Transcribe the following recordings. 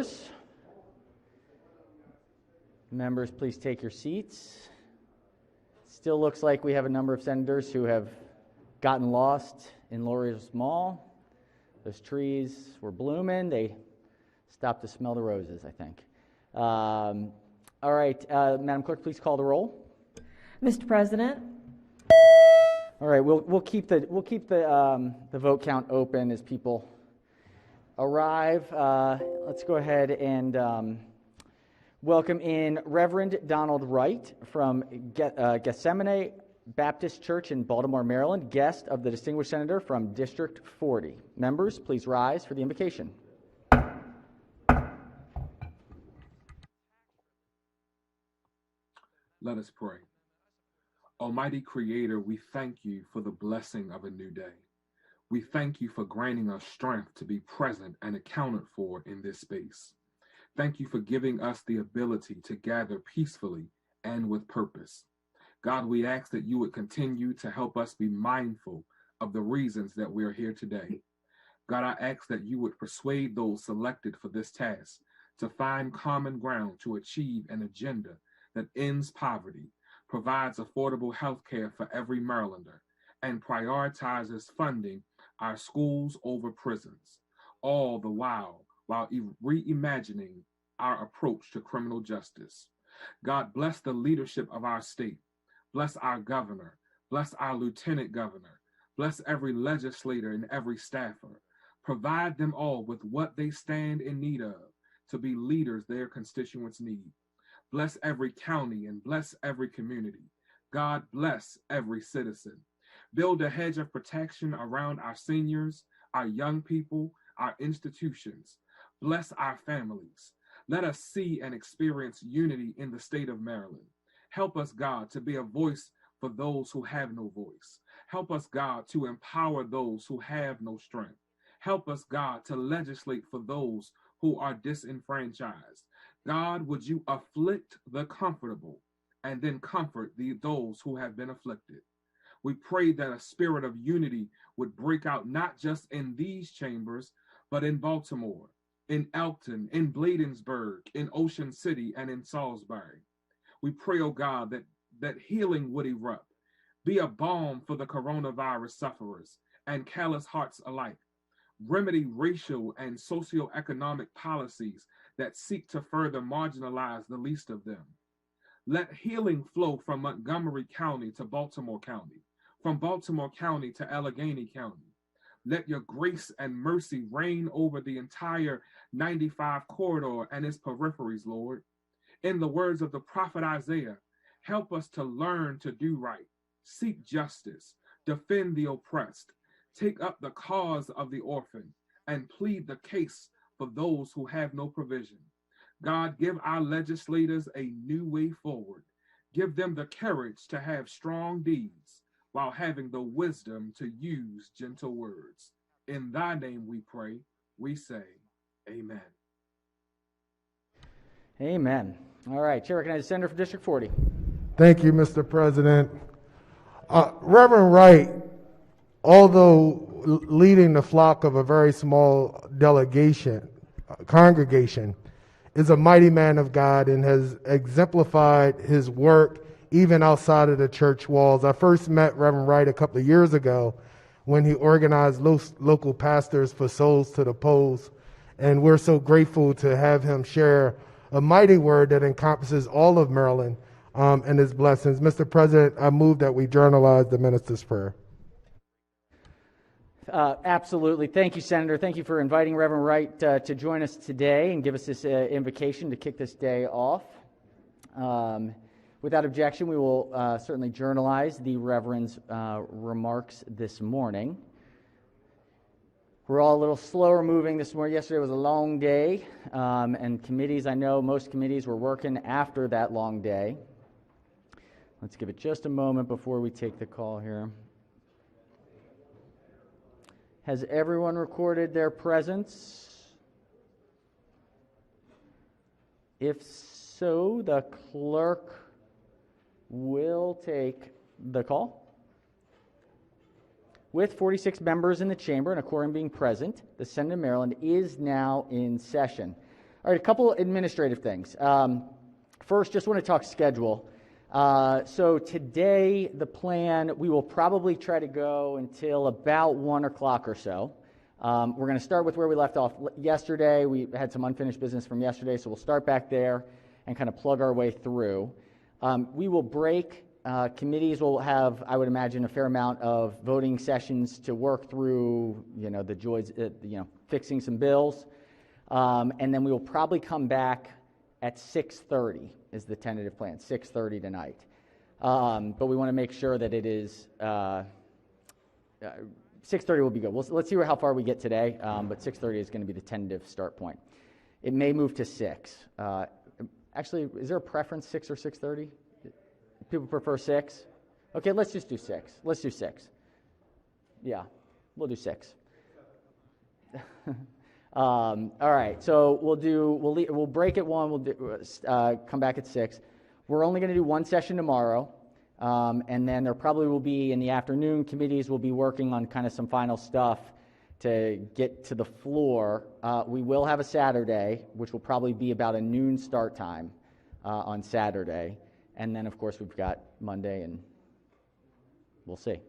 members. Members, please take your seats. Still looks like we have a number of senators who have gotten lost in Laurier's Mall. Those trees were blooming. They stopped to smell the roses, I think. All right, Madam Clerk, please call the roll. Mr. President. All right, we'll keep the vote count open as people arrive. Let's go ahead and welcome in Reverend Donald Wright from Gethsemane Baptist Church in Baltimore, Maryland, guest of the distinguished senator from District 40. Members, please rise for the invocation. Let us pray. Almighty Creator, we thank you for the blessing of a new day. We thank you for granting us strength to be present and accounted for in this space. Thank you for giving us the ability to gather peacefully and with purpose. God, we ask that you would continue to help us be mindful of the reasons that we are here today. God, I ask that you would persuade those selected for this task to find common ground to achieve an agenda that ends poverty, provides affordable health care for every Marylander, and prioritizes funding our schools over prisons, all the while reimagining our approach to criminal justice. God, bless the leadership of our state. Bless our governor. Bless our lieutenant governor. Bless every legislator and every staffer. Provide them all with what they stand in need of to be leaders their constituents need. Bless every county and bless every community. God, bless every citizen. Build a hedge of protection around our seniors, our young people, our institutions. Bless our families. Let us see and experience unity in the state of Maryland. Help us, God, to be a voice for those who have no voice. Help us, God, to empower those who have no strength. Help us, God, to legislate for those who are disenfranchised. God, would you afflict the comfortable and then comfort those who have been afflicted? We pray that a spirit of unity would break out not just in these chambers, but in Baltimore, in Elkton, in Bladensburg, in Ocean City, and in Salisbury. We pray, oh God, that healing would erupt, be a balm for the coronavirus sufferers and callous hearts alike. Remedy racial and socioeconomic policies that seek to further marginalize the least of them. Let healing flow from Montgomery County to Baltimore County, from Baltimore County to Allegheny County. Let your grace and mercy reign over the entire 95 corridor and its peripheries, Lord. In the words of the prophet Isaiah, help us to learn to do right, seek justice, defend the oppressed, take up the cause of the orphan, and plead the case for those who have no provision. God, give our legislators a new way forward. Give them the courage to have strong deeds while having the wisdom to use gentle words. In thy name we pray, we say, amen. Amen. All right, Chair recognizes the Senator from District 40. Thank you, Mr. President. Reverend Wright, although leading the flock of a very small congregation, is a mighty man of God and has exemplified his work even outside of the church walls. I first met Reverend Wright a couple of years ago when he organized local pastors for Souls to the Polls, and we're so grateful to have him share a mighty word that encompasses all of Maryland and his blessings. Mr. President, I move that we journalize the minister's prayer. Absolutely. Thank you, Senator. Thank you for inviting Reverend Wright to join us today and give us this invocation to kick this day off. Without objection, we will certainly journalize the Reverend's remarks this morning. We're all a little slower moving this morning. Yesterday was a long day, and committees, I know most committees were working after that long day. Let's give it just a moment before we take the call here. Has everyone recorded their presence? If so, the clerk will take the call. With 46 members in the chamber and a quorum being present, the Senate of Maryland is now in session. All right, a couple administrative things. First, just want to talk schedule. So today, the plan, we will probably try to go until about 1 o'clock or so. We're going to start with where we left off yesterday. We had some unfinished business from yesterday, so we'll start back there and kind of plug our way through. We will break. Committees will have, I would imagine, a fair amount of voting sessions to work through, the joys, fixing some bills. And then we will probably come back at 6:30 is the tentative plan, 6:30 tonight. But we want to make sure that it is 6:30 will be good. Let's see how far we get today, but 6:30 is going to be the tentative start point. It may move to 6. Actually, is there a preference, 6 or 6:30? People prefer 6? Okay, let's just do 6. Let's do 6. Yeah, we'll do 6. All right, so we'll break at 1. We'll come back at 6. We're only going to do one session tomorrow. And then there probably will be, in the afternoon, committees will be working on kind of some final stuff to get to the floor. We will have a Saturday, which will probably be about a noon start time on Saturday. And then, of course, we've got Monday, and we'll see.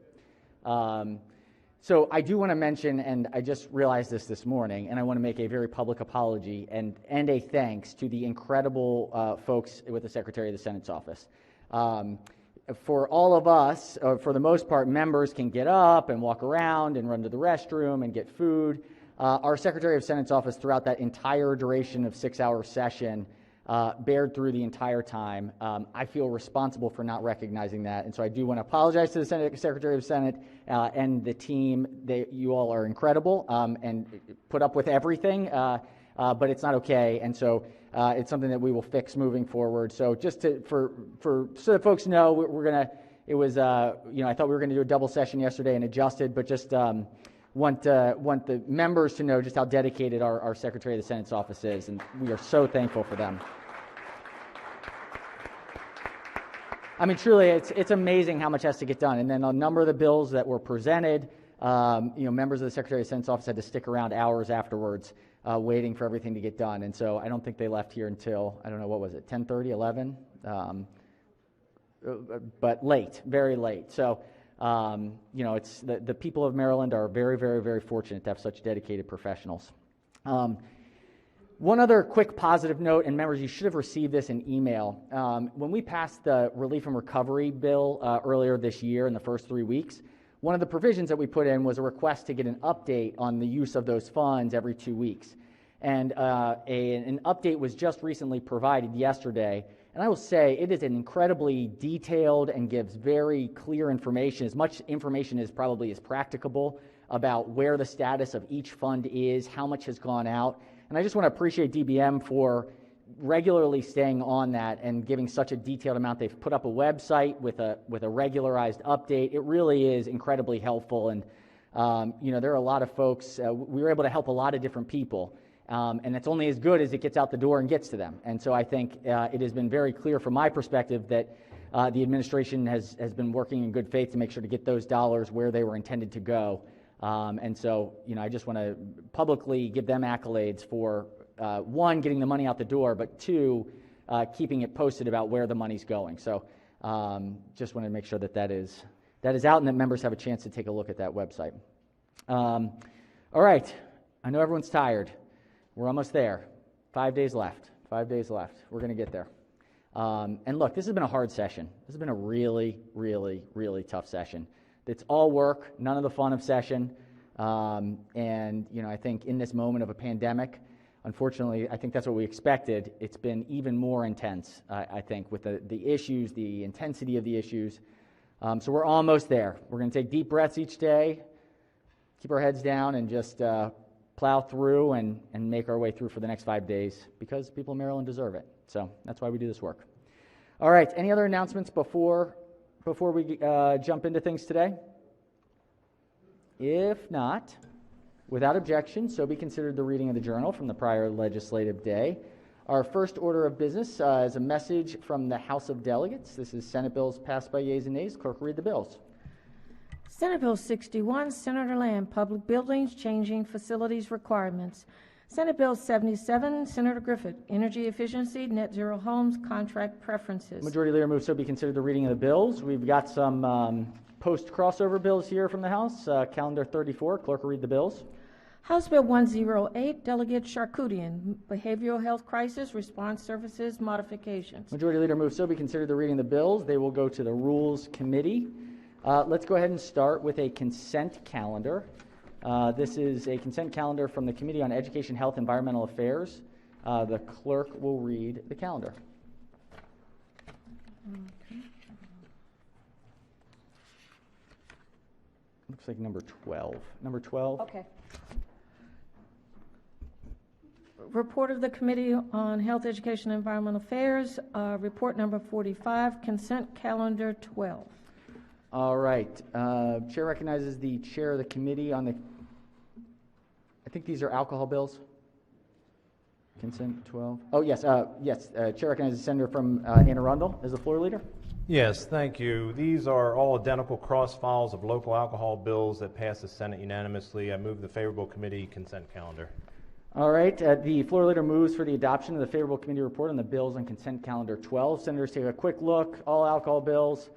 So I do want to mention, and I just realized this morning, and I want to make a very public apology and a thanks to the incredible folks with the Secretary of the Senate's office. For all of us, for the most part, members can get up and walk around and run to the restroom and get food. Our Secretary of Senate's office, throughout that entire duration of 6-hour session, bared through the entire time. I feel responsible for not recognizing that, and so I do want to apologize to the Secretary of Senate and the team. You all are incredible and put up with everything, but it's not okay, and so it's something that we will fix moving forward. So just so that folks know, we're gonna. It was I thought we were going to do a double session yesterday and adjusted, but just want the members to know just how dedicated our Secretary of the Senate's office is, and we are so thankful for them. I mean, truly, it's amazing how much has to get done. And then a number of the bills that were presented, members of the Secretary of the Senate's office had to stick around hours afterwards, waiting for everything to get done. And so I don't think they left here until, I don't know, what was it, 10:30, 11? But late, very late. So, it's the people of Maryland are very, very, very fortunate to have such dedicated professionals. One other quick positive note, and members, you should have received this in email. When we passed the Relief and Recovery bill earlier this year in the first 3 weeks, one of the provisions that we put in was a request to get an update on the use of those funds every 2 weeks. And an update was just recently provided yesterday. And I will say it is an incredibly detailed and gives very clear information, as much information as probably is practicable about where the status of each fund is, how much has gone out. And I just want to appreciate DBM for regularly staying on that and giving such a detailed amount. They've put up a website with a regularized update. It really is incredibly helpful. And, there are a lot of folks. We were able to help a lot of different people. And it's only as good as it gets out the door and gets to them. And so I think it has been very clear from my perspective that the administration has been working in good faith to make sure to get those dollars where they were intended to go. And so, I just want to publicly give them accolades for, one, getting the money out the door, but two, keeping it posted about where the money's going. So just want to make sure that is out and that members have a chance to take a look at that website. All right. I know everyone's tired. We're almost there. 5 days left. 5 days left. We're going to get there. And look, this has been a hard session. This has been a really, really, really tough session. It's all work, none of the fun of session. And, I think in this moment of a pandemic, unfortunately, I think that's what we expected. It's been even more intense, I think, with the issues, the intensity of the issues. So we're almost there. We're going to take deep breaths each day, keep our heads down, and just plow through and make our way through for the next 5 days because people in Maryland deserve it. So that's why we do this work. All right, any other announcements before we jump into things today? If not, without objection, so be considered the reading of the journal from the prior legislative day. Our first order of business is a message from the House of Delegates. This is Senate bills passed by yeas and nays. Clerk, read the bills. Senate Bill 61, Senator Lamb, Public Buildings Changing Facilities Requirements. Senate Bill 77, Senator Griffith, Energy Efficiency, Net Zero Homes, Contract Preferences. Majority Leader moves so be considered the reading of the bills. We've got some post-crossover bills here from the House. Calendar 34, clerk will read the bills. House Bill 108, Delegate Charkoudian, Behavioral Health Crisis Response Services Modifications. Majority Leader moves so be considered the reading of the bills. They will go to the Rules Committee. Let's go ahead and start with a consent calendar. This is a consent calendar from the Committee on Education, Health, and Environmental Affairs. The clerk will read the calendar. Looks like number 12. Number 12. Okay. Report of the Committee on Health, Education, and Environmental Affairs, report number 45, consent calendar 12. All right. Chair recognizes the chair of the committee on the, I think these are alcohol bills. Consent 12. Oh, yes. Yes. Chair recognizes the senator from Anne Arundel as the floor leader. Yes, thank you. These are all identical cross files of local alcohol bills that passed the Senate unanimously. I move the favorable committee consent calendar. All right. The floor leader moves for the adoption of the favorable committee report on the bills on consent calendar 12. Senators, take a quick look. All alcohol bills.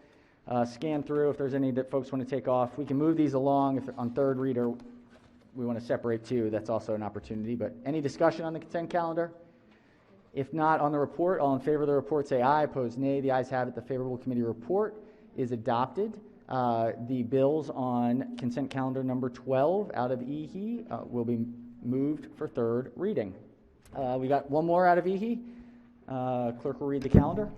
Scan through if there's any that folks want to take off. We can move these along. If on third reader we want to separate two, that's also an opportunity. But any discussion on the consent calendar? If not, on the report, all in favor of the report say aye. Opposed, nay. The ayes have it. The favorable committee report is adopted. The bills on consent calendar number 12 out of EHE will be moved for third reading. We got one more out of EHE. Clerk will read the calendar.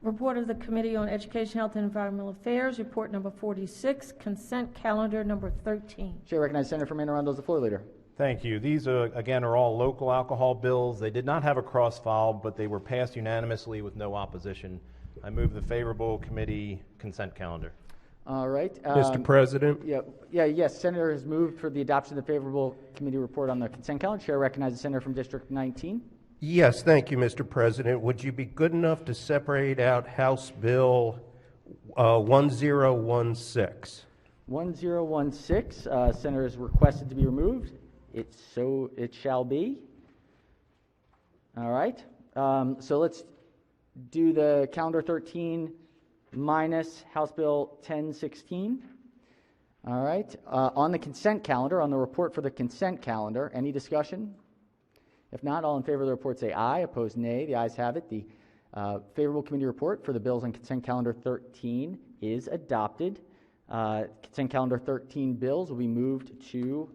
Report of the Committee on Education, Health, and Environmental Affairs, report number 46, consent calendar number 13. Chair recognizes Senator from Anne Arundel as the floor leader. Thank you. These, again, are all local alcohol bills. They did not have a cross file, but they were passed unanimously with no opposition. I move the favorable committee consent calendar. All right. Mr. President, Yes. Senator has moved for the adoption of the favorable committee report on the consent calendar. Chair recognizes the senator from District 19. yes, thank you, Mr. President. Would you be good enough to separate out House Bill 1016? 1016. Senator is requested to be removed. It shall be. All right. So let's do the calendar 13 minus House Bill 1016. All right. On the consent calendar, on the report for the consent calendar, any discussion? If not, all in favor of the report say aye. Opposed, nay. The ayes have it. The favorable committee report for the bills on consent calendar 13 is adopted. Consent calendar 13 bills will be moved to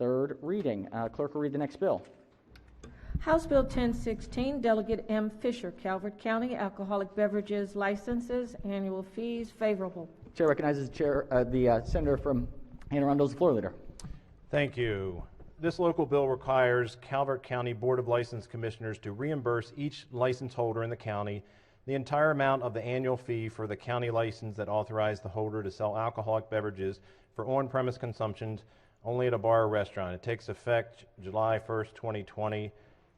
third reading. Clerk will read the next bill. House Bill 1016, Delegate M. Fisher, Calvert County, alcoholic beverages licenses, annual fees, favorable. Chair recognizes the senator from Anne Arundel as the floor leader. Thank you. This local bill requires Calvert County Board of License Commissioners to reimburse each license holder in the county the entire amount of the annual fee for the county license that authorized the holder to sell alcoholic beverages for on-premise consumption only at a bar or restaurant. It takes effect July 1st, 2020.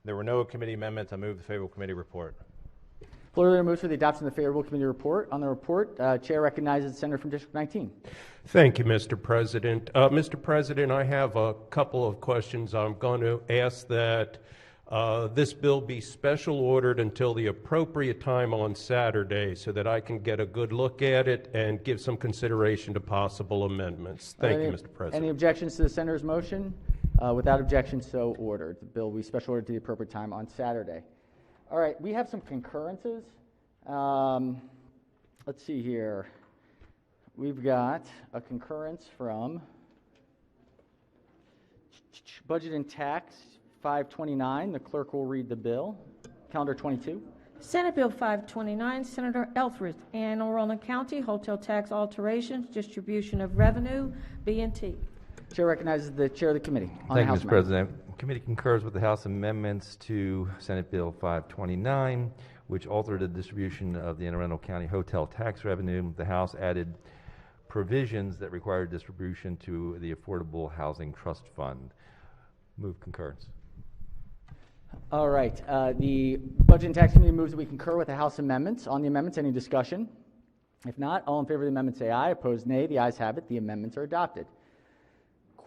There were no committee amendments. I move the favorable committee report. Floor leader moves for the adoption of the favorable committee report. On the report, Chair recognizes the senator from District 19. Thank you, Mr. President. Mr. President, I have a couple of questions. I'm going to ask that this bill be special ordered until the appropriate time on Saturday so that I can get a good look at it and give some consideration to possible amendments. Thank you, Mr. President. Any objections to the senator's motion? Without objection, so ordered. The bill will be special ordered to the appropriate time on Saturday. All right, we have some concurrences. Let's see here. We've got a concurrence from Budget and Tax 529. The clerk will read the bill. Calendar 22. Senate Bill 529, Senator Eldredge, Anne Arundel County, hotel tax alterations, distribution of revenue, B&T. Chair recognizes the chair of the committee. On Thank the you, House Mr. amendment. President. The committee concurs with the House amendments to Senate Bill 529, which altered the distribution of the Anne Arundel County hotel tax revenue. The House added provisions that required distribution to the Affordable Housing Trust Fund. Move concurrence. All right. The Budget and Tax Committee moves that we concur with the House amendments. On the amendments, any discussion? If not, all in favor of the amendment say aye. Opposed, nay. The ayes have it. The amendments are adopted.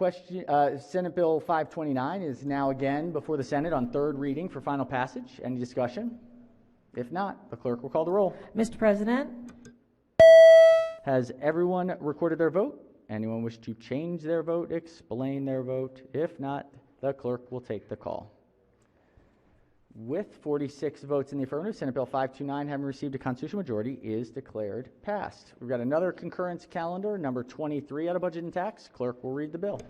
Senate Bill 529 is now again before the Senate on third reading for final passage. Any discussion? If not, the clerk will call the roll. Mr. President, Has everyone recorded their vote? Anyone wish to change their vote, explain their vote? If not, the clerk will take the call. With 46 votes in the affirmative, Senate Bill 529, having received a constitutional majority, is declared passed. We've got another concurrence calendar, number 23 out of Budget and Tax. Clerk will read the bill.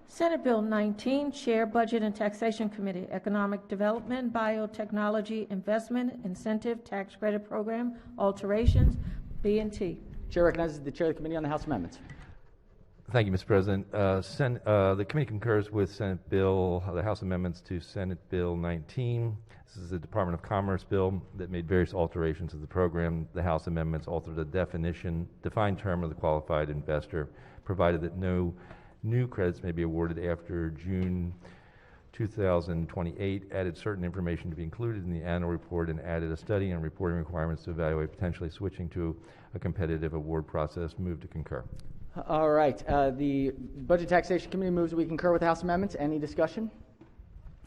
Senate Bill 19, Chair, Budget and Taxation Committee, Economic Development, Biotechnology Investment Incentive Tax Credit Program, alterations, B&T. Chair recognizes the Chair of the Committee on the House Amendments. Thank you, Mr. President. The committee concurs with the House amendments to Senate Bill 19. This is the Department of Commerce bill that made various alterations to the program. The House amendments altered the defined term of the qualified investor, provided that no new credits may be awarded after June 2028, added certain information to be included in the annual report, and added a study and reporting requirements to evaluate potentially switching to a competitive award process. Move to concur. All right. The Budget Taxation Committee moves that we concur with the House amendments. Any discussion?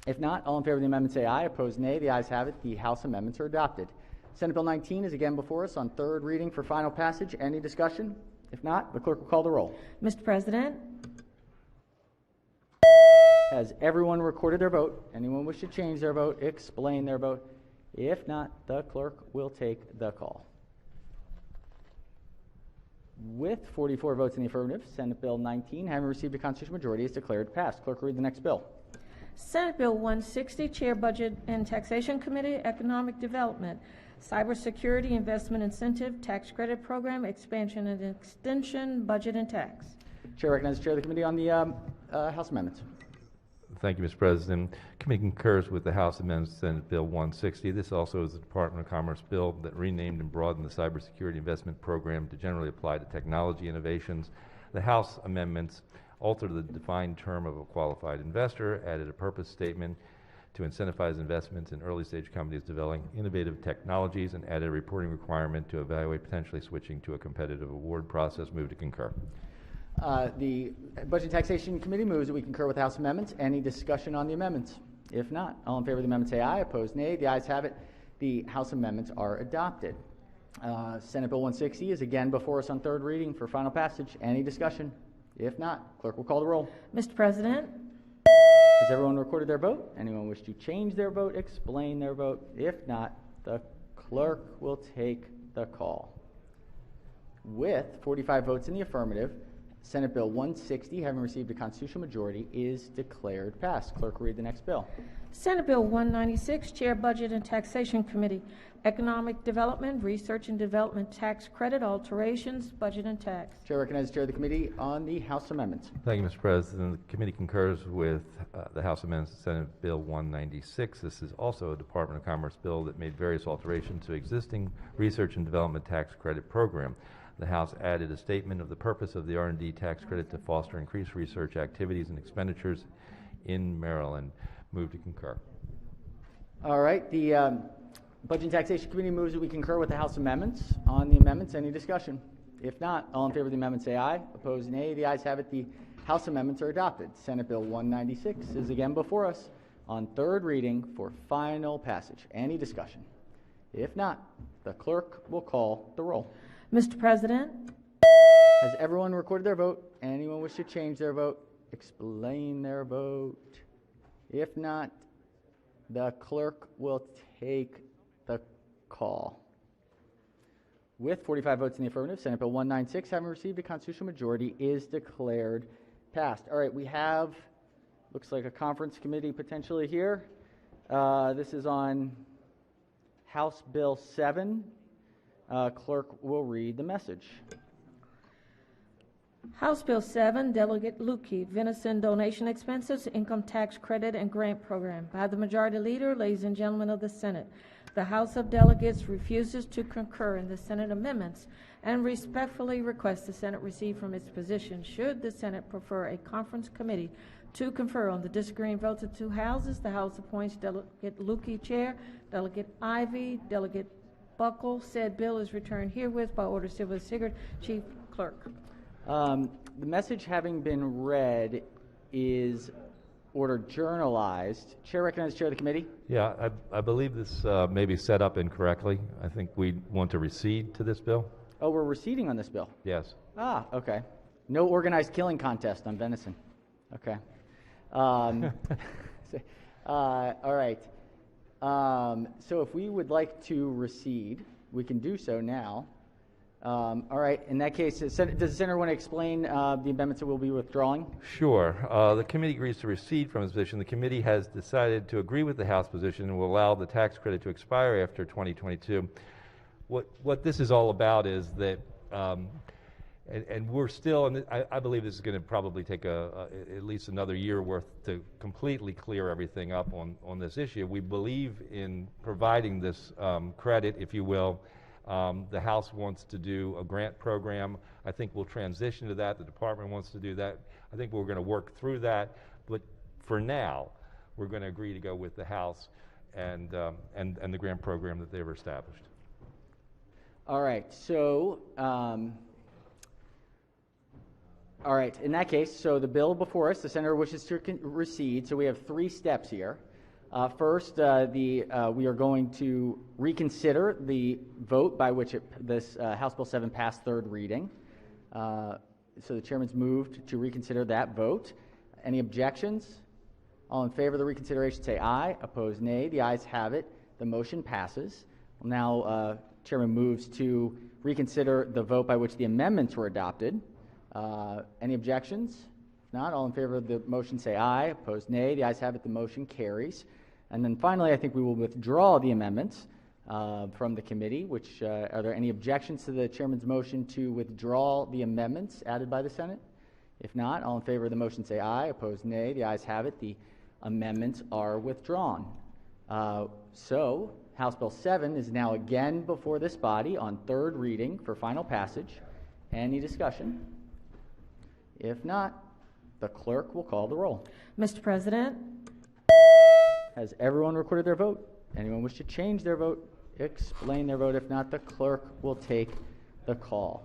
If not, all in favor of the amendment say aye. Opposed, nay. The ayes have it. The House amendments are adopted. Senate Bill 19 is again before us on third reading for final passage. Any discussion? If not, the clerk will call the roll. Mr. President, Has everyone recorded their vote? Anyone wish to change their vote, explain their vote? If not, the clerk will take the call. With 44 votes in the affirmative, Senate Bill 19, having received a constitutional majority, is declared passed. Clerk will read the next bill. Senate Bill 160, Chair, Budget and Taxation Committee, Economic Development, Cybersecurity Investment Incentive Tax Credit Program, Expansion and Extension, Budget and Tax. Chair recognizes the Chair of the Committee on the House amendments. Thank you, Mr. President. Committee concurs with the House amendments to Senate Bill 160. This also is the Department of Commerce bill that renamed and broadened the Cybersecurity Investment Program to generally apply to technology innovations. The House amendments altered the defined term of a qualified investor, added a purpose statement to incentivize investments in early-stage companies developing innovative technologies, and added a reporting requirement to evaluate potentially switching to a competitive award process. Move to concur. The Budget and Taxation Committee moves that we concur with the House amendments. Any discussion on the amendments? If not, all in favor of the amendment say aye. Opposed, nay. The ayes have it. The House amendments are adopted. Senate Bill 160 is again before us on third reading for final passage. Any discussion? If not, clerk will call the roll. Mr. President, Has everyone recorded their vote? Anyone wish to change their vote, explain their vote? If not, the clerk will take the call. With 45 votes in the affirmative, Senate Bill 160, having received a constitutional majority, is declared passed. Clerk will read the next bill. Senate Bill 196, Chair, Budget and Taxation Committee, Economic Development, Research and Development Tax Credit, alterations, Budget and Tax. Chair recognizes the Chair of the Committee on the House amendments. Thank you, Mr. President. The committee concurs with the House amendments to Senate Bill 196. This is also a Department of Commerce bill that made various alterations to existing research and development tax credit program. The House added a statement of the purpose of the R&D tax credit to foster increased research activities and expenditures in Maryland. Move to concur. All right. The Budget and Taxation Committee moves that we concur with the House amendments. On the amendments, any discussion? If not, all in favor of the amendment say aye. Opposed, nay. The ayes have it. The House amendments are adopted. Senate Bill 196 is again before us on third reading for final passage. Any discussion? If not, the clerk will call the roll. Mr. President, Has everyone recorded their vote? Anyone wish to change their vote? Explain their vote. If not, the clerk will take the call. With 45 votes in the affirmative, Senate Bill 196, having received a constitutional majority, is declared passed. All right, we have, looks like a conference committee potentially here. This is on House Bill 7. Clerk will read the message. House Bill 7, Delegate Lukey, Venison Donation Expenses, Income Tax Credit and Grant Program. By the Majority Leader, ladies and gentlemen of the Senate, the House of Delegates refuses to concur in the Senate amendments and respectfully requests the Senate receive from its position, should the Senate prefer a conference committee to confer on the disagreeing votes of two houses. The House appoints Delegate Lukey chair, Delegate Ivy, Delegate Buckle. Said bill is returned herewith by order of Sylvia Sigurd, Chief Clerk. the message having been read is ordered journalized. Chair recognizes Chair of the committee. Yeah, I believe this may be set up incorrectly. I think we want to recede to this bill. Oh, we're receding on this bill. Yes. Ah, okay. No organized killing contest on venison. Okay. All right. So if we would like to recede, we can do so now. All right. In that case, does the senator want to explain the amendments that we'll be withdrawing? Sure. The committee agrees to recede from its position. The committee has decided to agree with the House position and will allow the tax credit to expire after 2022. What this is all about is that, and we're still, and I believe this is going to probably take at least another year worth to completely clear everything up on this issue. We believe in providing this credit, if you will. The House wants to do a grant program. I think we'll transition to that. The department wants to do that. I think we're going to work through that. But for now, we're going to agree to go with the House and the grant program that they've established. All right. So, all right. In that case, so the bill before us, the senator wishes to recede. So we have three steps here. First, we are going to reconsider the vote by which this House Bill 7 passed third reading. So the chairman's moved to reconsider that vote. Any objections? All in favor of the reconsideration say aye. Opposed, nay. The ayes have it. The motion passes. Now, chairman moves to reconsider the vote by which the amendments were adopted. Any objections? If not, all in favor of the motion say aye. Opposed, nay. The ayes have it. The motion carries. And then finally, I think we will withdraw the amendments from the committee. Are there any objections to the chairman's motion to withdraw the amendments added by the Senate? If not, all in favor of the motion say aye. Opposed, nay. The ayes have it. The amendments are withdrawn. So House Bill 7 is now again before this body on third reading for final passage. Any discussion? If not, the clerk will call the roll. Mr. President, Has everyone recorded their vote? Anyone wish to change their vote? Explain their vote. If not, the clerk will take the call.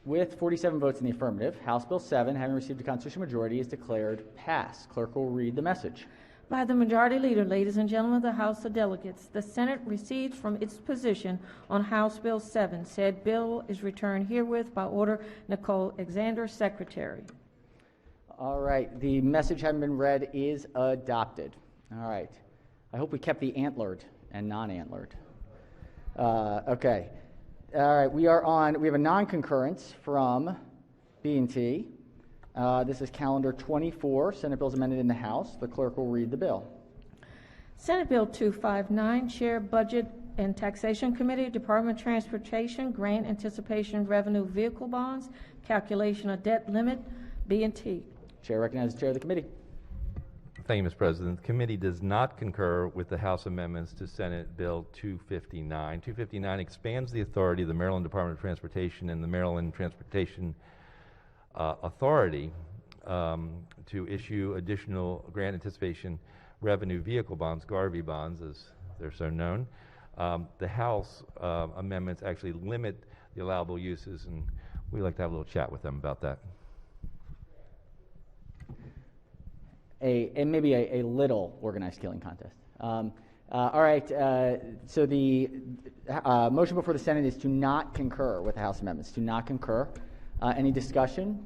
With 47 votes in the affirmative, House Bill 7, having received a constitutional majority, is declared passed. Clerk will read the message. by the Majority Leader, ladies and gentlemen of the House of Delegates, the Senate recedes from its position on House Bill 7. Said bill is returned herewith by order Nicole Alexander, Secretary. All right, the message having been read is adopted. All right. I hope we kept the antlered and non-antlered. Okay. All right, we have a non-concurrence from B&T. This is calendar 24. Senate bills amended in the House. The clerk will read the bill. Senate Bill 259, Chair Budget and Taxation Committee, Department of Transportation, Grant Anticipation Revenue Vehicle Bonds, Calculation of Debt Limit, B&T. Chair recognizes the chair of the committee. Thank you, Mr. President. The committee does not concur with the House amendments to Senate Bill 259. 259 expands the authority of the Maryland Department of Transportation and the Maryland Transportation Authority to issue additional grant anticipation revenue vehicle bonds, GARVI bonds, as they're so known. The House amendments actually limit the allowable uses, and we'd like to have a little chat with them about that. Maybe a little organized killing contest. All right, so the motion before the Senate is to not concur with the House amendments, to not concur. Any discussion?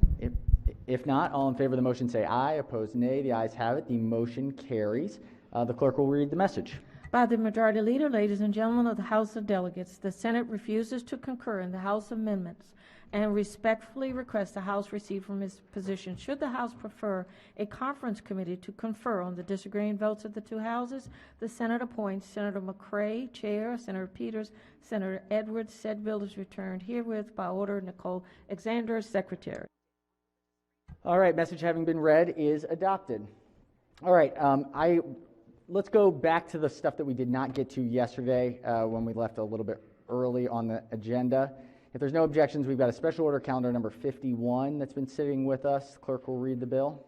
If not, all in favor of the motion say aye. Opposed, nay. The ayes have it. The motion carries. The clerk will read the message. By the Majority Leader, ladies and gentlemen of the House of Delegates, the Senate refuses to concur in the House amendments and respectfully requests the House recede from its position. Should the House prefer a conference committee to confer on the disagreeing votes of the two houses, the Senate appoints Senator McCray, Chair, Senator Peters, Senator Edwards. Said bill is returned herewith by order Nicole Alexander, Secretary. All right, message having been read is adopted. All right, let's go back to the stuff that we did not get to yesterday when we left a little bit early on the agenda. If there's no objections, we've got a special order calendar number 51 that's been sitting with us. Clerk will read the bill.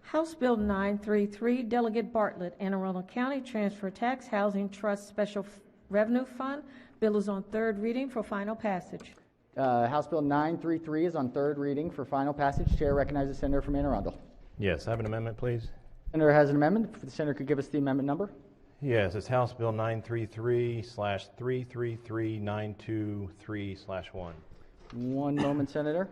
House Bill 933, Delegate Bartlett, Anne Arundel County Transfer Tax Housing Trust Special Revenue Fund. Bill is on third reading for final passage. House Bill 933 is on third reading for final passage. Chair recognizes Senator from Anne Arundel. Yes, I have an amendment, please. Senator has an amendment. If the Senator could give us the amendment number. Yes, it's House Bill 933/333923/1. One moment, Senator.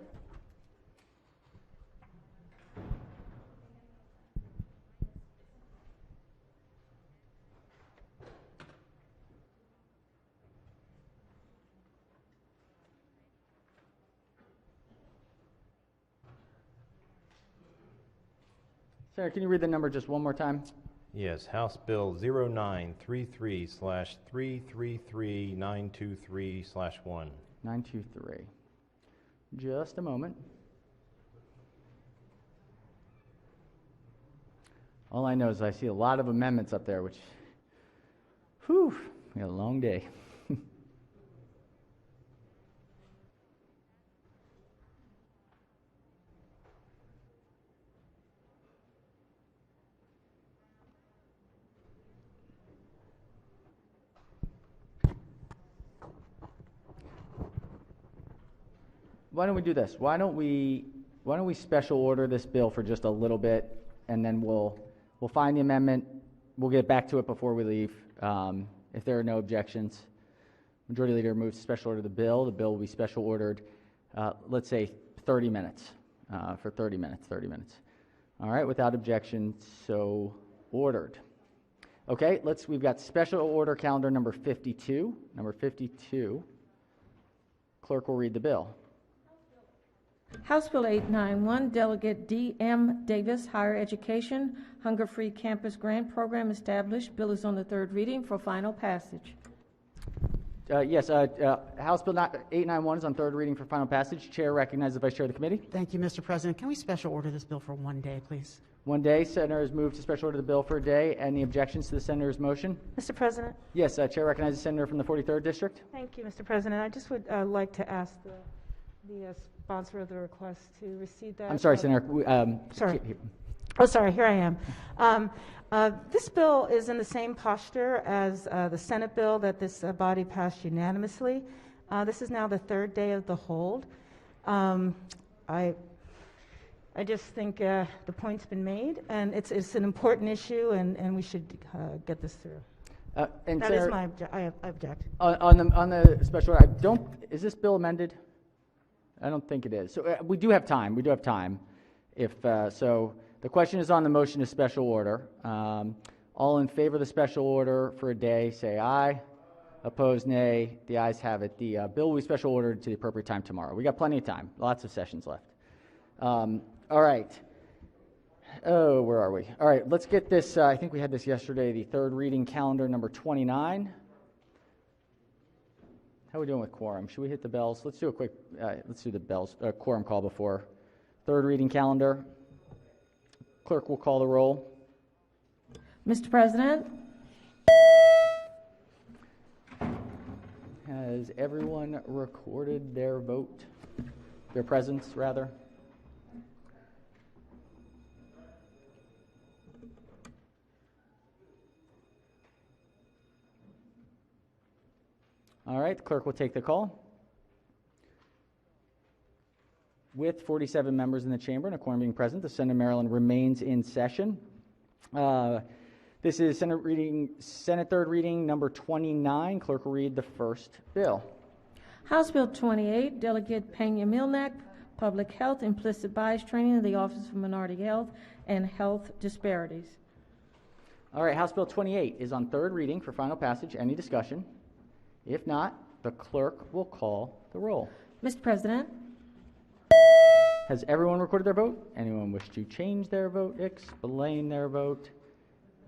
Senator, can you read the number just one more time? Yes, House Bill 0933/333923/1. 923. Just a moment. All I know is I see a lot of amendments up there, which, whew, we got a long day. Why don't we do this? Why don't we special order this bill for just a little bit, and then we'll find the amendment. We'll get back to it before we leave. If there are no objections, Majority Leader moves to special order the bill. The bill will be special ordered, let's say 30 minutes, for 30 minutes. All right, without objection, so ordered. Okay, we've got special order calendar number 52. Number 52. Clerk will read the bill. House Bill 891, Delegate D.M. Davis, Higher Education, Hunger-Free Campus Grant Program established. Bill is on the third reading for final passage. Yes, House Bill 891 is on third reading for final passage. Chair recognizes the Vice Chair of the Committee. Thank you, Mr. President. Can we special order this bill for one day, please? One day. Senator has moved to special order the bill for a day. Any objections to the Senator's motion? Mr. President? Yes, Chair recognizes the Senator from the 43rd District. Thank you, Mr. President. I just would like to ask the sponsor of the request to receive that. I'm sorry, Senator. Sorry. Oh, sorry. Here I am. This bill is in the same posture as the Senate bill that this body passed unanimously. This is now the third day of the hold. I just think the point's been made, and it's an important issue, and we should get this through. And That Senator, is my I object. on the special order, is this bill amended? I don't think it is. So we do have time. If so, the question is on the motion to special order. All in favor of the special order for a day, say aye. Opposed, nay. The ayes have it. The bill will be special ordered to the appropriate time tomorrow. We got plenty of time. Lots of sessions left. All right. Oh, where are we? All right, let's get this. I think we had this yesterday. The third reading calendar number 29. How are we doing with quorum? Should we hit the bells? Let's do a quick, let's do the bells, quorum call before. Third reading calendar. Clerk will call the roll. Mr. President? Has everyone recorded their vote? Their presence, rather? All right, the clerk will take the call. With 47 members in the chamber and a quorum being present, the Senate of Maryland remains in session. This is Senate third reading number 29. Clerk will read the first bill. House Bill 28, Delegate Pena-Milnak, Public Health, Implicit Bias Training of the Office of Minority Health and Health Disparities. All right, House Bill 28 is on third reading for final passage. Any discussion? If not, the clerk will call the roll. Mr. President? Has everyone recorded their vote? Anyone wish to change their vote, explain their vote?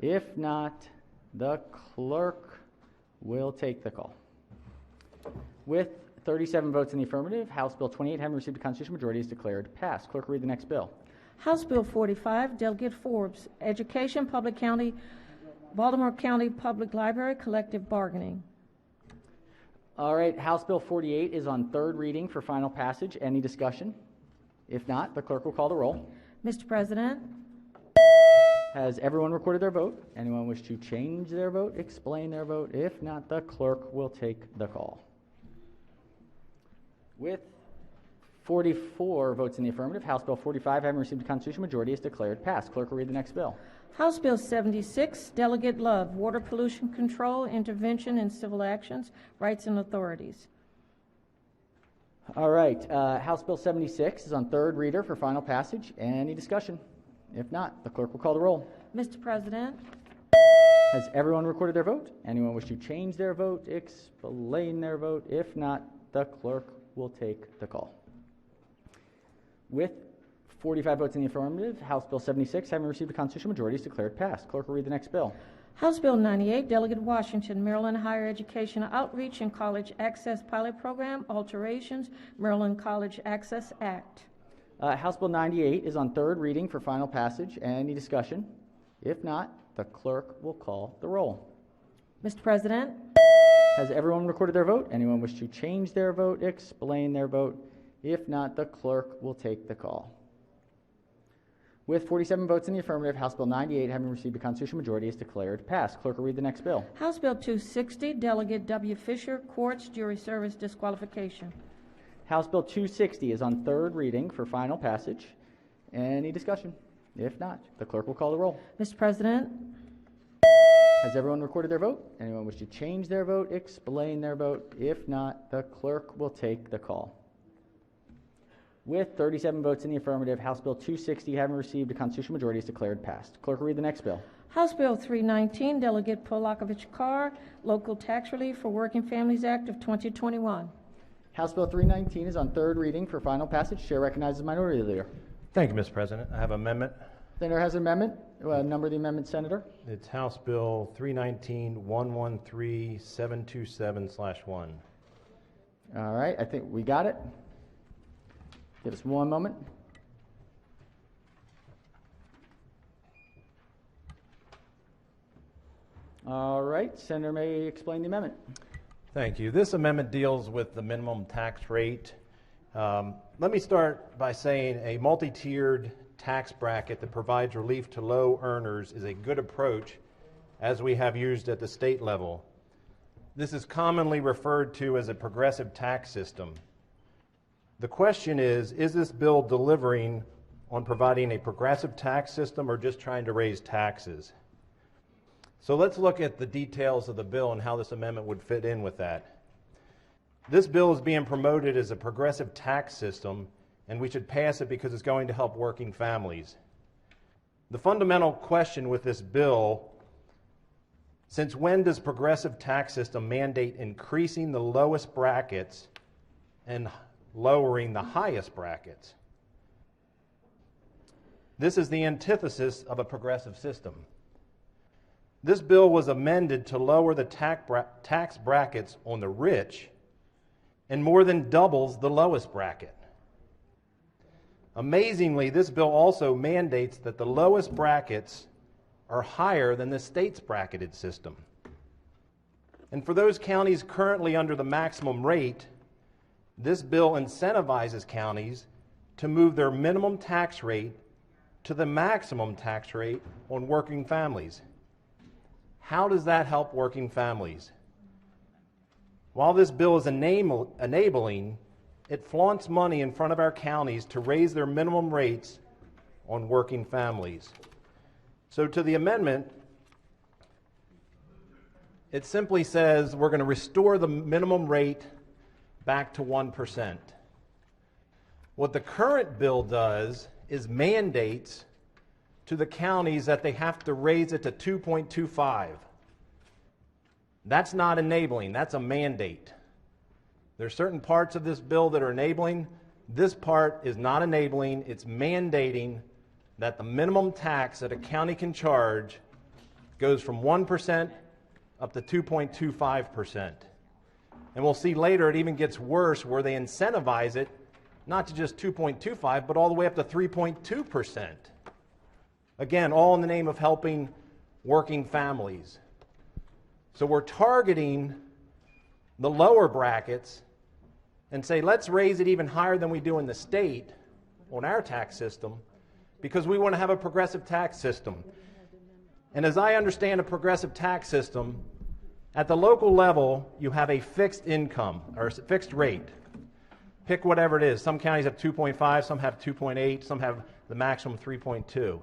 If not, the clerk will take the call. With 37 votes in the affirmative, House Bill 28, having received a constitutional majority, is declared passed. Clerk will read the next bill. House Bill 45, Delegate Forbes, Education, Public County, Baltimore County Public Library, Collective Bargaining. All right, House Bill 48 is on third reading for final passage. Any discussion? If not, the clerk will call the roll. Mr. President? Has everyone recorded their vote? Anyone wish to change their vote, explain their vote? If not, the clerk will take the call. With 44 votes in the affirmative, House Bill 45, having received a constitutional majority, is declared passed. Clerk will read the next bill. House Bill 76, Delegate Love, Water Pollution Control, Intervention in Civil Actions, Rights and Authorities. All right, House Bill 76 is on third reader for final passage. Any discussion? If not, the clerk will call the roll. Mr. President, Has everyone recorded their vote? Anyone wish to change their vote, explain their vote? If not, the clerk will take the call. With 45 votes in the affirmative, House Bill 76, having received a constitutional majority, is declared passed. Clerk will read the next bill. House Bill 98, Delegate Washington, Maryland Higher Education Outreach and College Access Pilot Program, Alterations, Maryland College Access Act. House Bill 98 is on third reading for final passage. Any discussion? If not, the clerk will call the roll. Mr. President, Has everyone recorded their vote? Anyone wish to change their vote, explain their vote? If not, the clerk will take the call. With 47 votes in the affirmative, House Bill 98, having received a constitutional majority, is declared passed. Clerk will read the next bill. House Bill 260, Delegate W. Fisher, Courts, Jury Service Disqualification. House Bill 260 is on third reading for final passage. Any discussion? If not, the clerk will call the roll. Mr. President, Has everyone recorded their vote? Anyone wish to change their vote, explain their vote? If not, the clerk will take the call. With 37 votes in the affirmative, House Bill 260, having received a constitutional majority, is declared passed. Clerk will read the next bill. House Bill 319, Delegate Polakovich Carr, Local Tax Relief for Working Families Act of 2021. House Bill 319 is on third reading for final passage. Chair recognizes the Minority Leader. Thank you, Mr. President. I have an amendment. Senator has an amendment. Number of the amendment, Senator. It's House Bill 319-113-727/1. All right, I think we got it. Give us one moment. All right, Senator may explain the amendment. Thank you. This amendment deals with the minimum tax rate. Let me start by saying a multi-tiered tax bracket that provides relief to low earners is a good approach, as we have used at the state level. This is commonly referred to as a progressive tax system. The question is this bill delivering on providing a progressive tax system or just trying to raise taxes? So let's look at the details of the bill and how this amendment would fit in with that. This bill is being promoted as a progressive tax system, and we should pass it because it's going to help working families. The fundamental question with this bill: since when does progressive tax system mandate increasing the lowest brackets and lowering the highest brackets? This is the antithesis of a progressive system. This bill was amended to lower the tax brackets on the rich and more than doubles the lowest bracket. Amazingly, this bill also mandates that the lowest brackets are higher than the state's bracketed system. And for those counties currently under the maximum rate, this bill incentivizes counties to move their minimum tax rate to the maximum tax rate on working families. How does that help working families? While this bill is enabling, it flaunts money in front of our counties to raise their minimum rates on working families. So to the amendment, it simply says we're going to restore the minimum rate back to 1%. What the current bill does is mandates to the counties that they have to raise it to 2.25. That's not enabling, that's a mandate. There are certain parts of this bill that are enabling. This part is not enabling, it's mandating that the minimum tax that a county can charge goes from 1% up to 2.25%. And we'll see later it even gets worse where they incentivize it not to just 2.25 but all the way up to 3.2%. Again, all in the name of helping working families. So we're targeting the lower brackets and say, let's raise it even higher than we do in the state on our tax system because we want to have a progressive tax system. And as I understand a progressive tax system, at the local level, you have a fixed income or fixed rate. Pick whatever it is. Some counties have 2.5, some have 2.8, some have the maximum 3.2.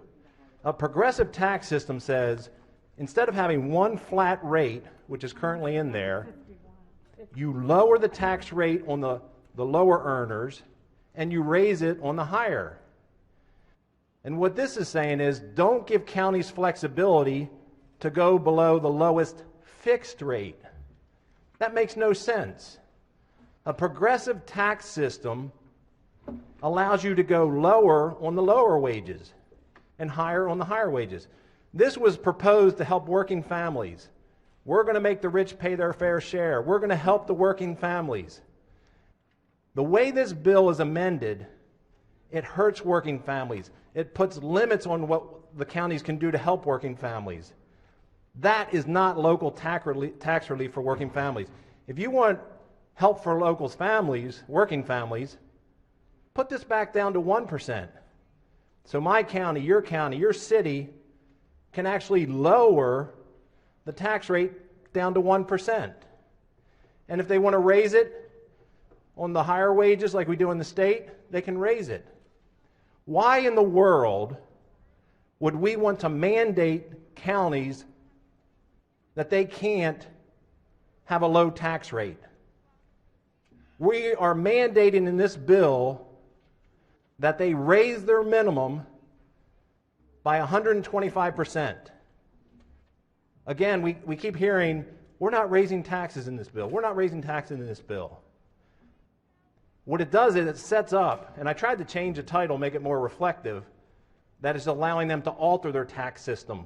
A progressive tax system says instead of having one flat rate, which is currently in there, you lower the tax rate on the lower earners and you raise it on the higher. And what this is saying is don't give counties flexibility to go below the lowest fixed rate. That makes no sense. A progressive tax system allows you to go lower on the lower wages and higher on the higher wages. This was proposed to help working families. We're going to make the rich pay their fair share. We're going to help the working families. The way this bill is amended, it hurts working families. It puts limits on what the counties can do to help working families. That is not local tax relief for working families. If you want help for local families, working families, put this back down to 1%. So my county, your city can actually lower the tax rate down to 1%. And if they want to raise it on the higher wages like we do in the state, they can raise it. Why in the world would we want to mandate counties that they can't have a low tax rate? We are mandating in this bill that they raise their minimum by 125%. Again, we keep hearing, we're not raising taxes in this bill. We're not raising taxes in this bill. What it does is it sets up, and I tried to change the title, make it more reflective, that is allowing them to alter their tax system.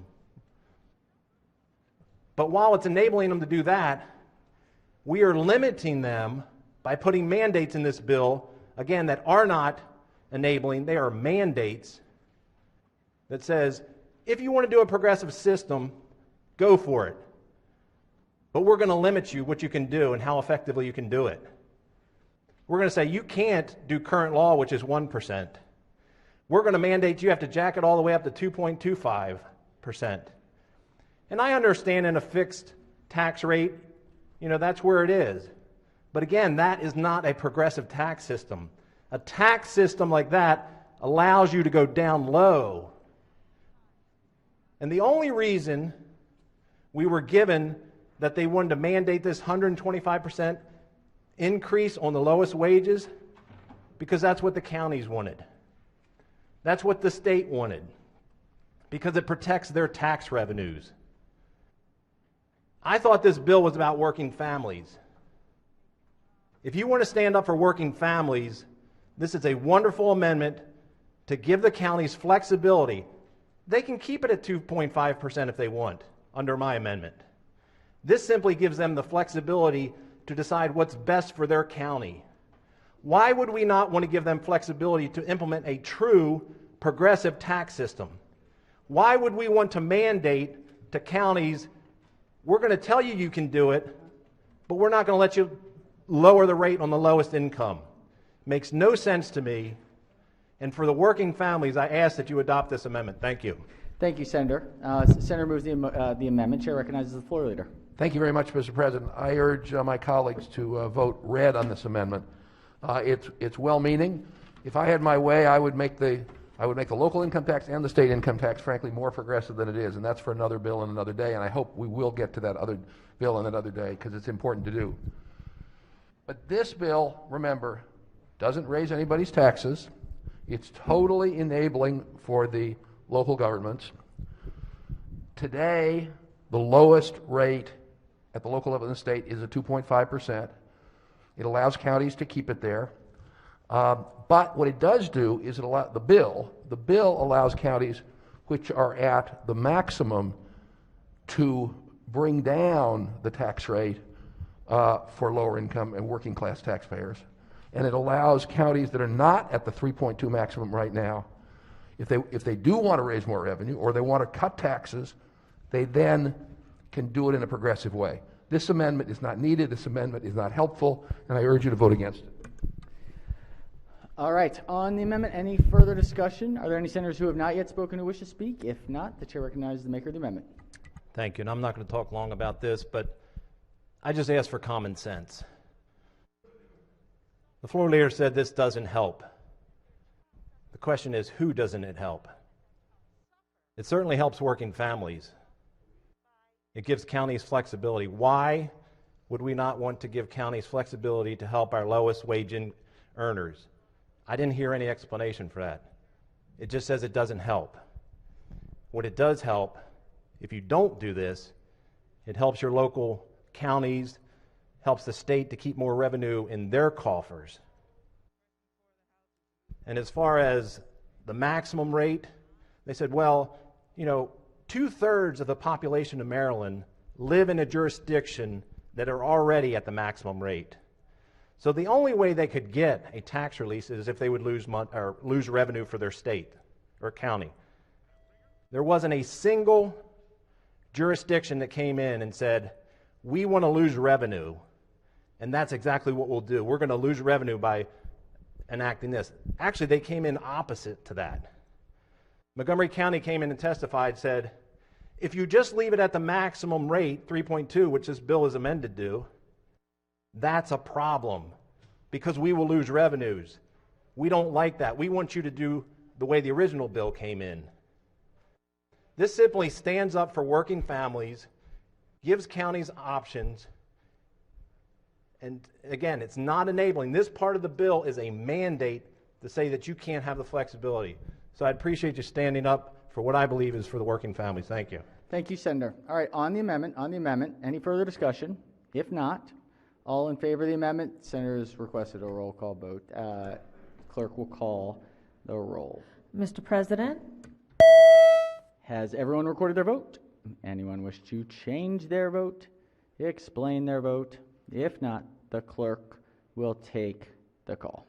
But while it's enabling them to do that, we are limiting them by putting mandates in this bill, again, that are not enabling, they are mandates that says, if you want to do a progressive system, go for it. But we're going to limit you what you can do and how effectively you can do it. We're going to say you can't do current law, which is 1%. We're going to mandate you have to jack it all the way up to 2.25%. And I understand in a fixed tax rate, that's where it is. But again, that is not a progressive tax system. A tax system like that allows you to go down low. And the only reason we were given that they wanted to mandate this 125% increase on the lowest wages, because that's what the counties wanted. That's what the state wanted, because it protects their tax revenues. I thought this bill was about working families. If you want to stand up for working families, this is a wonderful amendment to give the counties flexibility. They can keep it at 2.5% if they want, under my amendment. This simply gives them the flexibility to decide what's best for their county. Why would we not want to give them flexibility to implement a true progressive tax system? Why would we want to mandate to counties, we're going to tell you you can do it, but we're not going to let you lower the rate on the lowest income? Makes no sense to me. And for the working families, I ask that you adopt this amendment. Thank you. Thank you, Senator. Senator moves the amendment. Chair recognizes the floor leader. Thank you very much, Mr. President. I urge my colleagues to vote red on this amendment. It's well-meaning. If I had my way, I would make the local income tax and the state income tax, frankly, more progressive than it is, and that's for another bill and another day. And I hope we will get to that other bill and another day because it's important to do. But this bill, remember, doesn't raise anybody's taxes. It's totally enabling for the local governments. Today, the lowest rate at the local level in the state is at 2.5%. It allows counties to keep it there. But what it does do is the bill allows counties which are at the maximum to bring down the tax rate for lower income and working class taxpayers. And it allows counties that are not at the 3.2 maximum right now, if they do want to raise more revenue or they want to cut taxes, they then can do it in a progressive way. This amendment is not needed. This amendment is not helpful, and I urge you to vote against it. All right. On the amendment, any further discussion? Are there any senators who have not yet spoken who wish to speak? If not, the chair recognizes the maker of the amendment. Thank you. And I'm not going to talk long about this, but I just ask for common sense. The floor leader said this doesn't help. The question is, who doesn't it help? It certainly helps working families. It gives counties flexibility. Why would we not want to give counties flexibility to help our lowest wage earners? I didn't hear any explanation for that. It just says it doesn't help. What it does help, if you don't do this, it helps your local counties, helps the state to keep more revenue in their coffers. And as far as the maximum rate, they said, well, 2/3 of the population of Maryland live in a jurisdiction that are already at the maximum rate. So the only way they could get a tax release is if they would lose revenue for their state or county. There wasn't a single jurisdiction that came in and said, we want to lose revenue, and that's exactly what we'll do. We're going to lose revenue by enacting this. Actually, they came in opposite to that. Montgomery County came in and testified, said, if you just leave it at the maximum rate, 3.2, which this bill is amended to, that's a problem because we will lose revenues. We don't like that. We want you to do the way the original bill came in. This simply stands up for working families, gives counties options, and again, it's not enabling. This part of the bill is a mandate to say that you can't have the flexibility. So I'd appreciate you standing up for what I believe is for the working families. Thank you. Thank you, Senator. All right, on the amendment, any further discussion? If not, all in favor of the amendment, Senator's requested a roll call vote. Clerk will call the roll. Mr. President? Has everyone recorded their vote? Anyone wish to change their vote? Explain their vote? If not, the clerk will take the call.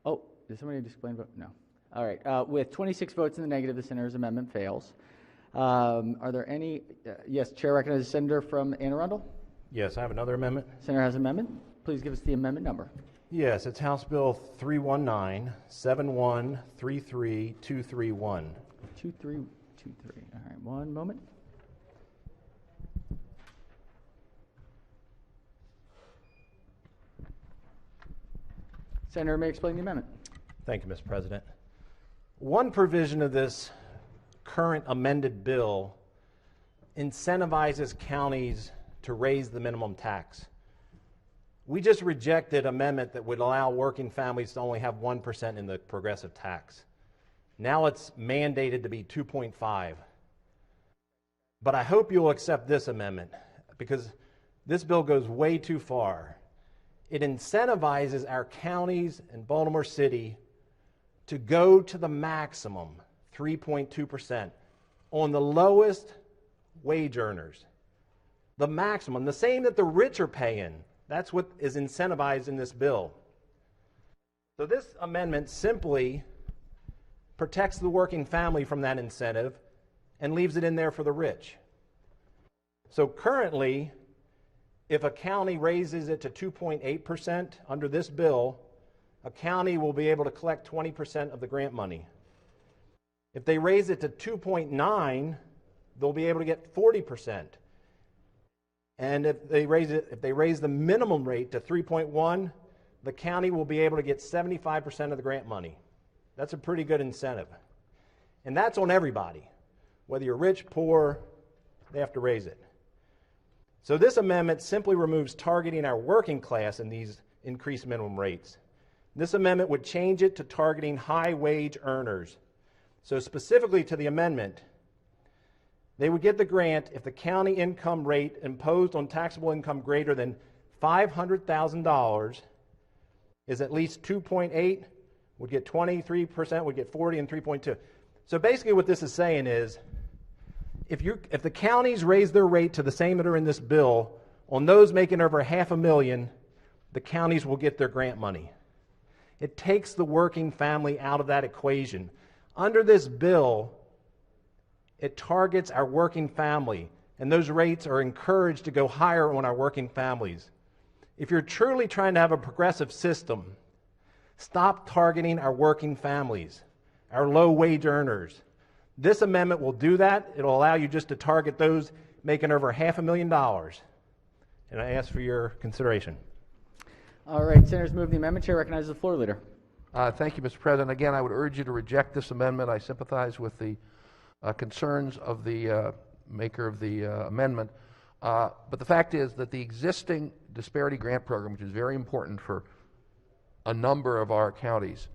Oh, did somebody explain vote? No. All right. With 26 votes in the negative, the senator's amendment fails. Are there any? Yes, Chair recognizes the senator from Anne Arundel. Yes, I have another amendment. Senator has an amendment. Please give us the amendment number. Yes, it's House Bill 319-7133231. 2323. All right, one moment. Senator may explain the amendment. Thank you, Mr. President. One provision of this current amended bill incentivizes counties to raise the minimum tax. We just rejected an amendment that would allow working families to only have 1% in the progressive tax. Now it's mandated to be 2.5. But I hope you'll accept this amendment because this bill goes way too far. It incentivizes our counties and Baltimore City to go to the maximum, 3.2%, on the lowest wage earners. The maximum, the same that the rich are paying. That's what is incentivized in this bill. So this amendment simply protects the working family from that incentive and leaves it in there for the rich. So currently, if a county raises it to 2.8% under this bill, a county will be able to collect 20% of the grant money. If they raise it to 2.9, they'll be able to get 40%. And if they raise the minimum rate to 3.1, the county will be able to get 75% of the grant money. That's a pretty good incentive. And that's on everybody. Whether you're rich, poor, they have to raise it. So this amendment simply removes targeting our working class in these increased minimum rates. This amendment would change it to targeting high wage earners. So specifically to the amendment, they would get the grant if the county income rate imposed on taxable income greater than $500,000 is at least 2.8, would get 23%, would get 40, and 3.2. So basically what this is saying is, if the counties raise their rate to the same that are in this bill, on those making over $500,000, the counties will get their grant money. It takes the working family out of that equation. Under this bill, it targets our working family, and those rates are encouraged to go higher on our working families. If you're truly trying to have a progressive system, stop targeting our working families, our low-wage earners. This amendment will do that. It'll allow you just to target those making over $500,000. And I ask for your consideration. All right, senators move the amendment. Chair recognizes the floor leader. Thank you, Mr. President. Again, I would urge you to reject this amendment. I sympathize with the concerns of the maker of the amendment. But the fact is that the existing disparity grant program, which is very important for a number of our counties,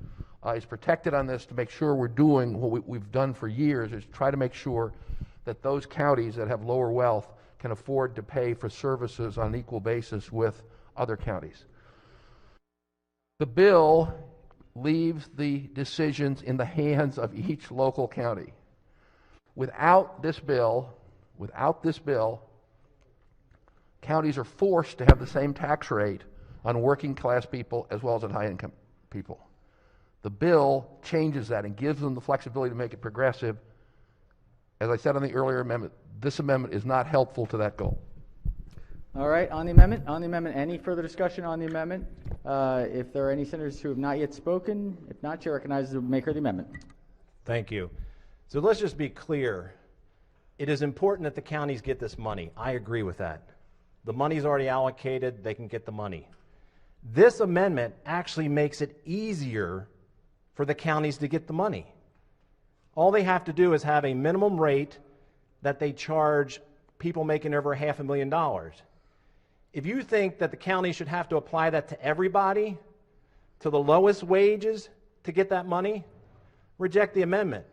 is protected on this to make sure we're doing what we've done for years, is try to make sure that those counties that have lower wealth can afford to pay for services on an equal basis with other counties. The bill leaves the decisions in the hands of each local county. Without this bill, counties are forced to have the same tax rate on working class people as well as on high income people. The bill changes that and gives them the flexibility to make it progressive. As I said on the earlier amendment, this amendment is not helpful to that goal. All right, on the amendment, any further discussion on the amendment? If there are any senators who have not yet spoken, if not, Chair recognizes the maker of the amendment. Thank you. So let's just be clear. It is important that the counties get this money. I agree with that. The money's already allocated. They can get the money. This amendment actually makes it easier for the counties to get the money. All they have to do is have a minimum rate that they charge people making over $500,000. If you think that the county should have to apply that to everybody, to the lowest wages to get that money, reject the amendment.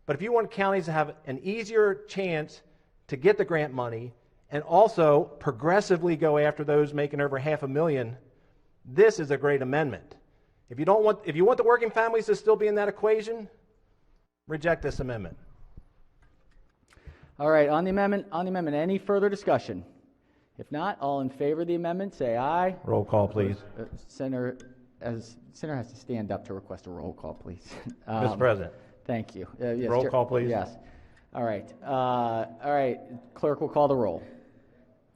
But if you want counties to have an easier chance to get the grant money and also progressively go after those making over $500,000, this is a great amendment. If you want the working families to still be in that equation, reject this amendment. All right, on the amendment, any further discussion? If not, all in favor of the amendment, say aye. Roll call, please. Senator has to stand up to request a roll call, please. Mr. President. Thank you. Yes, roll call, please. Yes. All right. Clerk will call the roll.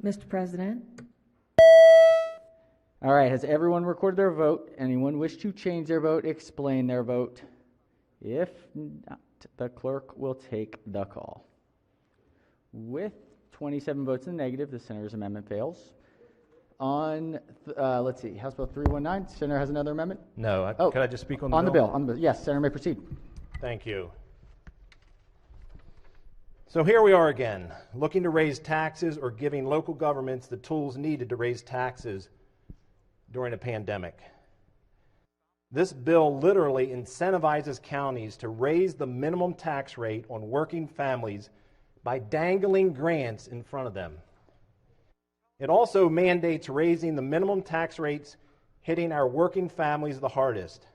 Mr. President. All right. Has everyone recorded their vote? Anyone wish to change their vote, explain their vote? If not, the clerk will take the call. With 27 votes in the negative, the senator's amendment fails. On, let's see, House Bill 319, Senator has another amendment? No. Could I just speak on the bill? On the bill. Yes, Senator may proceed. Thank you. So here we are again, looking to raise taxes or giving local governments the tools needed to raise taxes during a pandemic. This bill literally incentivizes counties to raise the minimum tax rate on working families by dangling grants in front of them. It also mandates raising the minimum tax rates hitting our working families the hardest.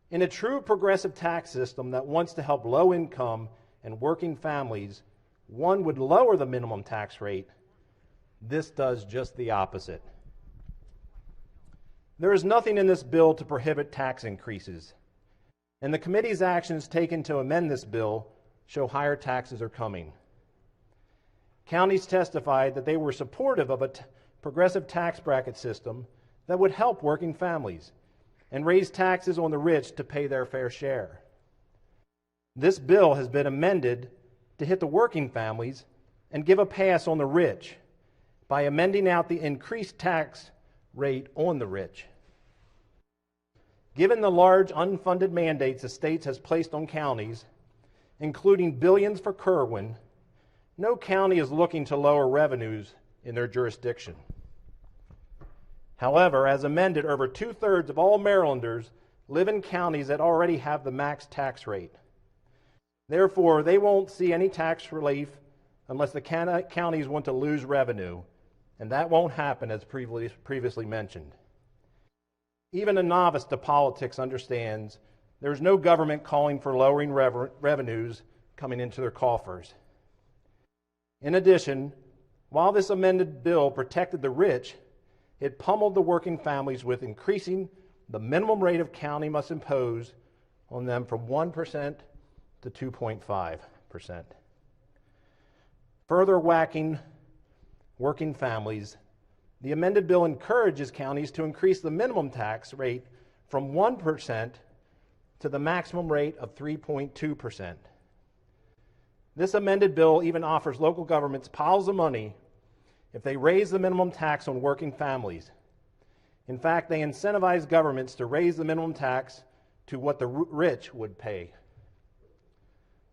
In a true progressive tax system that wants to help low-income and working families, one would lower the minimum tax rate. This does just the opposite. There is nothing in this bill to prohibit tax increases, and the committee's actions taken to amend this bill show higher taxes are coming. Counties testified that they were supportive of a progressive tax bracket system that would help working families and raise taxes on the rich to pay their fair share. This bill has been amended to hit the working families and give a pass on the rich by amending out the increased tax rate on the rich. Given the large unfunded mandates the state has placed on counties, including billions for Kerwin, no county is looking to lower revenues in their jurisdiction. However, as amended, over 2/3 of all Marylanders live in counties that already have the max tax rate. Therefore, they won't see any tax relief unless the counties want to lose revenue, and that won't happen as previously mentioned. Even a novice to politics understands there's no government calling for lowering revenues coming into their coffers. In addition, while this amended bill protected the rich, it pummeled the working families with increasing the minimum rate of county must impose on them from 1% to 2.5%. Further whacking working families, the amended bill encourages counties to increase the minimum tax rate from 1% to the maximum rate of 3.2%. This amended bill even offers local governments piles of money if they raise the minimum tax on working families. In fact, they incentivize governments to raise the minimum tax to what the rich would pay.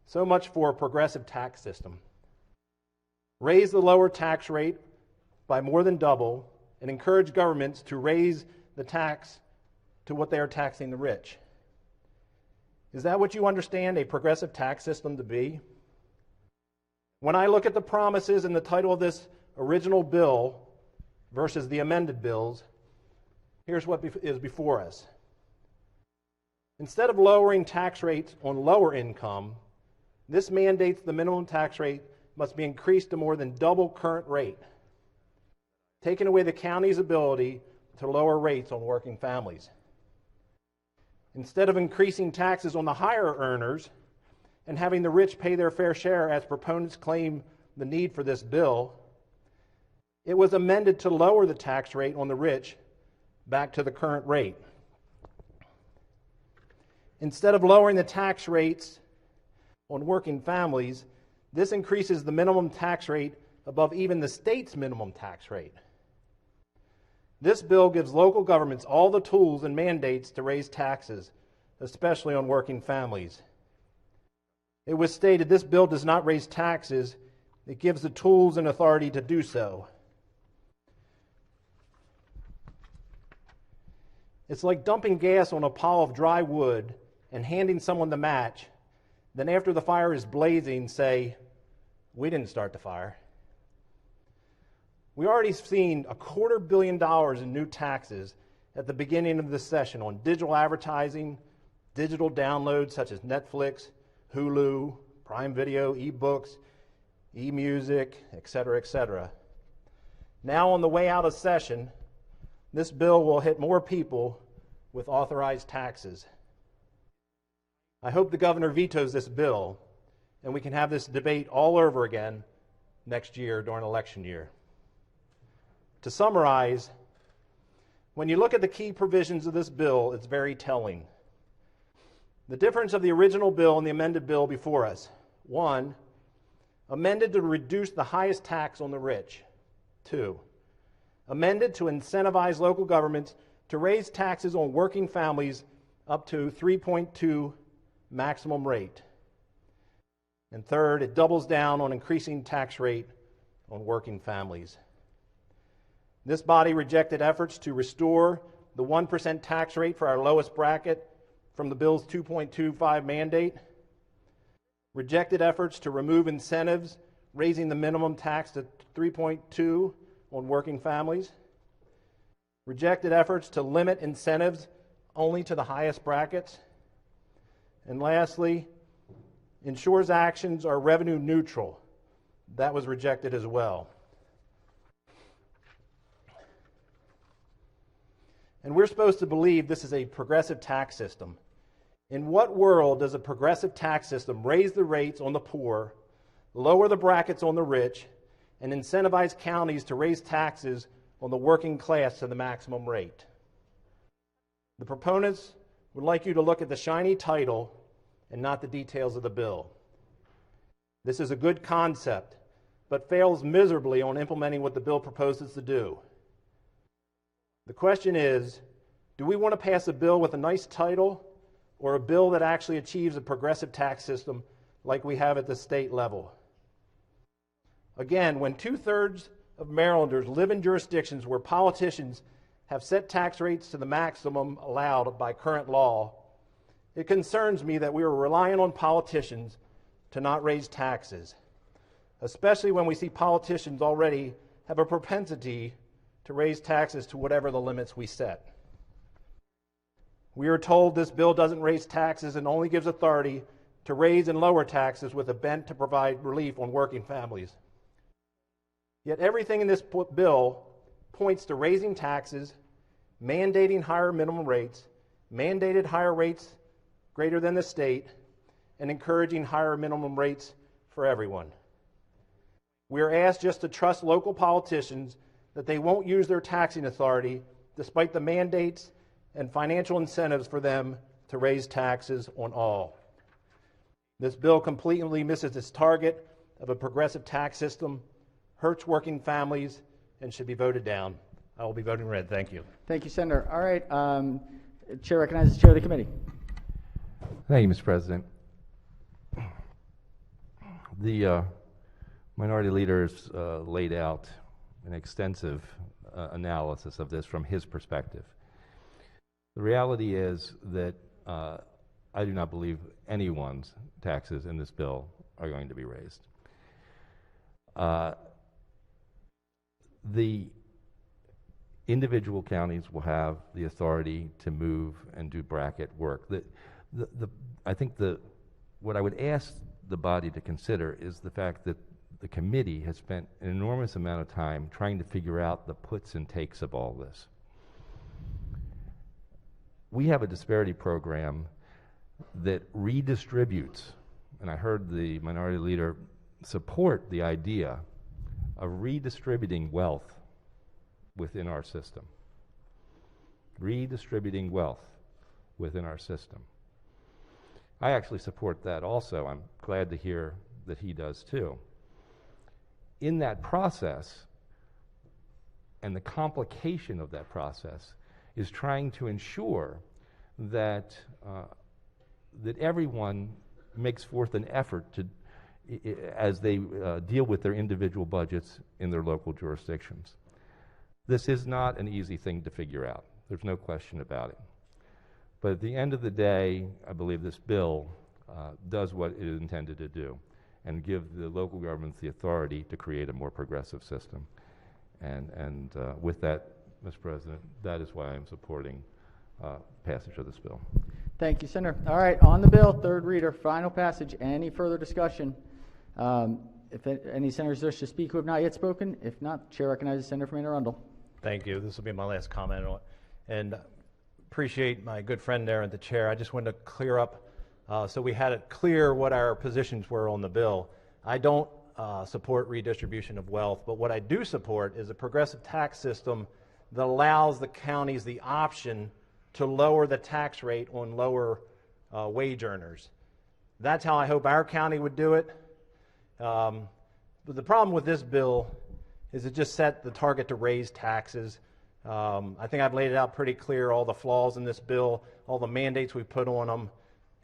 So much for a progressive tax system. Raise the lower tax rate by more than double and encourage governments to raise the tax to what they are taxing the rich. Is that what you understand a progressive tax system to be? When I look at the promises in the title of this original bill versus the amended bills, here's what is before us. Instead of lowering tax rates on lower income, this mandates the minimum tax rate must be increased to more than double current rate, taking away the county's ability to lower rates on working families. Instead of increasing taxes on the higher earners and having the rich pay their fair share, as proponents claim the need for this bill, it was amended to lower the tax rate on the rich back to the current rate. Instead of lowering the tax rates on working families, this increases the minimum tax rate above even the state's minimum tax rate. This bill gives local governments all the tools and mandates to raise taxes, especially on working families. It was stated this bill does not raise taxes, it gives the tools and authority to do so. It's like dumping gas on a pile of dry wood and handing someone the match, then after the fire is blazing, say, "We didn't start the fire." We already seen $250 million in new taxes at the beginning of this session on digital advertising, digital downloads such as Netflix, Hulu, Prime Video, ebooks, e-music, etc., etc. Now on the way out of session, this bill will hit more people with authorized taxes. I hope the governor vetoes this bill and we can have this debate all over again next year during election year. To summarize, when you look at the key provisions of this bill, it's very telling. The difference of the original bill and the amended bill before us. 1, amended to reduce the highest tax on the rich. 2, amended to incentivize local governments to raise taxes on working families up to 3.2 maximum rate. And 3rd, it doubles down on increasing tax rate on working families. This body rejected efforts to restore the 1% tax rate for our lowest bracket from the bill's 2.25 mandate, rejected efforts to remove incentives, raising the minimum tax to 3.2 on working families, rejected efforts to limit incentives only to the highest brackets, and lastly, ensures actions are revenue neutral. That was rejected as well. And we're supposed to believe this is a progressive tax system. In what world does a progressive tax system raise the rates on the poor, lower the brackets on the rich, and incentivize counties to raise taxes on the working class to the maximum rate? The proponents would like you to look at the shiny title and not the details of the bill. This is a good concept, but fails miserably on implementing what the bill proposes to do. The question is, do we want to pass a bill with a nice title or a bill that actually achieves a progressive tax system like we have at the state level? Again, when 2/3 of Marylanders live in jurisdictions where politicians have set tax rates to the maximum allowed by current law, it concerns me that we are relying on politicians to not raise taxes, especially when we see politicians already have a propensity to raise taxes to whatever the limits we set. We are told this bill doesn't raise taxes and only gives authority to raise and lower taxes with a bent to provide relief on working families. Yet everything in this bill points to raising taxes, mandating higher minimum rates, mandated higher rates greater than the state, and encouraging higher minimum rates for everyone. We are asked just to trust local politicians that they won't use their taxing authority despite the mandates and financial incentives for them to raise taxes on all. This bill completely misses its target of a progressive tax system, hurts working families, and should be voted down. I will be voting red. Thank you. Thank you, Senator. All right, Chair recognizes the Chair of the Committee. Thank you, Mr. President. The minority leaders laid out an extensive analysis of this from his perspective. The reality is that I do not believe anyone's taxes in this bill are going to be raised. The individual counties will have the authority to move and do bracket work. I think what I would ask the body to consider is the fact that the committee has spent an enormous amount of time trying to figure out the puts and takes of all this. We have a disparity program that redistributes, and I heard the minority leader support the idea of redistributing wealth within our system. Redistributing wealth within our system. I actually support that also. I'm glad to hear that he does too. In that process, and the complication of that process, is trying to ensure that that everyone makes forth an effort to, as they deal with their individual budgets in their local jurisdictions. This is not an easy thing to figure out. There's no question about it. But at the end of the day, I believe this bill does what it is intended to do and give the local governments the authority to create a more progressive system. And with that, Mr. President, that is why I'm supporting passage of this bill. Thank you, Senator. All right, on the bill, third reader, final passage. Any further discussion? If any senators wish to speak who have not yet spoken, if not, the Chair recognizes Senator from Anne Arundel. Thank you. This will be my last comment on it. And appreciate my good friend there at the chair. I just wanted to clear up so we had it clear what our positions were on the bill. I don't support redistribution of wealth, but what I do support is a progressive tax system that allows the counties the option to lower the tax rate on lower wage earners. That's how I hope our county would do it. But the problem with this bill is it just set the target to raise taxes. I think I've laid it out pretty clear, all the flaws in this bill, all the mandates we put on them,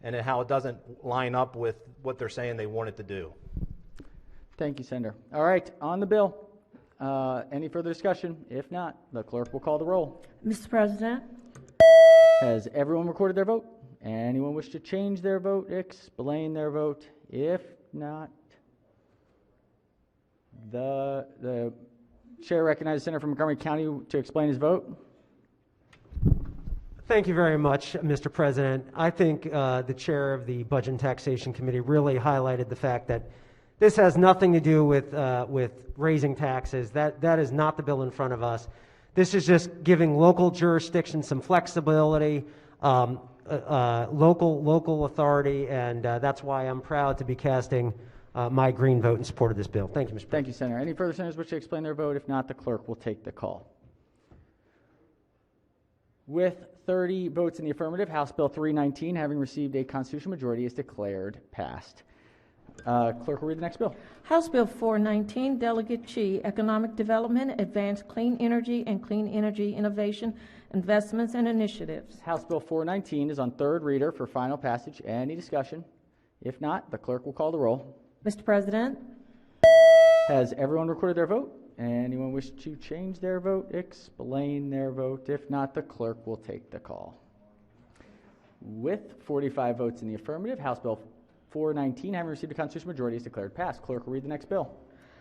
and how it doesn't line up with what they're saying they want it to do. Thank you, Senator. All right, on the bill, any further discussion? If not, the clerk will call the roll. Mr. President, Has everyone recorded their vote? Anyone wish to change their vote, explain their vote? If not, the Chair recognizes Senator from Montgomery County to explain his vote. Thank you very much, Mr. President. I think the chair of the Budget and Taxation Committee really highlighted the fact that this has nothing to do with raising taxes. That is not the bill in front of us. This is just giving local jurisdictions some flexibility, local authority, and that's why I'm proud to be casting my green vote in support of this bill. Thank you, Mr. President. Thank you, Senator. Any further senators wish to explain their vote? If not, the clerk will take the call. With 30 votes in the affirmative, House Bill 319, having received a constitutional majority, is declared passed. Clerk will read the next bill. House Bill 419, Delegate Chi, Economic Development, Advanced Clean Energy and Clean Energy Innovation, Investments and Initiatives. House Bill 419 is on third reader for final passage. Any discussion? If not, the clerk will call the roll. Mr. President, Has everyone recorded their vote? Anyone wish to change their vote, explain their vote? If not, the clerk will take the call. With 45 votes in the affirmative, House Bill 419, having received a constitutional majority, is declared passed. Clerk will read the next bill.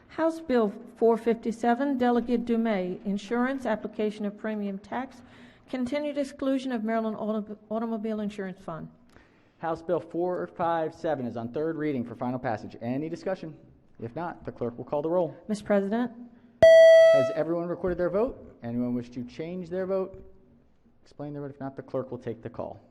House Bill 457, Delegate Dumais, Insurance, Application of Premium Tax, Continued Exclusion of Maryland Automobile Insurance Fund. House Bill 457 is on third reading for final passage. Any discussion? If not, the clerk will call the roll. Mr. President, Has everyone recorded their vote? Anyone wish to change their vote? Explain their vote. If not, the clerk will take the call.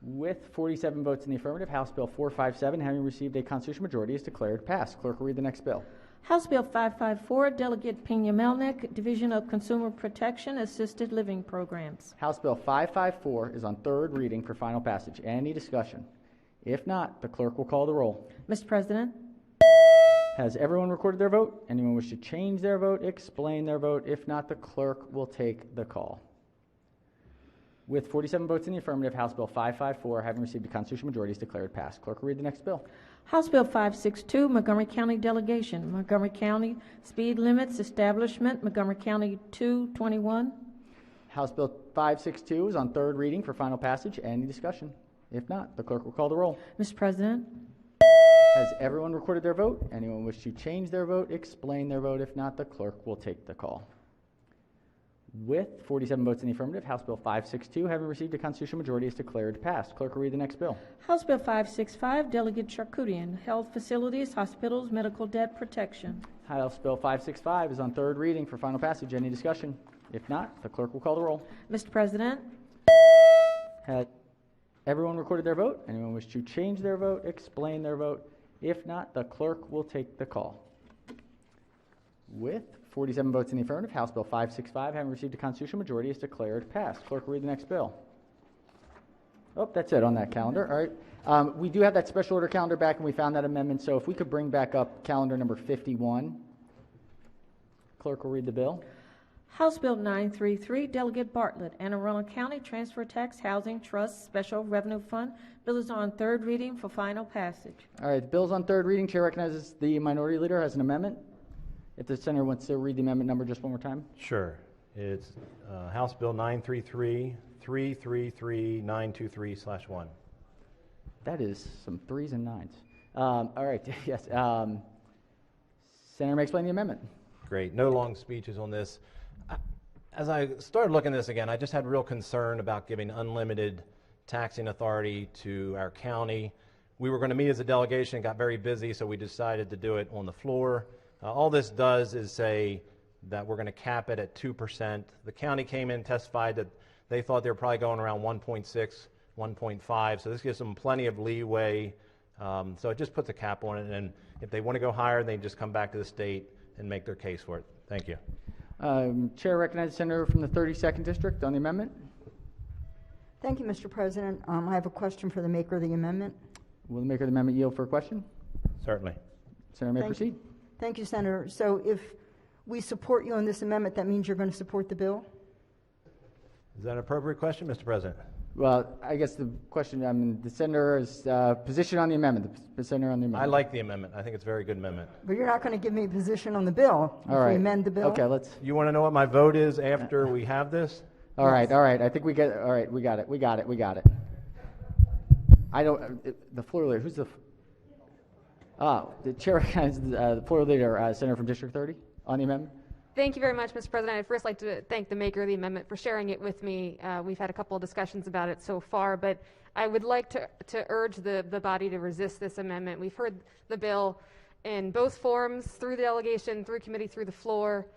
With 47 votes in the affirmative, House Bill 457, having received a constitutional majority, is declared passed. Clerk will read the next bill. House Bill 554, Delegate Pena-Melnick, Division of Consumer Protection, Assisted Living Programs. House Bill 554 is on third reading for final passage. Any discussion? If not, the clerk will call the roll. Mr. President, Has everyone recorded their vote? Anyone wish to change their vote, explain their vote? If not, the clerk will take the call. With 47 votes in the affirmative, House Bill 554, having received a constitutional majority, is declared passed. Clerk will read the next bill. House Bill 562, Montgomery County Delegation, Montgomery County Speed Limits Establishment, Montgomery County 221. House Bill 562 is on third reading for final passage. Any discussion? If not, the clerk will call the roll. Mr. President, Has everyone recorded their vote? Anyone wish to change their vote, explain their vote? If not, the clerk will take the call. With 47 votes in the affirmative, House Bill 562, having received a constitutional majority, is declared passed. Clerk will read the next bill. House Bill 565, Delegate Charkoudian, Health Facilities, Hospitals, Medical Debt Protection. House Bill 565 is on third reading for final passage. Any discussion? If not, the clerk will call the roll. Mr. President, Has everyone recorded their vote? Anyone wish to change their vote, explain their vote? If not, the clerk will take the call. With 47 votes in the affirmative, House Bill 565, having received a constitutional majority, is declared passed. Clerk will read the next bill. Oh, that's it on that calendar. All right. We do have that special order calendar back, and we found that amendment. So if we could bring back up calendar number 51. Clerk will read the bill. House Bill 933, Delegate Bartlett, Anne Arundel County Transfer Tax Housing Trust Special Revenue Fund. Bill is on third reading for final passage. All right, the bill's on third reading. Chair recognizes the minority leader has an amendment. If the senator wants to read the amendment number just one more time. Sure. It's House Bill 933, 333-923/1. That is some 3s and 9s. All right, yes. Senator may explain the amendment. Great. No long speeches on this. As I started looking at this again, I just had real concern about giving unlimited taxing authority to our county. We were going to meet as a delegation, got very busy, so we decided to do it on the floor. All this does is say that we're going to cap it at 2%. The county came in and testified that they thought they were probably going around 1.6, 1.5, so this gives them plenty of leeway. So it just puts a cap on it, and if they want to go higher, they just come back to the state and make their case for it. Thank you. Chair recognizes the senator from the 32nd District on the amendment. Thank you, Mr. President. I have a question for the maker of the amendment. Will the maker of the amendment yield for a question? Certainly. Senator may proceed. Thank you, Senator. So if we support you on this amendment, that means you're going to support the bill? Is that an appropriate question, Mr. President? Well, I guess the question, the senator's position on the amendment, the senator on the amendment. I like the amendment. I think it's a very good amendment. But you're not going to give me a position on the bill if All right. we amend the bill? Okay, let's. You want to know what my vote is after we have this? All right. I think we get. All right, we got it. I don't. The floor leader. Who's the? The chair recognizes the floor leader, senator from District 30, on the amendment. Thank you very much, Mr. President. I'd first like to thank the maker of the amendment for sharing it with me. We've had a couple of discussions about it so far, but I would like to urge the body to resist this amendment. We've heard the bill in both forms, through the delegation, through committee, through the floor.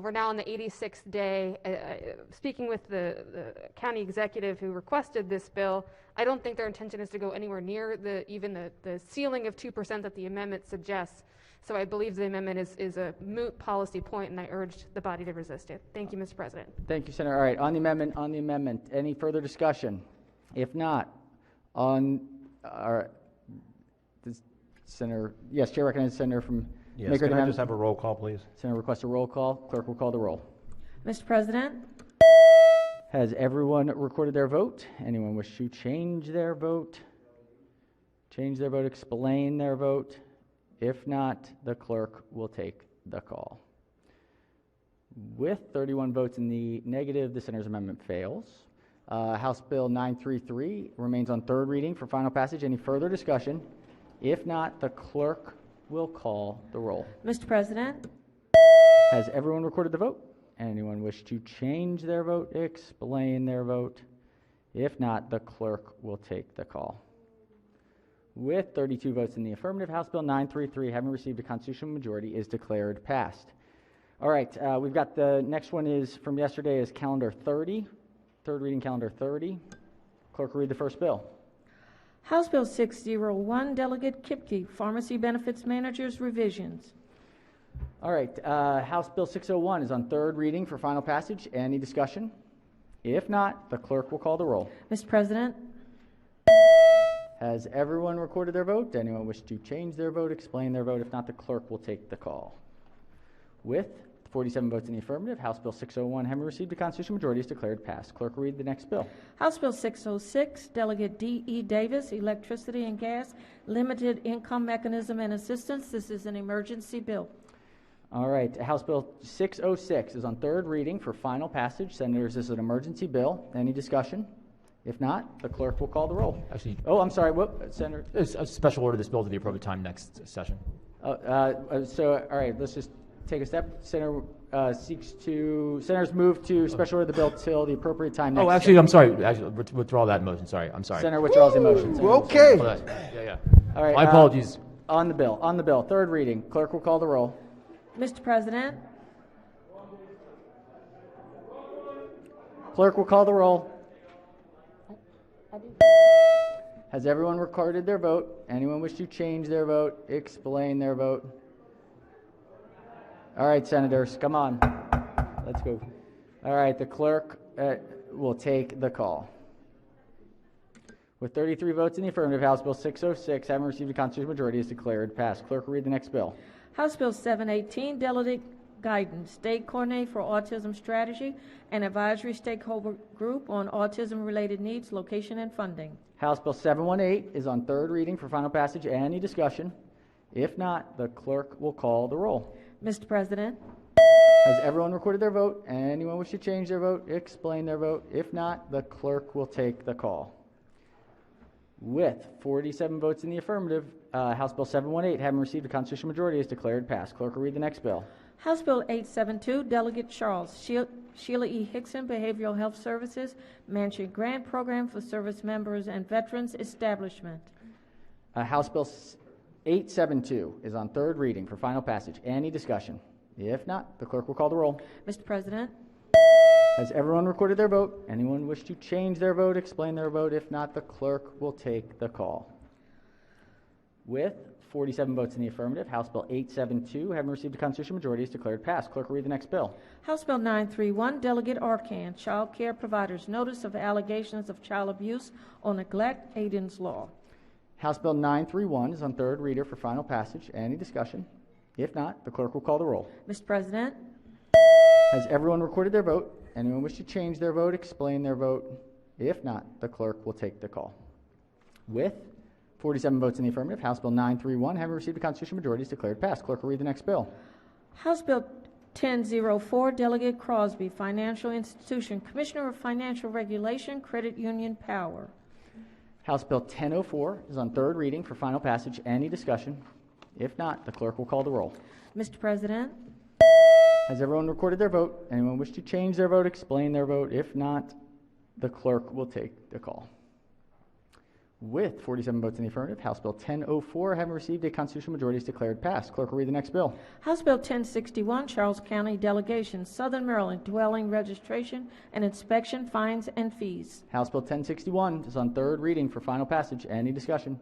We're now on the 86th day. Speaking with the county executive who requested this bill, I don't think their intention is to go anywhere near even the ceiling of 2% that the amendment suggests. So I believe the amendment is a moot policy point, and I urge the body to resist it. Thank you, Mr. President. Thank you, Senator. All right, on the amendment, any further discussion? If not, on this Senator, yes, Chair recognizes Senator from Yes, maker of the can I amendment. just have a roll call, please? Senator requests a roll call. Clerk will call the roll. Mr. President, Has everyone recorded their vote? Anyone wish to change their vote? Change their vote, explain their vote? If not, the clerk will take the call. With 31 votes in the negative, the senator's amendment fails. House Bill 933 remains on third reading for final passage. Any further discussion? If not, the clerk will call the roll. Mr. President, Has everyone recorded the vote? Anyone wish to change their vote, explain their vote? If not, the clerk will take the call. With 32 votes in the affirmative, House Bill 933, having received a constitutional majority, is declared passed. All right, we've got the next one is from yesterday is calendar 30, third reading calendar 30. Clerk will read the first bill. House Bill 601, Delegate Kipke, Pharmacy Benefits Managers Revisions. All right, House Bill 601 is on third reading for final passage. Any discussion? If not, the clerk will call the roll. Mr. President, Has everyone recorded their vote? Anyone wish to change their vote, explain their vote? If not, the clerk will take the call. With 47 votes in the affirmative, House Bill 601, having received a constitutional majority, is declared passed. Clerk will read the next bill. House Bill 606, Delegate D.E. Davis, Electricity and Gas, Limited Income Mechanism and Assistance. This is an emergency bill. All right, House Bill 606 is on third reading for final passage. Senators, this is an emergency bill. Any discussion? If not, the clerk will call the roll. Actually, Oh, I'm sorry. What, Senator? it's a special order this bill to the appropriate time next session. All right, let's just take a step. Senators move to special order the bill till the appropriate time next. Oh, actually, I'm sorry. Actually, withdraw that motion. Sorry, I'm sorry. Senator withdraws the motion. Senator Okay. Hold on. Yeah. All right. My apologies. On the bill, third reading. Clerk will call the roll. Mr. President, Clerk will call the roll. Has everyone recorded their vote? Anyone wish to change their vote, explain their vote? All right, Senators, come on. Let's go. All right, the clerk will take the call. With 33 votes in the affirmative, House Bill 606, having received a constitutional majority, is declared passed. Clerk will read the next bill. House Bill 718, Delegate Guidance, State Coordinator for Autism Strategy and Advisory Stakeholder Group on Autism-Related Needs, Location, and Funding. House Bill 718 is on third reading for final passage. Any discussion? If not, the clerk will call the roll. Mr. President, Has everyone recorded their vote? Anyone wish to change their vote, explain their vote? If not, the clerk will take the call. With 47 votes in the affirmative, House Bill 718, having received a constitutional majority, is declared passed. Clerk will read the next bill. House Bill 872, Delegate Charles Sheila E. Hickson, Behavioral Health Services, Mansion Grant Program for Service Members and Veterans Establishment. House Bill 872 is on third reading for final passage. Any discussion? If not, the clerk will call the roll. Mr. President, Has everyone recorded their vote? Anyone wish to change their vote, explain their vote? If not, the clerk will take the call. With 47 votes in the affirmative, House Bill 872, having received a constitutional majority, is declared passed. Clerk will read the next bill. House Bill 931, Delegate Arcan, Child Care Providers Notice of Allegations of Child Abuse or Neglect, Aiden's Law. House Bill 931 is on third reader for final passage. Any discussion? If not, the clerk will call the roll. Mr. President, Has everyone recorded their vote? Anyone wish to change their vote, explain their vote? If not, the clerk will take the call. With 47 votes in the affirmative, House Bill 931, having received a constitutional majority, is declared passed. Clerk will read the next bill. House Bill 1004, Delegate Crosby, Financial Institution, Commissioner of Financial Regulation, Credit Union Power. House Bill 1004 is on third reading for final passage. Any discussion? If not, the clerk will call the roll. Mr. President, Has everyone recorded their vote? Anyone wish to change their vote, explain their vote? If not, the clerk will take the call. With 47 votes in the affirmative, House Bill 1004, having received a constitutional majority, is declared passed. Clerk will read the next bill. House Bill 1061, Charles County Delegation, Southern Maryland, Dwelling Registration and Inspection, Fines and Fees. House Bill 1061 is on third reading for final passage. Any discussion?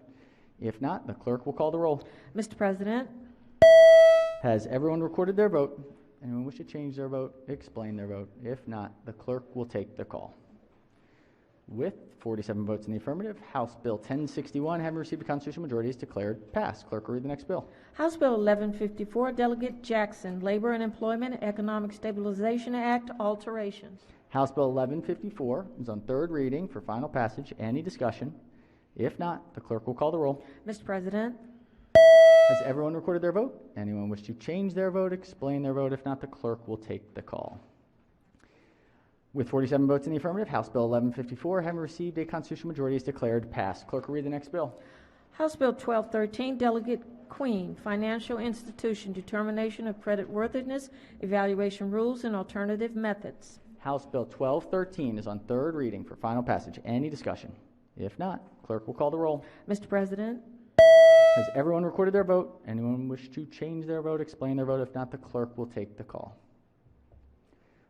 If not, the clerk will call the roll. Mr. President, Has everyone recorded their vote? Anyone wish to change their vote, explain their vote? If not, the clerk will take the call. With 47 votes in the affirmative, House Bill 1061, having received a constitutional majority, is declared passed. Clerk will read the next bill. House Bill 1154, Delegate Jackson, Labor and Employment Economic Stabilization Act, alterations. House Bill 1154 is on third reading for final passage. Any discussion? If not, the clerk will call the roll. Mr. President, Has everyone recorded their vote? Anyone wish to change their vote, explain their vote? If not, the clerk will take the call. With 47 votes in the affirmative, House Bill 1154, having received a constitutional majority, is declared passed. Clerk will read the next bill. House Bill 1213, Delegate Queen, Financial Institution, Determination of Creditworthiness, Evaluation Rules and Alternative Methods. House Bill 1213 is on third reading for final passage. Any discussion? If not, clerk will call the roll. Mr. President, Has everyone recorded their vote? Anyone wish to change their vote, explain their vote? If not, the clerk will take the call.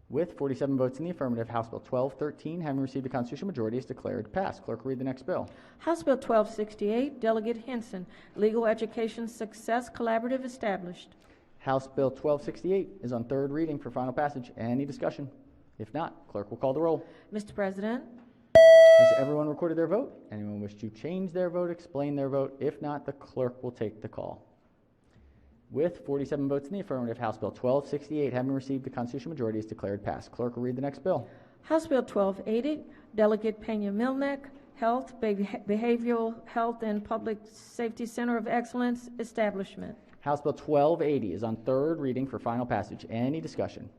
With 47 votes in the affirmative, House Bill 1213, having received a constitutional majority, is declared passed. Clerk will read the next bill. House Bill 1268, Delegate Henson, Legal Education Success Collaborative established. House Bill 1268 is on third reading for final passage. Any discussion? If not, clerk will call the roll. Mr. President, Has everyone recorded their vote? Anyone wish to change their vote, explain their vote? If not, the clerk will take the call. With 47 votes in the affirmative, House Bill 1268, having received the constitutional majority, is declared passed. Clerk will read the next bill. House Bill 1280, Delegate Pena-Milnick, Health, Behavioral Health and Public Safety Center of Excellence Establishment. House Bill 1280 is on third reading for final passage. Any discussion?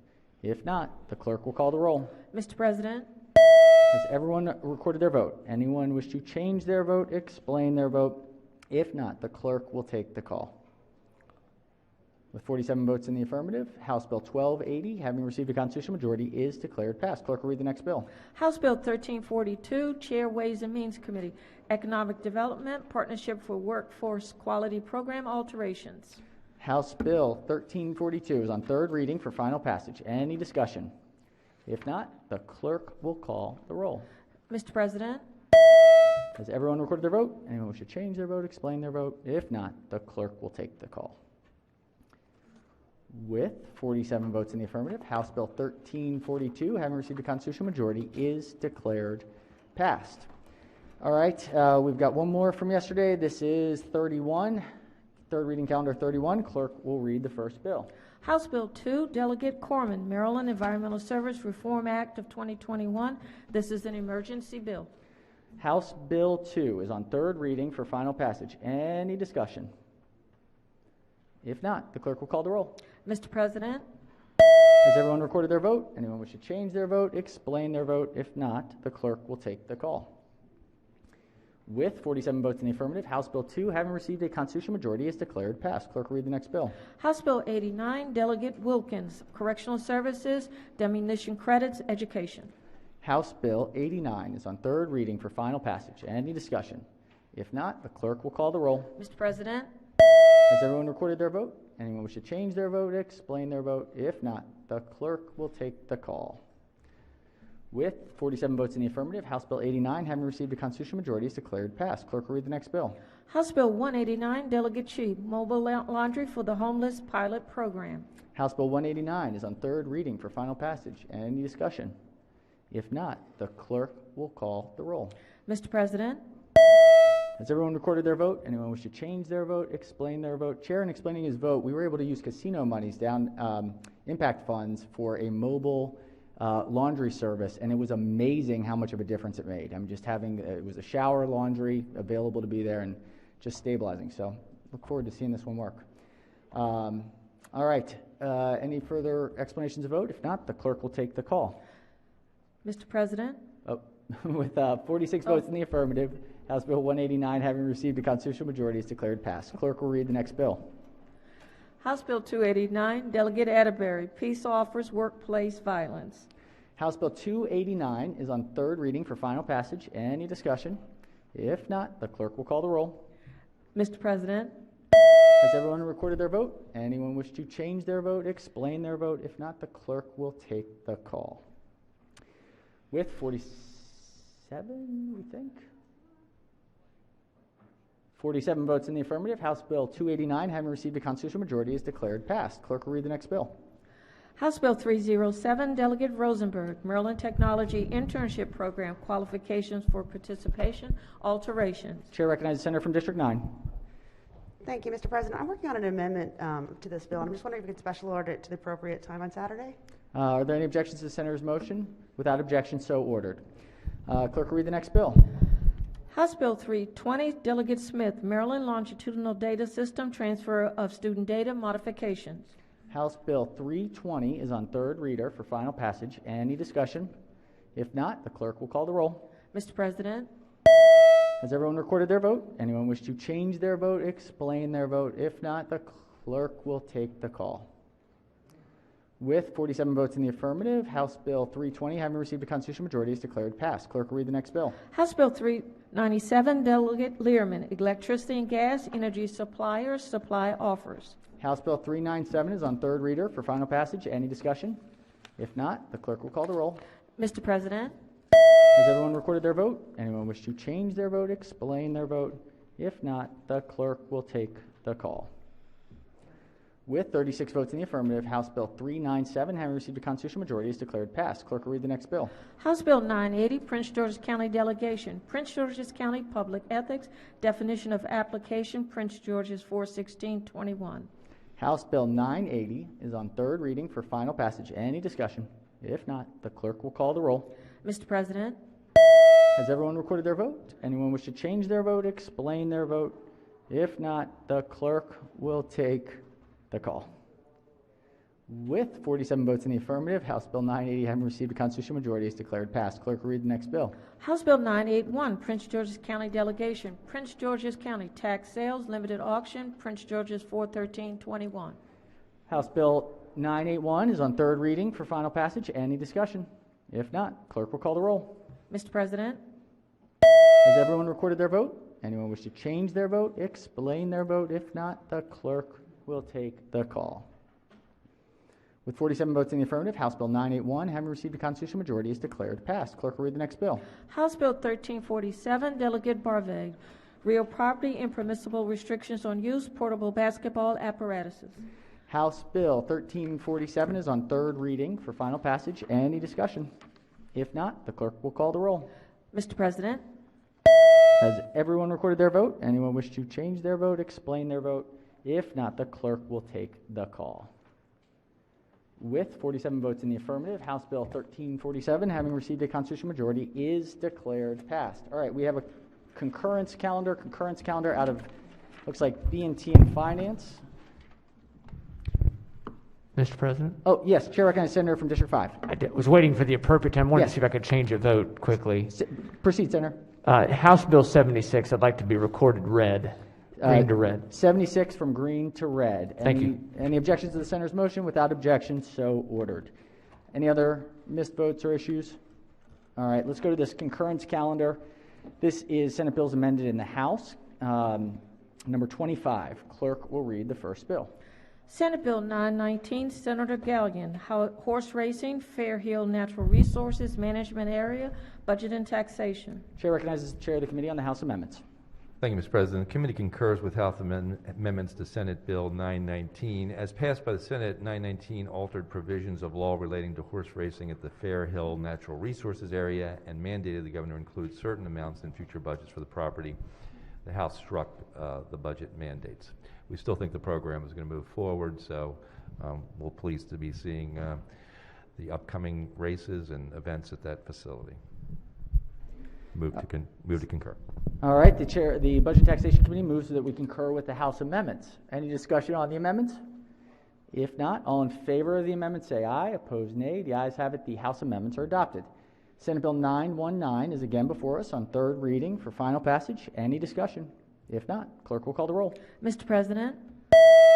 If not, the clerk will call the roll. Mr. President, Has everyone recorded their vote? Anyone wish to change their vote, explain their vote? If not, the clerk will take the call. With 47 votes in the affirmative, House Bill 1280, having received a constitutional majority, is declared passed. Clerk will read the next bill. House Bill 1342, Chair Ways and Means Committee, Economic Development, Partnership for Workforce Quality Program Alterations. House Bill 1342 is on third reading for final passage. Any discussion? If not, the clerk will call the roll. Mr. President, Has everyone recorded their vote? Anyone wish to change their vote, explain their vote? If not, the clerk will take the call. With 47 votes in the affirmative, House Bill 1342, having received a constitutional majority, is declared passed. All right, we've got one more from yesterday. This is 31, third reading calendar 31. Clerk will read the first bill. House Bill 2, Delegate Corman, Maryland Environmental Service Reform Act of 2021. This is an emergency bill. House Bill 2 is on third reading for final passage. Any discussion? If not, the clerk will call the roll. Mr. President, Has everyone recorded their vote? Anyone wish to change their vote, explain their vote? If not, the clerk will take the call. With 47 votes in the affirmative, House Bill 2, having received a constitutional majority, is declared passed. Clerk will read the next bill. House Bill 89, Delegate Wilkins, Correctional Services, Diminution Credits, Education. House Bill 89 is on third reading for final passage. Any discussion? If not, the clerk will call the roll. Mr. President, Has everyone recorded their vote? Anyone wish to change their vote, explain their vote? If not, the clerk will take the call. With 47 votes in the affirmative, House Bill 89, having received a constitutional majority, is declared passed. Clerk will read the next bill. House Bill 189, Delegate Sheep, Mobile Laundry for the Homeless Pilot Program. House Bill 189 is on third reading for final passage. Any discussion? If not, the clerk will call the roll. Mr. President, Has everyone recorded their vote? Anyone wish to change their vote, explain their vote? Chair, in explaining his vote, we were able to use casino monies down impact funds for a mobile laundry service, and it was amazing how much of a difference it made. I'm just having, it was a shower laundry available to be there and just stabilizing. So look forward to seeing this one work. All right, any further explanations of vote? If not, the clerk will take the call. Mr. President, With 46 votes in the affirmative, House Bill 189, having received a constitutional majority, is declared passed. Clerk will read the next bill. House Bill 289, Delegate Atterbury, Peace Offers Workplace Violence. House Bill 289 is on third reading for final passage. Any discussion? If not, the clerk will call the roll. Mr. President, Has everyone recorded their vote? Anyone wish to change their vote, explain their vote? If not, the clerk will take the call. With 47, we think? 47 votes in the affirmative, House Bill 289, having received a constitutional majority, is declared passed. Clerk will read the next bill. House Bill 307, Delegate Rosenberg, Maryland Technology Internship Program, Qualifications for Participation, Alterations. Chair recognizes the senator from District 9. Thank you, Mr. President. I'm working on an amendment to this bill. I'm just wondering if we could special order it to the appropriate time on Saturday. Are there any objections to the senator's motion? Without objection, so ordered. Clerk will read the next bill. House Bill 320, Delegate Smith, Maryland Longitudinal Data System, Transfer of Student Data, Modifications. House Bill 320 is on third reader for final passage. Any discussion? If not, the clerk will call the roll. Mr. President, Has everyone recorded their vote? Anyone wish to change their vote, explain their vote? If not, the clerk will take the call. With 47 votes in the affirmative, House Bill 320, having received a constitutional majority, is declared passed. Clerk will read the next bill. House Bill 397, Delegate Learman, Electricity and Gas Energy Suppliers, Supply Offers. House Bill 397 is on third reader for final passage. Any discussion? If not, the clerk will call the roll. Mr. President, Has everyone recorded their vote? Anyone wish to change their vote, explain their vote? If not, the clerk will take the call. With 36 votes in the affirmative, House Bill 397, having received a constitutional majority, is declared passed. Clerk will read the next bill. House Bill 980, Prince George's County Delegation, Prince George's County Public Ethics, Definition of Application, Prince George's 41621. House Bill 980 is on third reading for final passage. Any discussion? If not, the clerk will call the roll. Mr. President, Has everyone recorded their vote? Anyone wish to change their vote, explain their vote? If not, the clerk will take the call. With 47 votes in the affirmative, House Bill 980, having received a constitutional majority, is declared passed. Clerk will read the next bill. House Bill 981, Prince George's County Delegation, Prince George's County Tax Sales Limited Auction, Prince George's 41321. House Bill 981 is on third reading for final passage. Any discussion? If not, clerk will call the roll. Mr. President, Has everyone recorded their vote? Anyone wish to change their vote, explain their vote? If not, the clerk will take the call. With 47 votes in the affirmative, House Bill 981, having received a constitutional majority, is declared passed. Clerk will read the next bill. House Bill 1347, Delegate Barvey, Real Property, Impermissible Restrictions on Use, Portable Basketball Apparatuses. House Bill 1347 is on third reading for final passage. Any discussion? If not, the clerk will call the roll. Mr. President, Has everyone recorded their vote? Anyone wish to change their vote, explain their vote? If not, the clerk will take the call. With 47 votes in the affirmative, House Bill 1347, having received a constitutional majority, is declared passed. All right, we have a concurrence calendar out of, looks like B&T and Finance. Mr. President? Oh, yes, Chair recognizes Senator from District 5. Was waiting for the appropriate time. Wanted Yes. to see if I could change a vote quickly. Proceed, Senator. House Bill 76, I'd like to be recorded red, green to red. 76 from green to red. Thank you. Any objections to the senator's motion? Without objection, so ordered. Any other missed votes or issues? All right, let's go to this concurrence calendar. This is Senate bills amended in the House. Number 25. Clerk will read the first bill. Senate Bill 919, Senator Gallion, Horse Racing, Fair Hill Natural Resources Management Area, Budget and Taxation. Chair recognizes the Chair of the Committee on the House Amendments. Thank you, Mr. President. The committee concurs with House amendments to Senate Bill 919. As passed by the Senate, 919 altered provisions of law relating to horse racing at the Fair Hill Natural Resources Area and mandated the governor include certain amounts in future budgets for the property. The House struck the budget mandates. We still think the program is going to move forward, so we're pleased to be seeing the upcoming races and events at that facility. Move to concur. All right, the Budget and Taxation Committee moves so that we concur with the House amendments. Any discussion on the amendments? If not, all in favor of the amendment say aye. Opposed, nay. The ayes have it. The House amendments are adopted. Senate Bill 919 is again before us on third reading for final passage. Any discussion? If not, clerk will call the roll. Mr. President,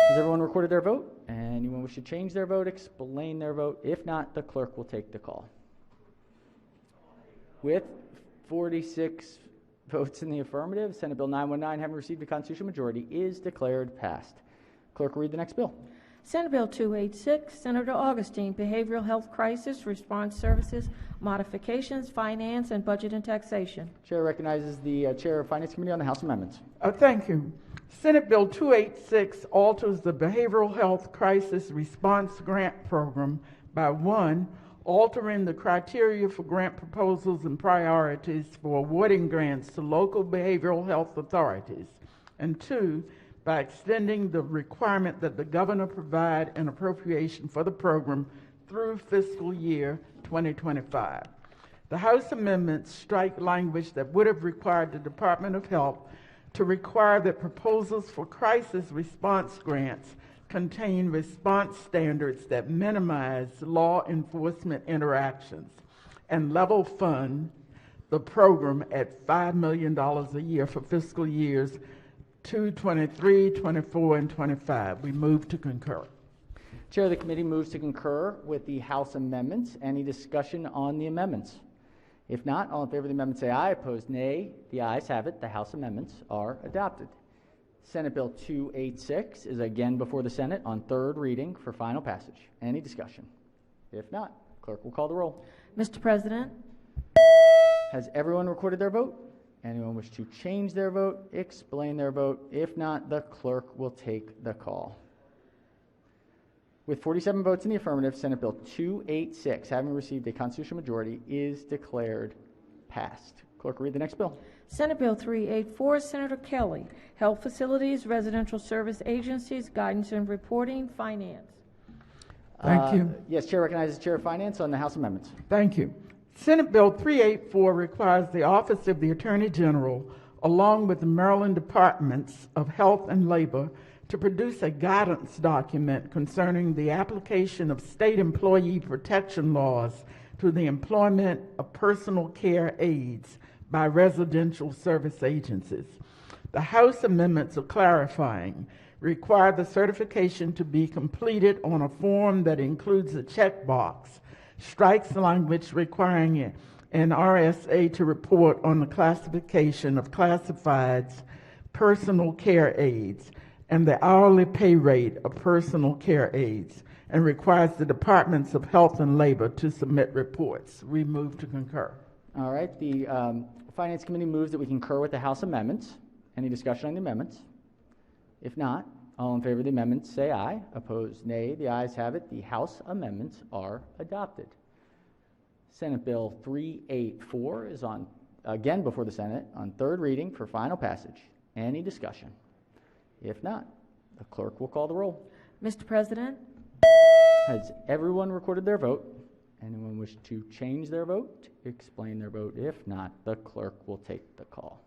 Has everyone recorded their vote? Anyone wish to change their vote, explain their vote? If not, the clerk will take the call. With 46 votes in the affirmative, Senate Bill 919, having received a constitutional majority, is declared passed. Clerk will read the next bill. Senate Bill 286, Senator Augustine, Behavioral Health Crisis Response Services, Modifications, Finance, and Budget and Taxation. Chair recognizes the Chair of Finance Committee on the House Amendments. Thank you. Senate Bill 286 alters the Behavioral Health Crisis Response Grant Program by 1, altering the criteria for grant proposals and priorities for awarding grants to local behavioral health authorities, and 2, by extending the requirement that the governor provide an appropriation for the program through fiscal year 2025. The House amendments strike language that would have required the Department of Health to require that proposals for crisis response grants contain response standards that minimize law enforcement interactions and level fund the program at $5 million a year for fiscal years 23, 24, and 25. We move to concur. Chair of the committee moves to concur with the House amendments. Any discussion on the amendments? If not, all in favor of the amendment say aye. Opposed, nay. The ayes have it. The House amendments are adopted. Senate Bill 286 is again before the Senate on third reading for final passage. Any discussion? If not, clerk will call the roll. Mr. President, Has everyone recorded their vote? Anyone wish to change their vote, explain their vote? If not, the clerk will take the call. With 47 votes in the affirmative, Senate Bill 286, having received a constitutional majority, is declared passed. Clerk will read the next bill. Senate Bill 384, Senator Kelly, Health Facilities, Residential Service Agencies, Guidance and Reporting, Finance. Thank you. Yes, Chair recognizes Chair of Finance on the House amendments. Thank you. Senate Bill 384 requires the Office of the Attorney General, along with the Maryland Departments of Health and Labor, to produce a guidance document concerning the application of state employee protection laws to the employment of personal care aides by residential service agencies. The House amendments are clarifying require the certification to be completed on a form that includes a checkbox, strikes language requiring an RSA to report on the classification of classifieds, personal care aides, and the hourly pay rate of personal care aides, and requires the Departments of Health and Labor to submit reports. We move to concur. All right. The Finance Committee moves that we concur with the House amendments. Any discussion on the amendments? If not, all in favor of the amendments say aye. Opposed, nay. The ayes have it. The House amendments are adopted. Senate Bill 384 is on again before the Senate on third reading for final passage. Any discussion? If not, the clerk will call the roll. Mr. President, Has everyone recorded their vote? Anyone wish to change their vote? Explain their vote. If not, the clerk will take the call.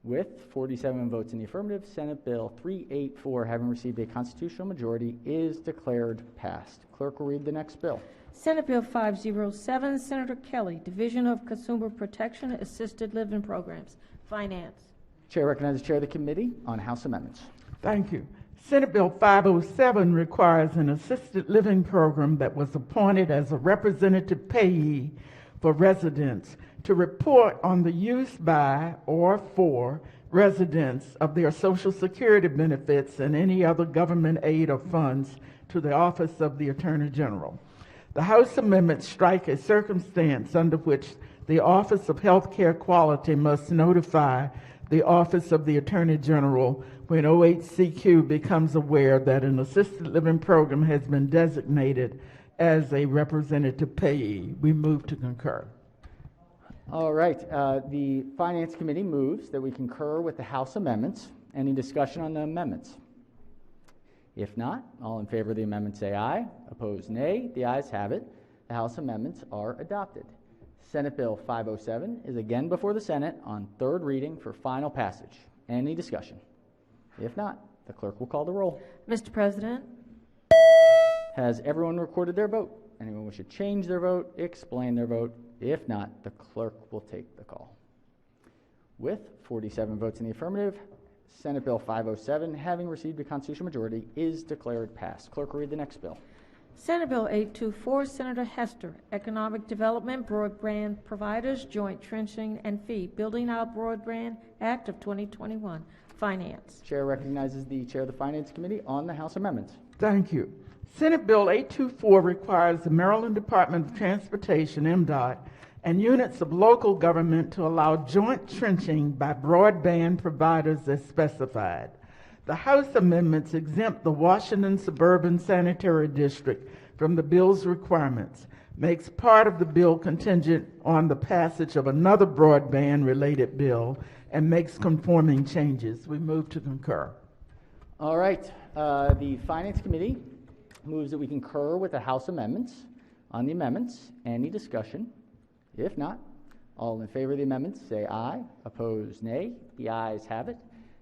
With 47 votes in the affirmative, Senate Bill 384, having received a constitutional majority, is declared passed. Clerk will read the next bill. Senate Bill 507, Senator Kelly, Division of Consumer Protection, Assisted Living Programs, Finance. Chair recognizes Chair of the Committee on House Amendments. Thank you. Senate Bill 507 requires an assisted living program that was appointed as a representative payee for residents to report on the use by or for residents of their Social Security benefits and any other government aid or funds to the Office of the Attorney General. The House amendments strike a circumstance under which the Office of Healthcare Quality must notify the Office of the Attorney General when OHCQ becomes aware that an assisted living program has been designated as a representative payee. We move to concur. All right. The Finance Committee moves that we concur with the House amendments. Any discussion on the amendments? If not, all in favor of the amendment say aye. Opposed, nay. The ayes have it. The House amendments are adopted. Senate Bill 507 is again before the Senate on third reading for final passage. Any discussion? If not, the clerk will call the roll. Mr. President, Has everyone recorded their vote? Anyone wish to change their vote, explain their vote? If not, the clerk will take the call. With 47 votes in the affirmative, Senate Bill 507, having received a constitutional majority, is declared passed. Clerk will read the next bill. Senate Bill 824, Senator Hester, Economic Development, Broadband Providers, Joint Trenching and Fee, Building Out Broadband Act of 2021, Finance. Chair recognizes the Chair of the Finance Committee on the House amendments. Thank you. Senate Bill 824 requires the Maryland Department of Transportation, MDOT, and units of local government to allow joint trenching by broadband providers as specified. The House amendments exempt the Washington Suburban Sanitary District from the bill's requirements, makes part of the bill contingent on the passage of another broadband-related bill, and makes conforming changes. We move to concur. All right. The Finance Committee moves that we concur with the House amendments. On the amendments, any discussion? If not, all in favor of the amendments say aye. Opposed, nay. The ayes have it.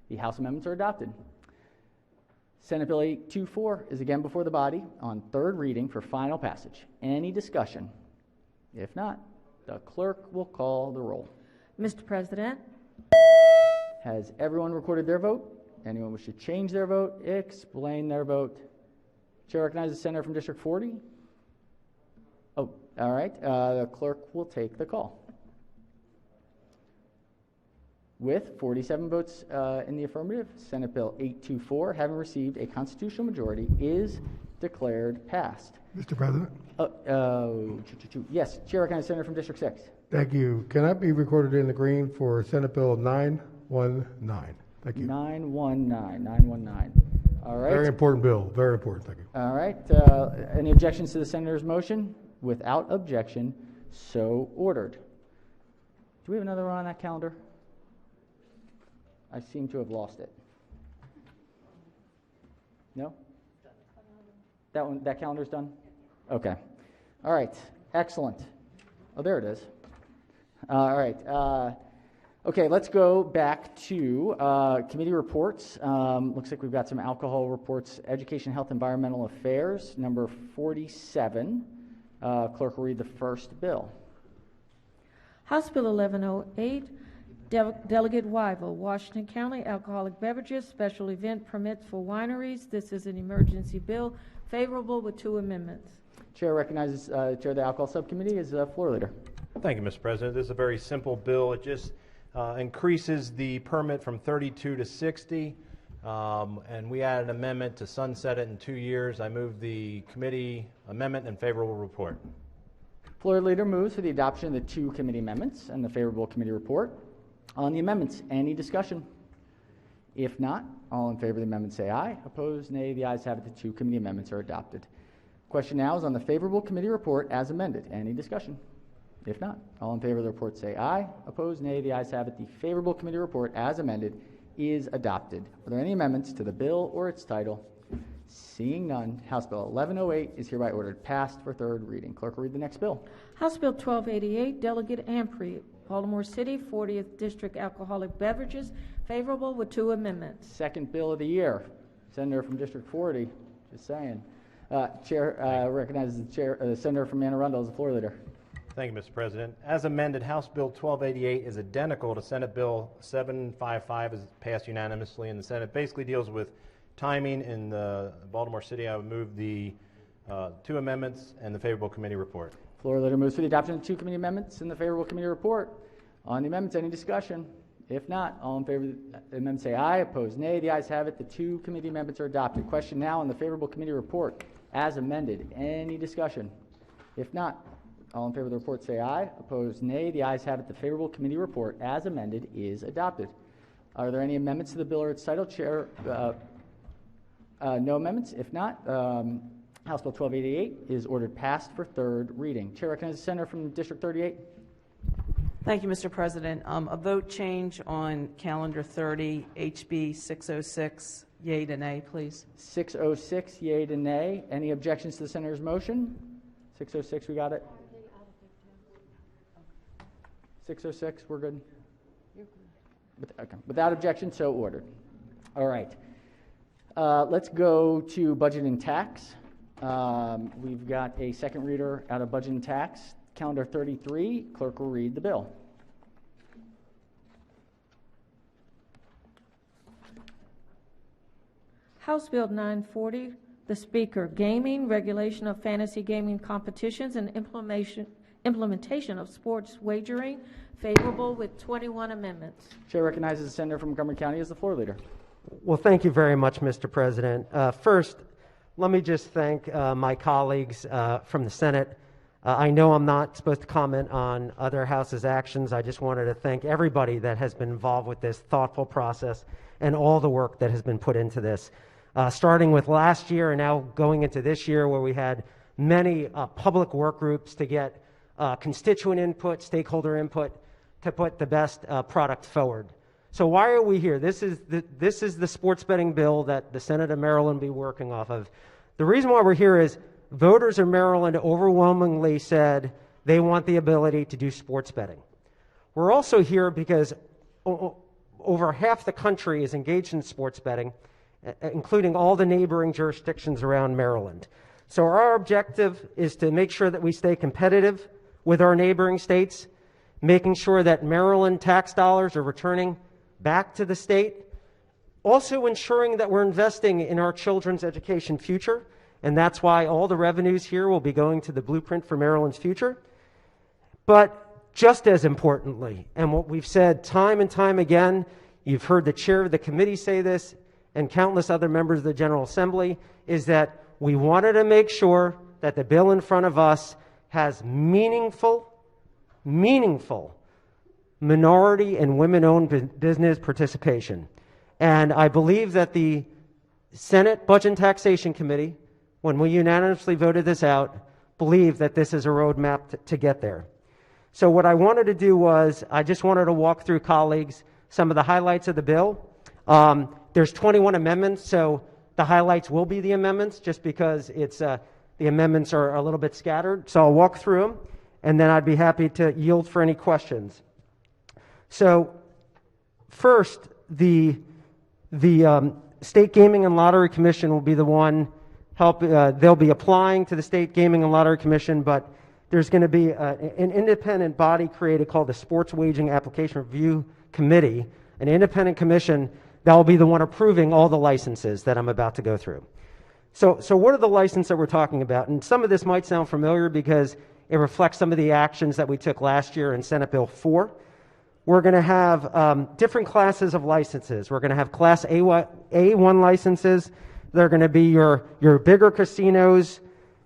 The House amendments are adopted. Senate Bill 824 is again before the body on third reading for final passage. Any discussion? If not, the clerk will call the roll. Mr. President, Has everyone recorded their vote? Anyone wish to change their vote, explain their vote? Chair recognizes the senator from District 40. Oh, all right. The clerk will take the call. With 47 votes in the affirmative, Senate Bill 824, having received a constitutional majority, is declared passed. Mr. President? Yes, Chair recognizes the senator from District 6. Thank you. Can I be recorded in the green for Senate Bill 919? Thank you. 919. All right. Very important bill. Very important. Thank you. All right. Any objections to the senator's motion? Without objection, so ordered. Do we have another one on that calendar? I seem to have lost it. No? That calendar's done? Okay. All right. Excellent. Oh, there it is. All right. Okay, let's go back to committee reports. Looks like we've got some alcohol reports. Education, Health, Environmental Affairs, number 47. Clerk will read the first bill. House Bill 1108, Delegate Wyville, Washington County Alcoholic Beverages Special Event Permits for Wineries. This is an emergency bill, favorable with 2 amendments. Chair recognizes Chair of the Alcohol Subcommittee as floor leader. Thank you, Mr. President. This is a very simple bill. It just increases the permit from 32 to 60, and we added an amendment to sunset it in 2 years. I move the committee amendment and favorable report. Floor leader moves for the adoption of the 2 committee amendments and the favorable committee report. On the amendments, any discussion? If not, all in favor of the amendment say aye. Opposed, nay. The ayes have it. The 2 committee amendments are adopted. Question now is on the favorable committee report as amended. Any discussion? If not, all in favor of the report say aye. Opposed, nay. The ayes have it. The favorable committee report as amended is adopted. Are there any amendments to the bill or its title? Seeing none, House Bill 1108 is hereby ordered passed for 3rd reading. Clerk will read the next bill. House Bill 1288, Delegate Ampry, Baltimore City, 40th District Alcoholic Beverages, favorable with 2 amendments. Second bill of the year. Senator from District 40, just saying. Chair recognizes the Senator from Anne Arundel as the floor leader. Thank you, Mr. President. As amended, House Bill 1288 is identical to Senate Bill 755, as passed unanimously in the Senate. Basically deals with timing in the Baltimore City. I would move the 2 amendments and the favorable committee report. Floor leader moves for the adoption of 2 committee amendments and the favorable committee report. On the amendments, any discussion? If not, all in favor of the amendment say aye. Opposed, nay. The ayes have it. The 2 committee amendments are adopted. Question now on the favorable committee report as amended. Any discussion? If not, all in favor of the report say aye. Opposed, nay. The ayes have it. The favorable committee report as amended is adopted. Are there any amendments to the bill or its title? Chair, no amendments. If not, House Bill 1288 is ordered passed for 3rd reading. Chair recognizes the Senator from District 38. Thank you, Mr. President. A vote change on calendar 30, HB 606. Yea to nay, please. 606, yea to nay. Any objections to the Senator's motion? 606, we got it? 606, we're good? Okay. Without objection, so ordered. All right. Let's go to budget and tax. We've got a second reader out of budget and tax. Calendar 33, clerk will read the bill. House Bill 940, the Speaker, Gaming, Regulation of Fantasy Gaming Competitions and Implementation of Sports Wagering, favorable with 21 amendments. Chair recognizes the Senator from Montgomery County as the floor leader. Well, thank you very much, Mr. President. First, let me just thank my colleagues from the Senate. I know I'm not supposed to comment on other houses' actions. I just wanted to thank everybody that has been involved with this thoughtful process and all the work that has been put into this. Starting with last year and now going into this year, where we had many public work groups to get constituent input, stakeholder input, to put the best product forward. So why are we here? This is the sports betting bill that the Senate of Maryland will be working off of. The reason why we're here is voters in Maryland overwhelmingly said they want the ability to do sports betting. We're also here because over half the country is engaged in sports betting, including all the neighboring jurisdictions around Maryland. So our objective is to make sure that we stay competitive with our neighboring states, making sure that Maryland tax dollars are returning back to the state, also ensuring that we're investing in our children's education future, and that's why all the revenues here will be going to the Blueprint for Maryland's Future. But just as importantly, and what we've said time and time again, you've heard the chair of the committee say this, and countless other members of the General Assembly, is that we wanted to make sure that the bill in front of us has meaningful minority and women-owned business participation. And I believe that the Senate Budget and Taxation Committee, when we unanimously voted this out, believed that this is a roadmap to get there. So what I wanted to do was, I just wanted to walk through, colleagues, some of the highlights of the bill. There's 21 amendments, so the highlights will be the amendments, just because it's the amendments are a little bit scattered. So I'll walk through them, and then I'd be happy to yield for any questions. So first, the State Gaming and Lottery Commission will be the one they'll be applying to the State Gaming and Lottery Commission, but there's going to be an independent body created called the Sports Wagering Application Review Committee, an independent commission that will be the one approving all the licenses that I'm about to go through. So what are the licenses that we're talking about? And some of this might sound familiar because it reflects some of the actions that we took last year in Senate Bill 4. We're going to have different classes of licenses. We're going to have Class A1 licenses. They're going to be your bigger casinos,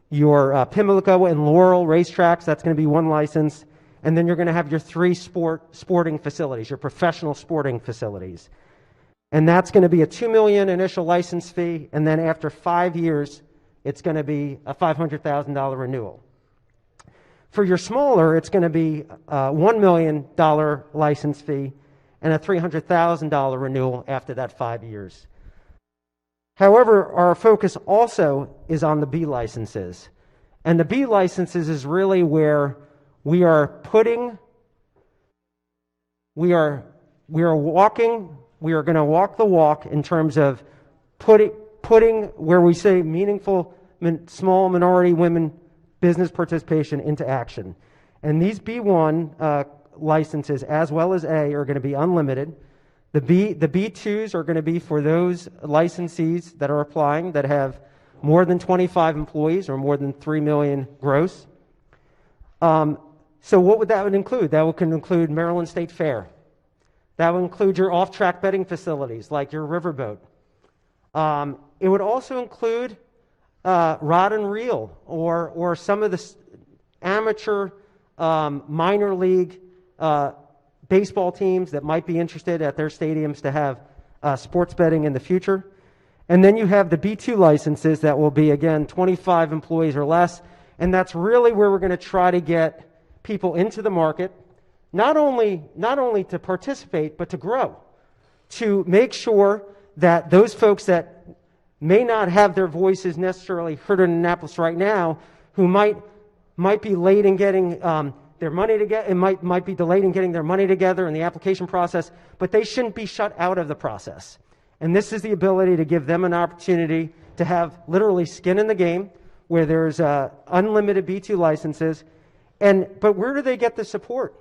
your Pimlico and Laurel racetracks. That's going to be one license. And then you're going to have your 3 sporting facilities, your professional sporting facilities. And that's going to be a $2 million initial license fee. And then after 5 years, it's going to be a $500,000 renewal. For your smaller, it's going to be a $1 million license fee and a $300,000 renewal after that 5 years. However, our focus also is on the B licenses. And the B licenses is really where we are going to walk the walk in terms of putting where we say meaningful small minority women business participation into action. And these B1 licenses, as well as A, are going to be unlimited. The B2s are going to be for those licensees that are applying that have more than 25 employees or more than 3 million gross. So what would that include? That would include Maryland State Fair. That would include your off-track betting facilities like your riverboat. It would also include rod and reel or some of the amateur minor league baseball teams that might be interested at their stadiums to have sports betting in the future. And then you have the B2 licenses that will be, again, 25 employees or less. And that's really where we're going to try to get people into the market, not only to participate, but to grow, to make sure that those folks that may not have their voices necessarily heard in Annapolis right now, who might be late in getting their money together, it might be delayed in getting their money together in the application process, but they shouldn't be shut out of the process. And this is the ability to give them an opportunity to have literally skin in the game, where there's unlimited B2 licenses. But where do they get the support?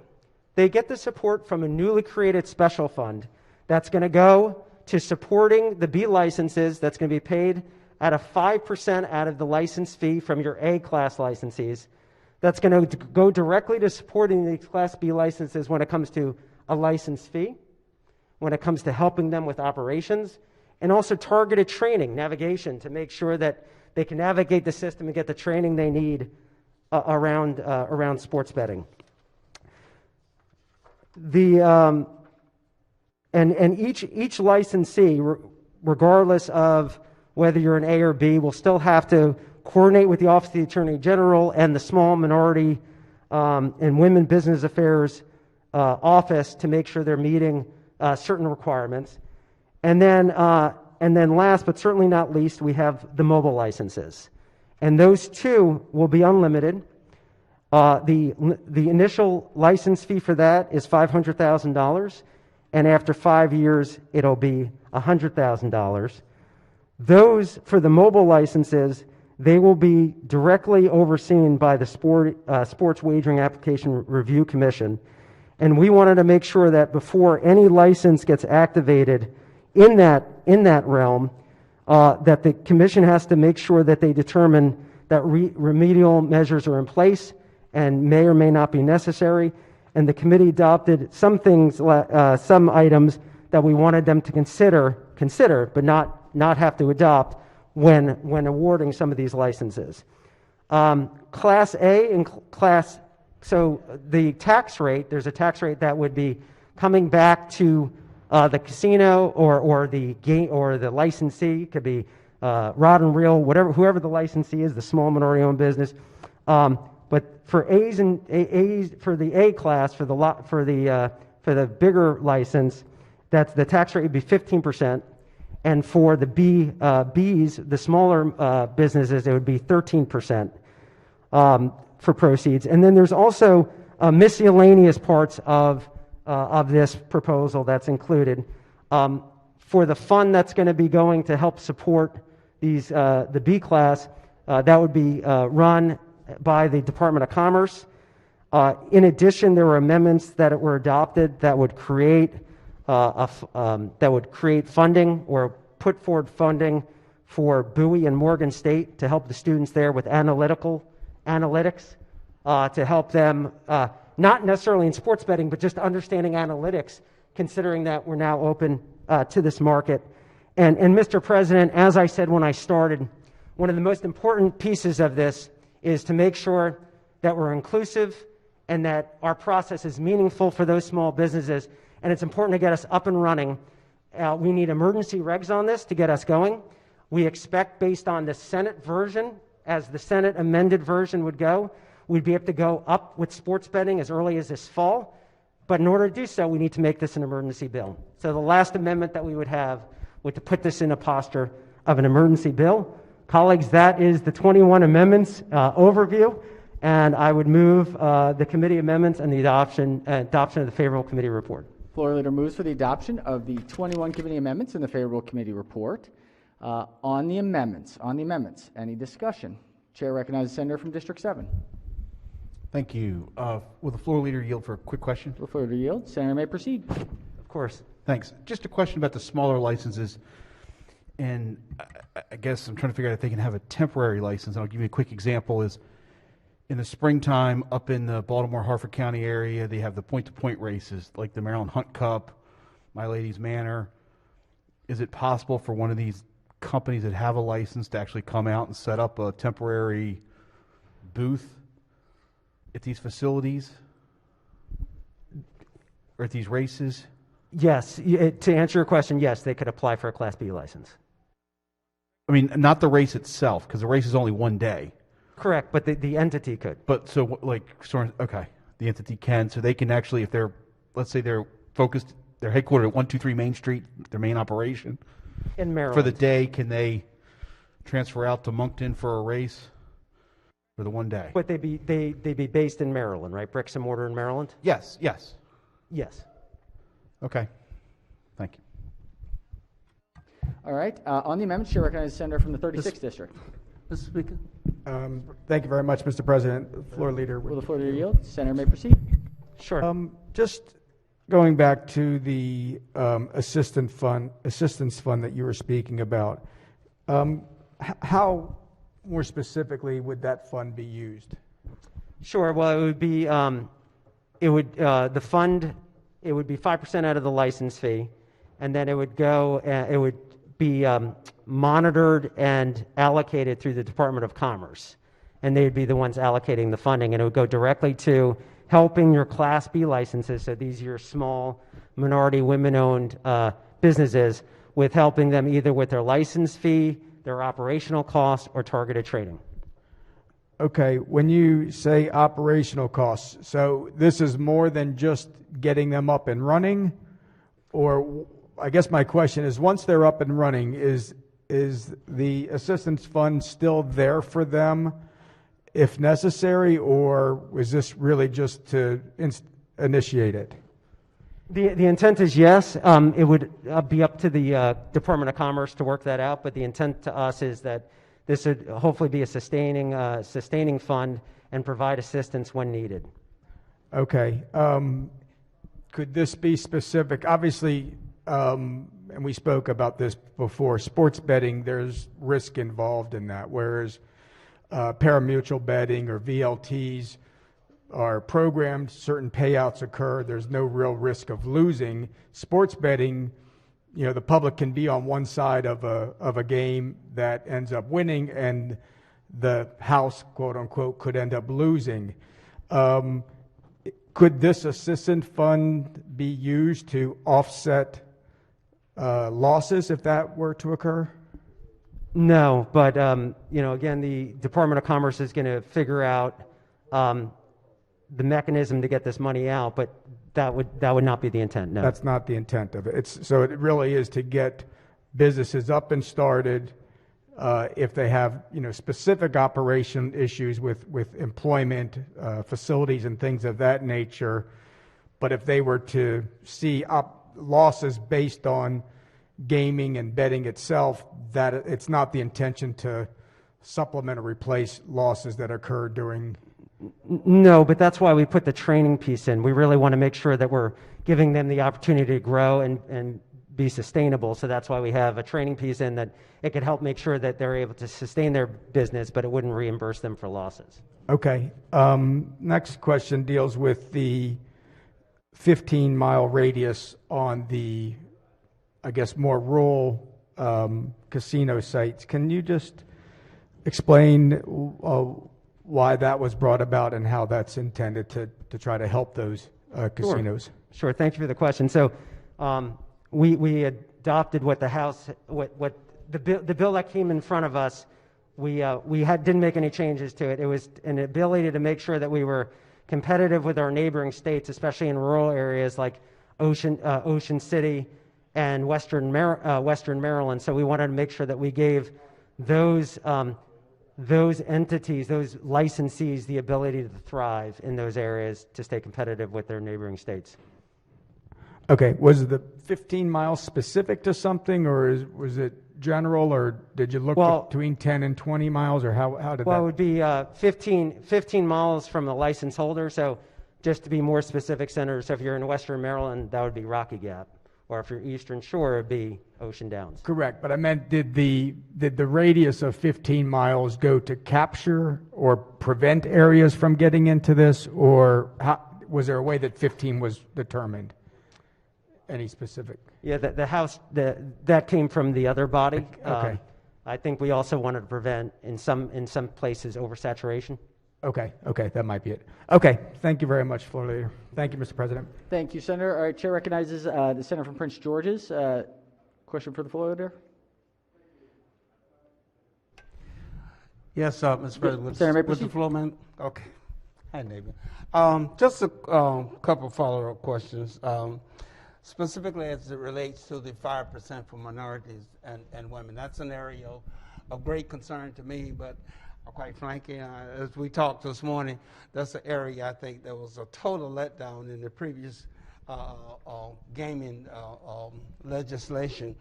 They get the support from a newly created special fund that's going to go to supporting the B licenses, that's going to be paid at a 5% out of the license fee from your A-class licensees. That's going to go directly to supporting the Class B licenses when it comes to a license fee, when it comes to helping them with operations, and also targeted training, navigation, to make sure that they can navigate the system and get the training they need around sports betting. And each licensee, regardless of whether you're an A or B, will still have to coordinate with the Office of the Attorney General and the Small Minority and Women Business Affairs Office to make sure they're meeting certain requirements. And then last but certainly not least, we have the mobile licenses. And those two will be unlimited. The initial license fee for that is $500,000. And after 5 years, it'll be $100,000. Those, for the mobile licenses, they will be directly overseen by the Sports Wagering Application Review Commission. And we wanted to make sure that before any license gets activated in that realm, that the commission has to make sure that they determine that remedial measures are in place and may or may not be necessary. And the committee adopted some things, some items that we wanted them to consider, but not have to adopt when awarding some of these licenses. Class A and so the tax rate, there's a tax rate that would be coming back to The casino or the game or the licensee could be Rod and Reel, whoever the licensee is, the small minority-owned business. But for A's for the A class for the bigger license, that's the tax rate would be 15%, and for the Bs, the smaller businesses, it would be 13% for proceeds. And then there's also miscellaneous parts of this proposal that's included. For the fund that's going to be going to help support these the B class, that would be run by the Department of Commerce. In addition, there were amendments that were adopted that would create funding or put forward funding for Bowie and Morgan State to help the students there with analytics, to help them not necessarily in sports betting, but just understanding analytics, considering that we're now open to this market. And Mr. President, as I said when I started, one of the most important pieces of this is to make sure that we're inclusive and that our process is meaningful for those small businesses. And it's important to get us up and running. We need emergency regs on this to get us going. We expect, based on the Senate version, as the Senate amended version would go, we'd be able to go up with sports betting as early as this fall. But in order to do so, we need to make this an emergency bill. So the last amendment that we would have would to put this in a posture of an emergency bill. Colleagues, that is the 21 amendments overview, and I would move the committee amendments and the adoption of the favorable committee report. Floor Leader moves for the adoption of the 21 committee amendments and the favorable committee report. On the amendments, any discussion? Chair recognizes the senator from District 7. Thank you. Will the floor leader yield for a quick question? The floor leader yield. Senator may proceed. Of course. Thanks. Just a question about the smaller licenses. And I guess I'm trying to figure out if they can have a temporary license. I'll give you a quick example. Is in the springtime up in the Baltimore-Harford County area, they have the point-to-point races, like the Maryland Hunt Cup, My Lady's Manor. Is it possible for one of these companies that have a license to actually come out and set up a temporary booth at these facilities or at these races? Yes. To answer your question, yes, they could apply for a Class B license. I mean, not the race itself, because the race is only one day. Correct, but the entity could. But so, okay, the entity can, so they can actually, if they're, let's say they're focused, they're headquartered at 123 Main Street, their main operation. In Maryland. For the day, can they transfer out to Moncton for a race for the one day? But they'd be based in Maryland, right? Bricks and mortar in Maryland? Yes. Yes. Okay. Thank you. All right. On the amendment, Chair recognizes the senator from the 36th District. Mr. Speaker. Thank you very much, Mr. President. Floor Leader. Will the floor leader yield? Senator may proceed. Sure. Just going back to the assistance fund that you were speaking about, how more specifically would that fund be used? Sure. Well, it would be the fund. It would be 5% out of the license fee, and then it would go. It would be monitored and allocated through the Department of Commerce, and they would be the ones allocating the funding, and it would go directly to helping your Class B licenses, so these are your small, minority, women-owned businesses, with helping them either with their license fee, their operational costs, or targeted trading. Okay, when you say operational costs, so this is more than just getting them up and running, or I guess my question is, once they're up and running, is the assistance fund still there for them if necessary, or was this really just to initiate it? The intent is yes. It would be up to the Department of Commerce to work that out, but the intent to us is that this would hopefully be a sustaining fund and provide assistance when needed. Okay. Could this be specific? Obviously, and we spoke about this before, sports betting, there's risk involved in that, whereas pari-mutuel betting or VLTs are programmed, certain payouts occur, there's no real risk of losing. Sports betting, you know, the public can be on one side of a game that ends up winning, and the house, quote unquote, could end up losing. Could this assistance fund be used to offset losses if that were to occur? No, but again, the Department of Commerce is going to figure out the mechanism to get this money out, but that would not be the intent. No, That's not the intent of it. So it really is to get businesses up and started. If they have specific operation issues with employment, facilities, and things of that nature, but if they were to see losses based on gaming and betting itself, that it's not the intention to supplement or replace losses that occur during. No, but that's why we put the training piece in. We really want to make sure that we're giving them the opportunity to grow and be sustainable. So that's why we have a training piece in, that it could help make sure that they're able to sustain their business, but it wouldn't reimburse them for losses. Okay. Next question deals with the 15-mile radius on the, I guess, more rural casino sites. Can you just explain why that was brought about and how that's intended to try to help those casinos? Sure. Thank you for the question. So we adopted what the House, what the bill that came in front of us. We didn't make any changes to it. It was an ability to make sure that we were competitive with our neighboring states, especially in rural areas like Ocean City and Western Maryland. So we wanted to make sure that we gave those entities, those licensees, the ability to thrive in those areas to stay competitive with their neighboring states. Okay. Was the 15 miles specific to something, or was it general, or did you look between 10 and 20 miles, or how did that? Well, it would be 15 miles from the license holder. So just to be more specific, Senator, so if you're in Western Maryland, that would be Rocky Gap. Or if you're Eastern Shore, it would be Ocean Downs. Correct, but I meant, did the radius of 15 miles go to capture or prevent areas from getting into this, or was there a way that 15 was determined? Any specific? Yeah, the House, that came from the other body. Okay. I think we also wanted to prevent, in some places, oversaturation. Okay, that might be it. Okay, thank you very much, Floor Leader. Thank you, Mr. President. Thank you, Senator. All right, Chair recognizes the Senator from Prince George's. Question for the Floor Leader? Yes, Mr. President. Senator, may with the proceed. floor, man. Okay. Hi, neighbor. Just a couple follow-up questions. Specifically as it relates to the 5% for minorities and women. That's an area of great concern to me, but quite frankly, as we talked this morning, that's an area I think there was a total letdown in the previous gaming legislation.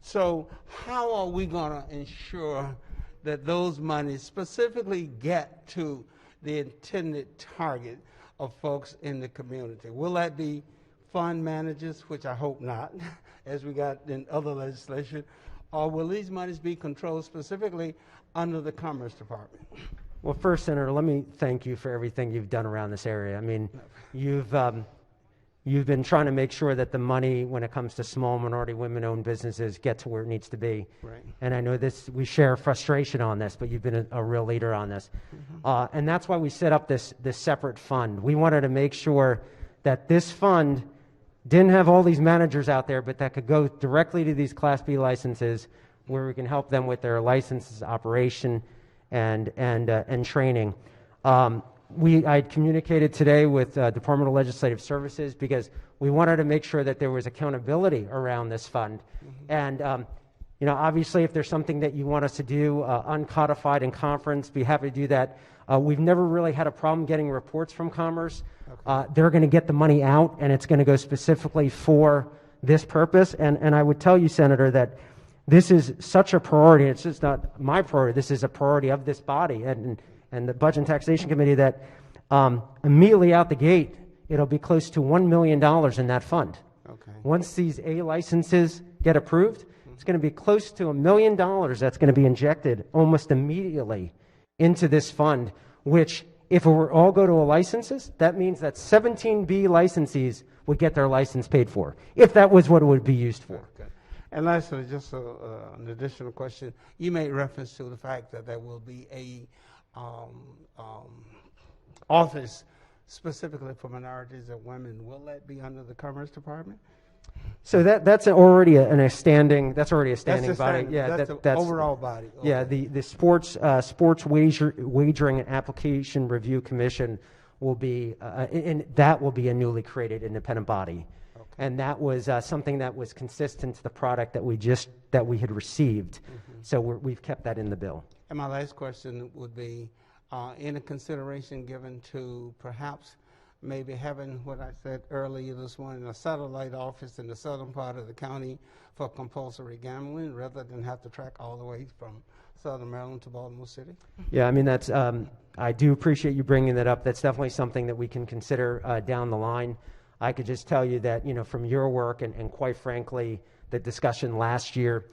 So how are we going to ensure that those monies specifically get to the intended target of folks in the community? Will that be fund managers, which I hope not, as we got in other legislation, or will these monies be controlled specifically under the Commerce Department? Well, first, Senator, let me thank you for everything you've done around this area. I mean, you've been trying to make sure that the money, when it comes to small minority women-owned businesses, get to where it needs to be. Right. And I know we share frustration on this, but you've been a real leader on this. And that's why we set up this separate fund. We wanted to make sure that this fund didn't have all these managers out there, but that could go directly to these Class B licenses, where we can help them with their licenses, operation, and training. I communicated today with Department of Legislative Services because we wanted to make sure that there was accountability around this fund. And obviously, if there's something that you want us to do uncodified in conference, be happy to do that. We've never really had a problem getting reports from Commerce. They're going to get the money out, and it's going to go specifically for this purpose. And I would tell you, Senator, that this is such a priority. It's just not my priority. This is a priority of this body and the Budget and Taxation Committee, that immediately out the gate, it'll be close to $1 million in that fund. Okay. Once these A licenses get approved, it's going to be close to $1 million that's going to be injected almost immediately into this fund, which, if it were all go to licenses, that means that 17 B licensees would get their license paid for, if that was what it would be used for. Okay. And lastly, just an additional question. You made reference to the fact that there will be a office specifically for minorities and women. Will that be under the Commerce Department? So that's already a standing. That's already a standing body. standing. Yeah, That's the overall body. Yeah, the sports wagering and application review commission will be, and that will be a newly created independent body, and that was something that was consistent to the product that we had received. So we've kept that in the bill. And my last question would be, any consideration given to perhaps maybe having what I said earlier this morning, a satellite office in the southern part of the county for compulsory gambling, rather than have to track all the way from southern Maryland to Baltimore City? Yeah, I mean, that's, I do appreciate you bringing that up. That's definitely something that we can consider down the line. I could just tell you that, from your work and quite frankly, the discussion last year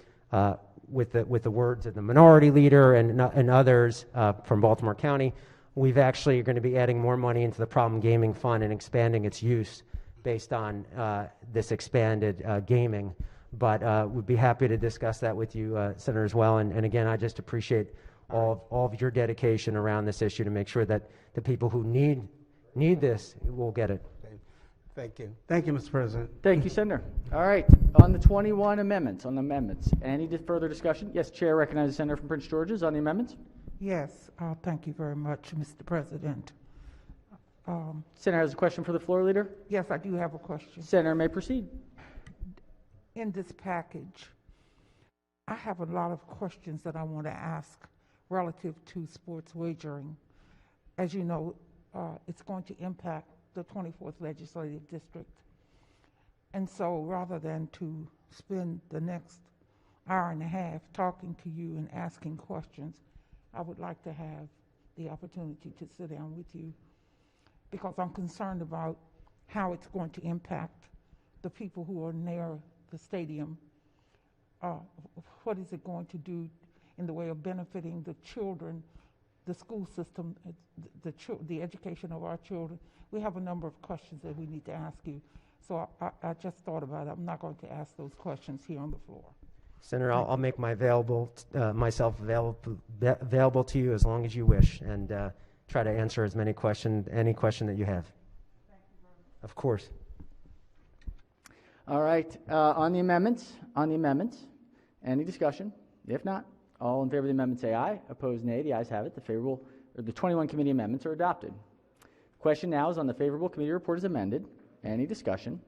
with the words of the minority leader and others from Baltimore County, we've actually going to be adding more money into the Problem Gaming Fund and expanding its use based on this expanded gaming. But we'd be happy to discuss that with you, Senator, as well. And again, I just appreciate all of your dedication around this issue to make sure that the people who need this will get it. Thank you. Thank you, Mr. President. Thank you, Senator. All right, on the 21 amendments, any further discussion? Yes, Chair recognizes the Senator from Prince George's on the amendments. Yes, thank you very much, Mr. President. Senator has a question for the floor leader. Yes, I do have a question. Senator may proceed. In this package, I have a lot of questions that I want to ask relative to sports wagering. As you know, it's going to impact the 24th Legislative District. And so rather than to spend the next hour and a half talking to you and asking questions, I would like to have the opportunity to sit down with you, because I'm concerned about how it's going to impact the people who are near the stadium. What is it going to do in the way of benefiting the children, the school system, the education of our children? We have a number of questions that we need to ask you. So I just thought about it. I'm not going to ask those questions here on the floor. Senator, I'll make myself available to you as long as you wish, and try to answer any question that you have. Thank you very much. Of course. All right, on the amendments, any discussion? If not, all in favor of the amendment say aye. Opposed, nay. The ayes have it. The 21 committee amendments are adopted. Question now is on the favorable committee report as amended. Any discussion?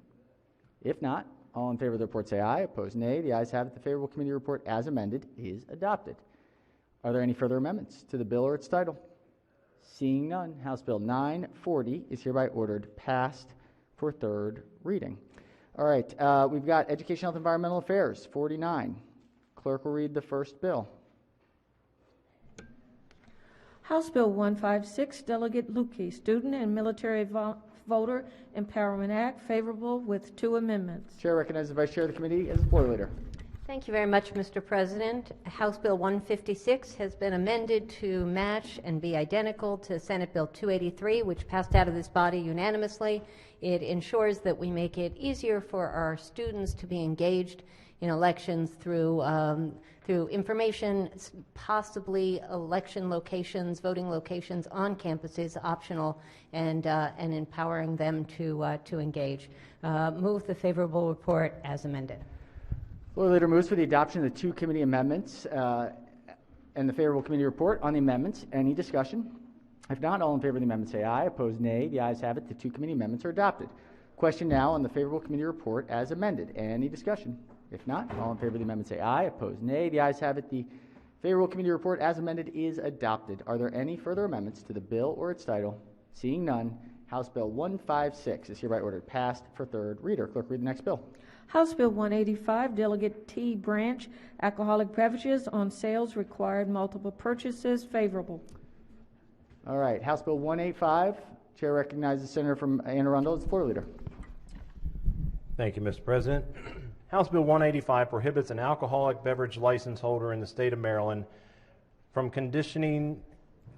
If not, all in favor of the report say aye. Opposed, nay. The ayes have it. The favorable committee report as amended is adopted. Are there any further amendments to the bill or its title? Seeing none, House Bill 940 is hereby ordered passed for third reading. All right, we've got Education, Health, Environmental Affairs, 49. Clerk will read the first bill. House Bill 156, Delegate Lukey, Student and Military Voter Empowerment Act, favorable with 2 amendments. Chair recognizes the Vice Chair of the committee as the floor leader. Thank you very much, Mr. President. House Bill 156 has been amended to match and be identical to Senate Bill 283, which passed out of this body unanimously. It ensures that we make it easier for our students to be engaged in elections through information, possibly election locations, voting locations on campuses, optional, and empowering them to engage. Move the favorable report as amended. Floor leader moves for the adoption of the 2 committee amendments and the favorable committee report on the amendments. Any discussion? If not, all in favor of the amendment say aye. Opposed, nay. The ayes have it. The 2 committee amendments are adopted. Question now on the favorable committee report as amended. Any discussion? If not, all in favor of the amendment say aye. Opposed, nay. The ayes have it. The favorable committee report as amended is adopted. Are there any further amendments to the bill or its title? Seeing none, House Bill 156 is hereby ordered passed for third reader. Clerk, read the next bill. House Bill 185, Delegate T. Branch, Alcoholic Beverages on Sales Required Multiple Purchases, favorable. All right, House Bill 185. Chair recognizes the Senator from Anne Arundel as the floor leader. Thank you, Mr. President. House Bill 185 prohibits an alcoholic beverage license holder in the state of Maryland from conditioning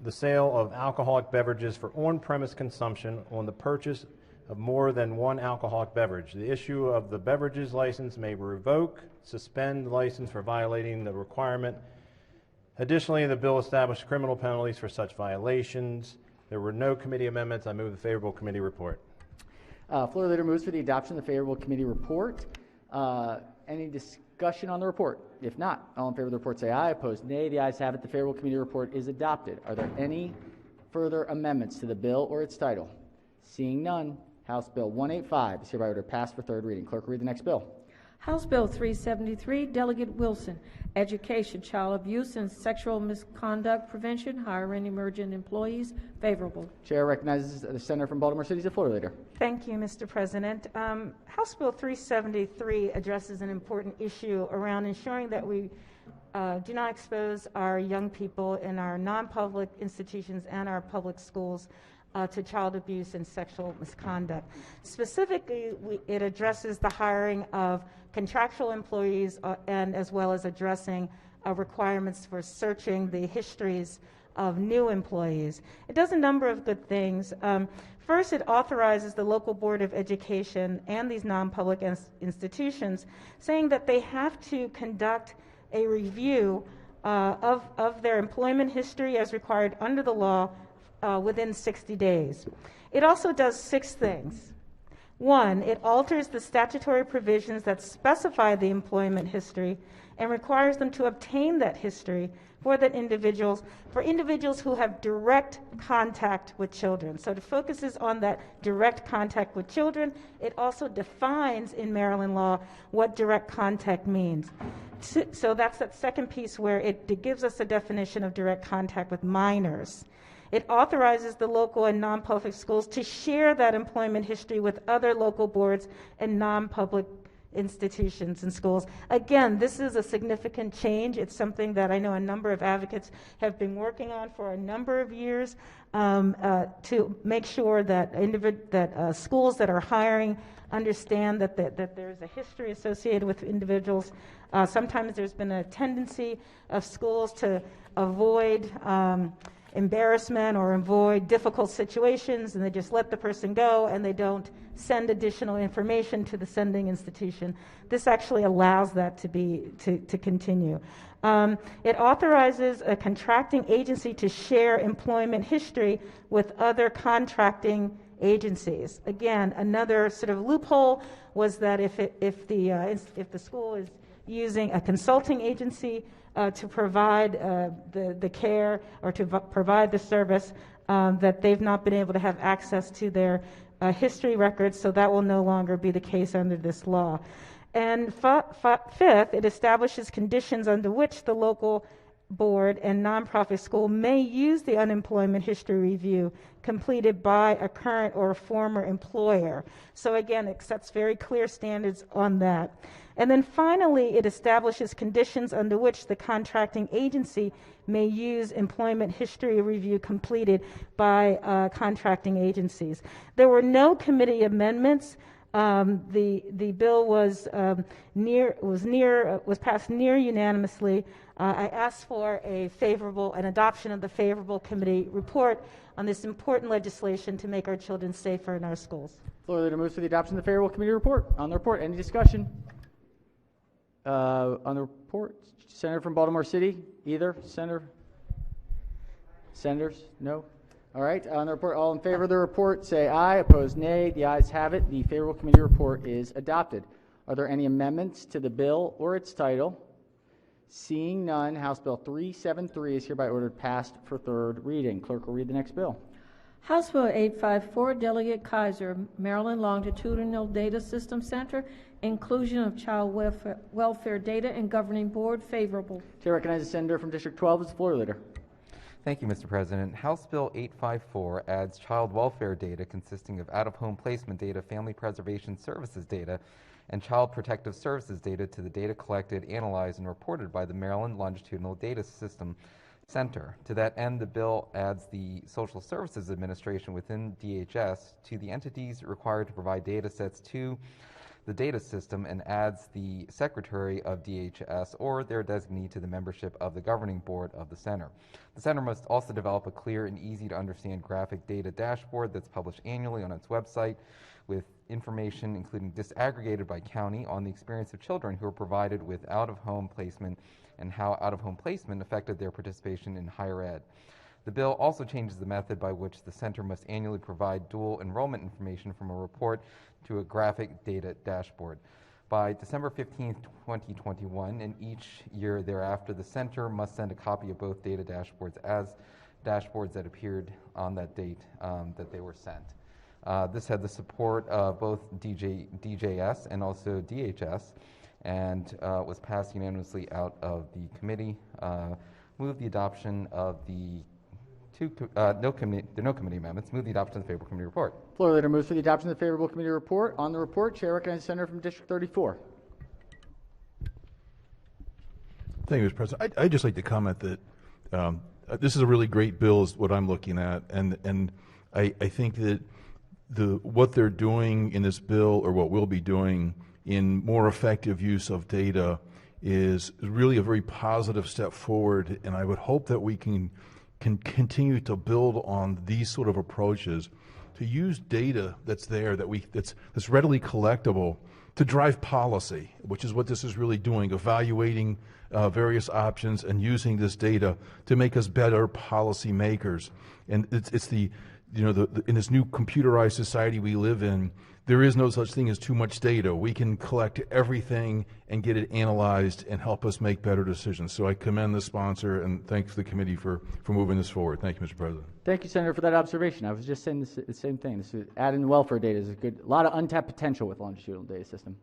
the sale of alcoholic beverages for on-premise consumption on the purchase of more than 1 alcoholic beverage. The issue of the beverages license may revoke, suspend the license for violating the requirement. Additionally, the bill established criminal penalties for such violations. There were no committee amendments. I move the favorable committee report. Floor leader moves for the adoption of the favorable committee report. Any discussion on the report? If not, all in favor of the report say aye. Opposed, nay. The ayes have it. The favorable committee report is adopted. Are there any further amendments to the bill or its title? Seeing none, House Bill 185 is hereby ordered passed for third reading. Clerk will read the next bill. House Bill 373, Delegate Wilson, Education, Child Abuse, and Sexual Misconduct Prevention, Hiring Emergent Employees, favorable. Chair recognizes the senator from Baltimore City as the floor leader. Thank you, Mr. President. House Bill 373 addresses an important issue around ensuring that we do not expose our young people in our non-public institutions and our public schools to child abuse and sexual misconduct. Specifically, it addresses the hiring of contractual employees and as well as addressing requirements for searching the histories of new employees. It does a number of good things. First, it authorizes the local board of education and these non-public institutions saying that they have to conduct a review of their employment history as required under the law within 60 days. It also does 6 things. 1, it alters the statutory provisions that specify the employment history and requires them to obtain that history for individuals who have direct contact with children. So it focuses on that direct contact with children. It also defines in Maryland law what direct contact means. So that's that second piece where it gives us a definition of direct contact with minors. It authorizes the local and non-public schools to share that employment history with other local boards and non-public institutions and schools. Again, this is a significant change. It's something that I know a number of advocates have been working on for a number of years to make sure that schools that are hiring understand that there's a history associated with individuals. Sometimes there's been a tendency of schools to avoid embarrassment or avoid difficult situations, and they just let the person go and they don't send additional information to the sending institution. This actually allows that to continue. It authorizes a contracting agency to share employment history with other contracting agencies. Again, another sort of loophole was that if the school is using a consulting agency to provide the care or to provide the service, that they've not been able to have access to their history records, so that will no longer be the case under this law. And fifth, it establishes conditions under which the local board and nonprofit school may use the unemployment history review completed by a current or a former employer. So again, it sets very clear standards on that. And then finally, it establishes conditions under which the contracting agency may use employment history review completed by contracting agencies. There were no committee amendments. The bill was passed near unanimously. I asked for an adoption of the favorable committee report on this important legislation to make our children safer in our schools. Floor leader moves for the adoption of the favorable committee report. On the report, any discussion? On the report, Senator from Baltimore City, either? Senators? No? All right, on the report, all in favor of the report say aye. Opposed, nay. The ayes have it. The favorable committee report is adopted. Are there any amendments to the bill or its title? Seeing none, House Bill 373 is hereby ordered passed for third reading. Clerk will read the next bill. House Bill 854, Delegate Kaiser, Maryland Longitudinal Data System Center, inclusion of child welfare data in governing board, favorable. Chair recognizes the senator from District 12 as the floor leader. Thank you, Mr. President. House Bill 854 adds child welfare data consisting of out-of-home placement data, family preservation services data, and child protective services data to the data collected, analyzed, and reported by the Maryland Longitudinal Data System Center. To that end, the bill adds the Social Services Administration within DHS to the entities required to provide data sets to the data system and adds the Secretary of DHS or their designee to the membership of the governing board of the center. The center must also develop a clear and easy to understand graphic data dashboard that's published annually on its website with information including disaggregated by county on the experience of children who are provided with out-of-home placement and how out-of-home placement affected their participation in higher ed. The bill also changes the method by which the center must annually provide dual enrollment information from a report to a graphic data dashboard. By December 15th, 2021, and each year thereafter, the center must send a copy of both data dashboards as dashboards that appeared on that date that they were sent. This had the support of both DJS and also DHS, and was passed unanimously out of the committee. Move the adoption of the no committee amendments. Move the adoption of the favorable committee report. Floor leader moves for the adoption of the favorable committee report. On the report, Chair recognizes the senator from District 34. Thank you, Mr. President. I'd just like to comment that this is a really great bill is what I'm looking at, and I think that what they're doing in this bill, or what we'll be doing in more effective use of data, is really a very positive step forward, and I would hope that we can continue to build on these sort of approaches to use data that's there, that's readily collectible, to drive policy, which is what this is really doing, evaluating various options and using this data to make us better policy makers. And it's in this new computerized society we live in, there is no such thing as too much data. We can collect everything and get it analyzed and help us make better decisions. So I commend the sponsor and thank the committee for moving this forward. Thank you, Mr. President. Thank you, Senator, for that observation. I was just saying the same thing. Adding welfare data is a lot of untapped potential with longitudinal data system.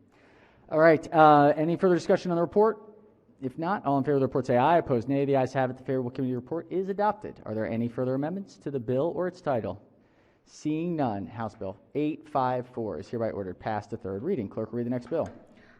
All right, any further discussion on the report? If not, all in favor of the report say aye. Opposed, nay. The ayes have it. The favorable committee report is adopted. Are there any further amendments to the bill or its title? Seeing none, House Bill 854 is hereby ordered passed to third reading. Clerk will read the next bill.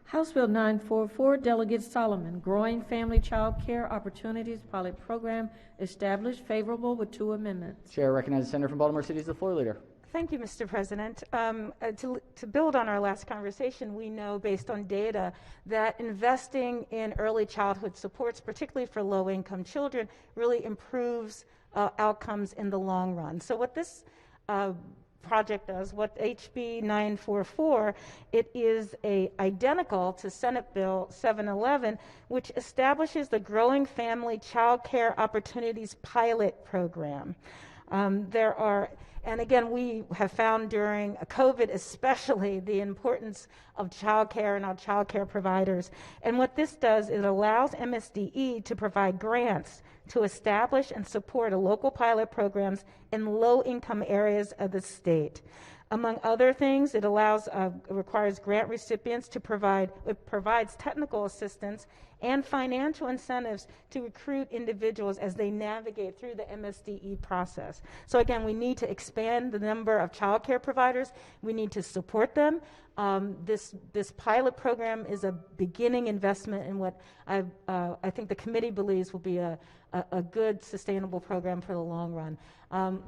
House Bill 944, Delegate Solomon, Growing Family Child Care Opportunities Pilot Program established, favorable with 2 amendments. Chair recognizes the senator from Baltimore City as the floor leader. Thank you, Mr. President. To build on our last conversation, we know based on data that investing in early childhood supports, particularly for low-income children, really improves outcomes in the long run. So what this project does, what HB 944, it is identical to Senate Bill 711, which establishes the Growing Family Child Care Opportunities Pilot Program. And again, we have found during COVID especially the importance of child care and our child care providers. And what this does, it allows MSDE to provide grants to establish and support local pilot programs in low-income areas of the state. Among other things, it requires grant recipients to provides technical assistance and financial incentives to recruit individuals as they navigate through the MSDE process. So again, we need to expand the number of child care providers. We need to support them. This pilot program is a beginning investment in what I think the committee believes will be a good, sustainable program for the long run.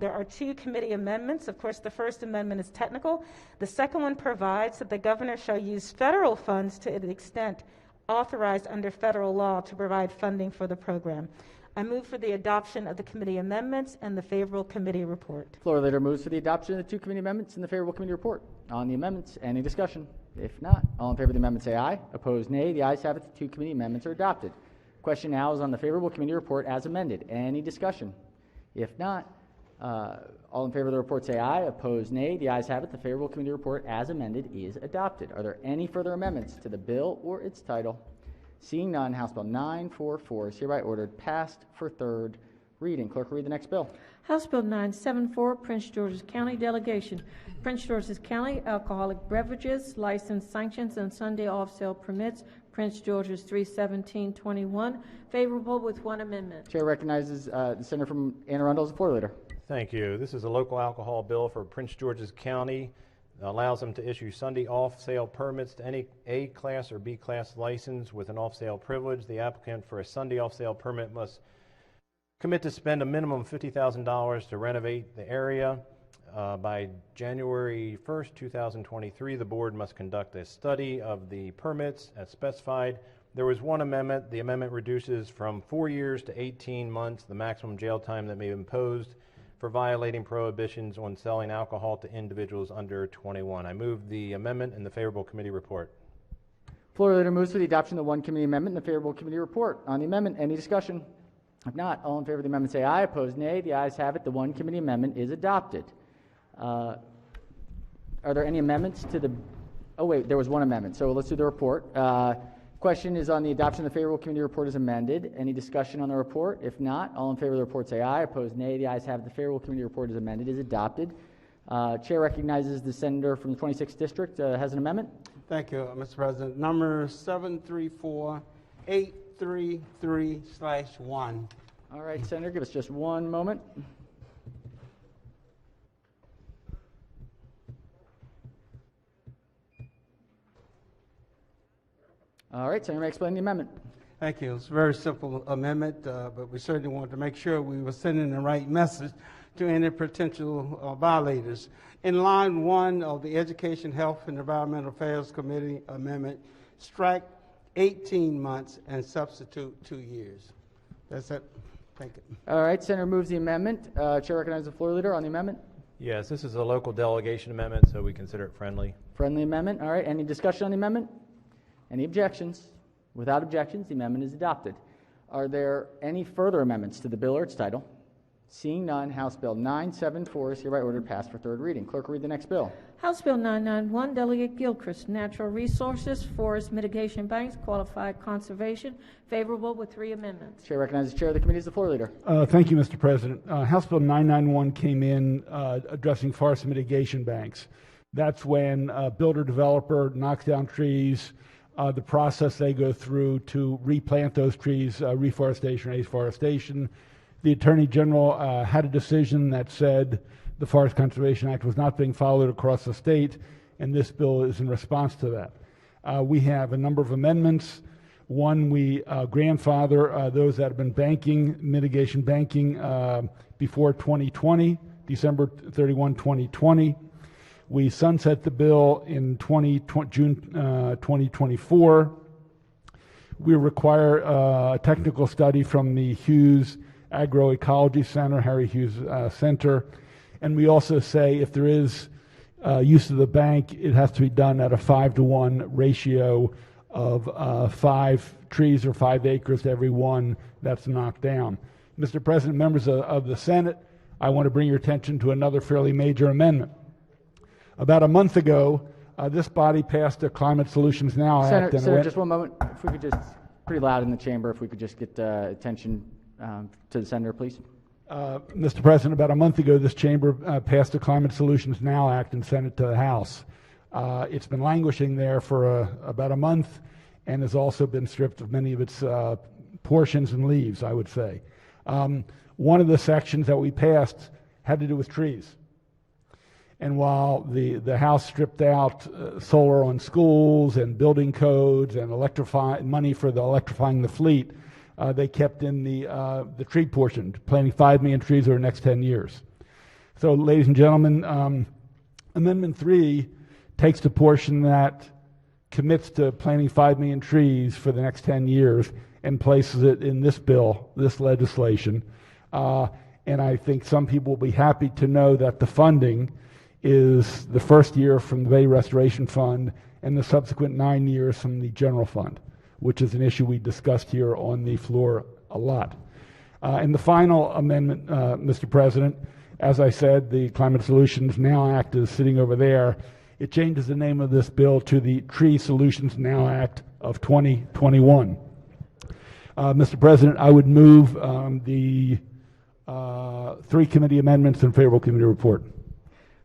There are 2 committee amendments. Of course, the first amendment is technical. The second one provides that the governor shall use federal funds to the extent authorized under federal law to provide funding for the program. I move for the adoption of the committee amendments and the favorable committee report. Floor leader moves for the adoption of the 2 committee amendments and the favorable committee report. On the amendments, any discussion? If not, all in favor of the amendment say aye. Opposed, nay. The ayes have it. The 2 committee amendments are adopted. Question now is on the favorable committee report as amended. Any discussion? If not, all in favor of the report say aye. Opposed, nay. The ayes have it. The favorable committee report as amended is adopted. Are there any further amendments to the bill or its title? Seeing none, House Bill 944 is hereby ordered passed for third reading. Clerk will read the next bill. House Bill 974, Prince George's County Delegation. Prince George's County Alcoholic Beverages License Sanctions and Sunday Off-Sale Permits. Prince George's 31721, favorable with 1 amendment. Chair recognizes the senator from Anne Arundel as the floor leader. Thank you. This is a local alcohol bill for Prince George's County. It allows them to issue Sunday off-sale permits to any A-class or B-class license with an off-sale privilege. The applicant for a Sunday off-sale permit must commit to spend a minimum of $50,000 to renovate the area. By January 1st, 2023, the board must conduct a study of the permits as specified. There was 1 amendment. The amendment reduces from 4 years to 18 months the maximum jail time that may be imposed for violating prohibitions on selling alcohol to individuals under 21. I move the amendment and the favorable committee report. Floor leader moves for the adoption of the 1 committee amendment and the favorable committee report. On the amendment, any discussion? If not, all in favor of the amendment say aye. Opposed, nay. The ayes have it. The one committee amendment is adopted. Are there any amendments to the... Oh, wait, there was one amendment. So let's do the report. Question is on the adoption of the favorable committee report as amended. Any discussion on the report? If not, all in favor of the report say aye. Opposed, nay. The ayes have it. The favorable committee report as amended is adopted. Chair recognizes the senator from the 26th district has an amendment. Thank you, Mr. President. Number 734833/1. All right, Senator, give us just one moment. All right, Senator, may I explain the amendment? Thank you. It's a very simple amendment, but we certainly wanted to make sure we were sending the right message to any potential violators. In line 1 of the Education, Health, and Environmental Affairs Committee amendment, strike 18 months and substitute 2 years. That's it. Thank you. All right, Senator moves the amendment. Chair recognizes the floor leader on the amendment. Yes, this is a local delegation amendment, so we consider it friendly. Friendly amendment. All right, any discussion on the amendment? Any objections? Without objections, the amendment is adopted. Are there any further amendments to the bill or its title? Seeing none, House Bill 974 is hereby ordered passed for third reading. Clerk will read the next bill. House Bill 991, Delegate Gilchrist, Natural Resources, Forest Mitigation Banks, Qualified Conservation, favorable with 3 amendments. Chair recognizes the chair of the committee as the floor leader. Thank you, Mr. President. House Bill 991 came in addressing forest mitigation banks. That's when a builder-developer knocks down trees, the process they go through to replant those trees, reforestation or afforestation. The Attorney General had a decision that said the Forest Conservation Act was not being followed across the state, and this bill is in response to that. We have a number of amendments. One, we grandfather those that have been mitigation banking before 2020, December 31, 2020. We sunset the bill in June 2024. We require a technical study from the Hughes Agroecology Center, Harry Hughes Center. And we also say if there is use of the bank, it has to be done at a 5-to-1 ratio of 5 trees or 5 acres to every one that's knocked down. Mr. President, members of the Senate, I want to bring your attention to another fairly major amendment. About a month ago, this body passed the Climate Solutions Now Act. Senator, just one moment. If we could just, pretty loud in the chamber, if we could just get attention to the senator, please. Mr. President, about a month ago, this chamber passed the Climate Solutions Now Act and sent it to the House. It's been languishing there for about a month and has also been stripped of many of its portions and leaves, I would say. One of the sections that we passed had to do with trees. And while the House stripped out solar on schools and building codes and money for electrifying the fleet, they kept in the tree portion, planting 5 million trees over the next 10 years. So, ladies and gentlemen, Amendment 3 takes the portion that commits to planting 5 million trees for the next 10 years and places it in this bill, this legislation. And I think some people will be happy to know that the funding is the first year from the Bay Restoration Fund and the subsequent 9 years from the General Fund, which is an issue we discussed here on the floor a lot. And the final amendment, Mr. President, as I said, the Climate Solutions Now Act is sitting over there. It changes the name of this bill to the Tree Solutions Now Act of 2021. Mr. President, I would move the 3 committee amendments and favorable committee report.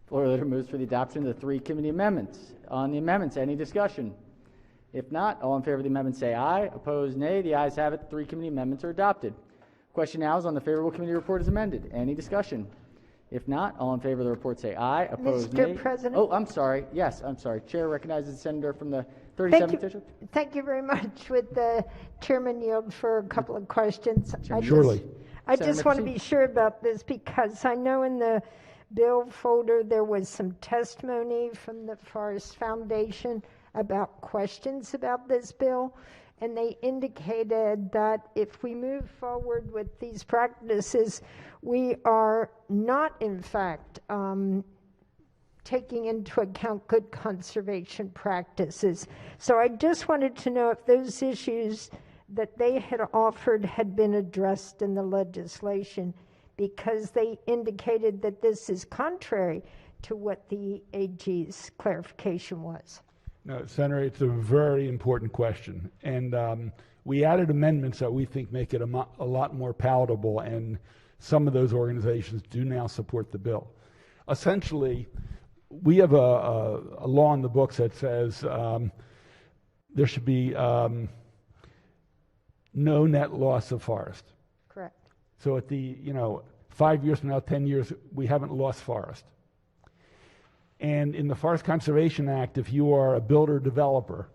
Floor leader moves for the adoption of the 3 committee amendments. On the amendments, any discussion? If not, all in favor of the amendment say aye. Opposed, nay. The ayes have it. The 3 committee amendments are adopted. Question now is on the favorable committee report as amended. Any discussion? If not, all in favor of the report say aye. Opposed, nay. Mr. President. Oh, I'm sorry. Yes, I'm sorry. Chair recognizes the senator from the 37th district. Thank you very much. Would the chairman yield for a couple of questions? Surely. I just want to be sure about this because I know in the bill folder there was some testimony from the Forest Foundation about questions about this bill, and they indicated that if we move forward with these practices, we are not, in fact, taking into account good conservation practices. So I just wanted to know if those issues that they had offered had been addressed in the legislation, because they indicated that this is contrary to what the AG's clarification was. No, Senator, it's a very important question. And we added amendments that we think make it a lot more palatable, and some of those organizations do now support the bill. Essentially, we have a law in the books that says there should be no net loss of forest. Correct. So at the, 5 years from now, 10 years, we haven't lost forest. And in the Forest Conservation Act, if you are a builder developer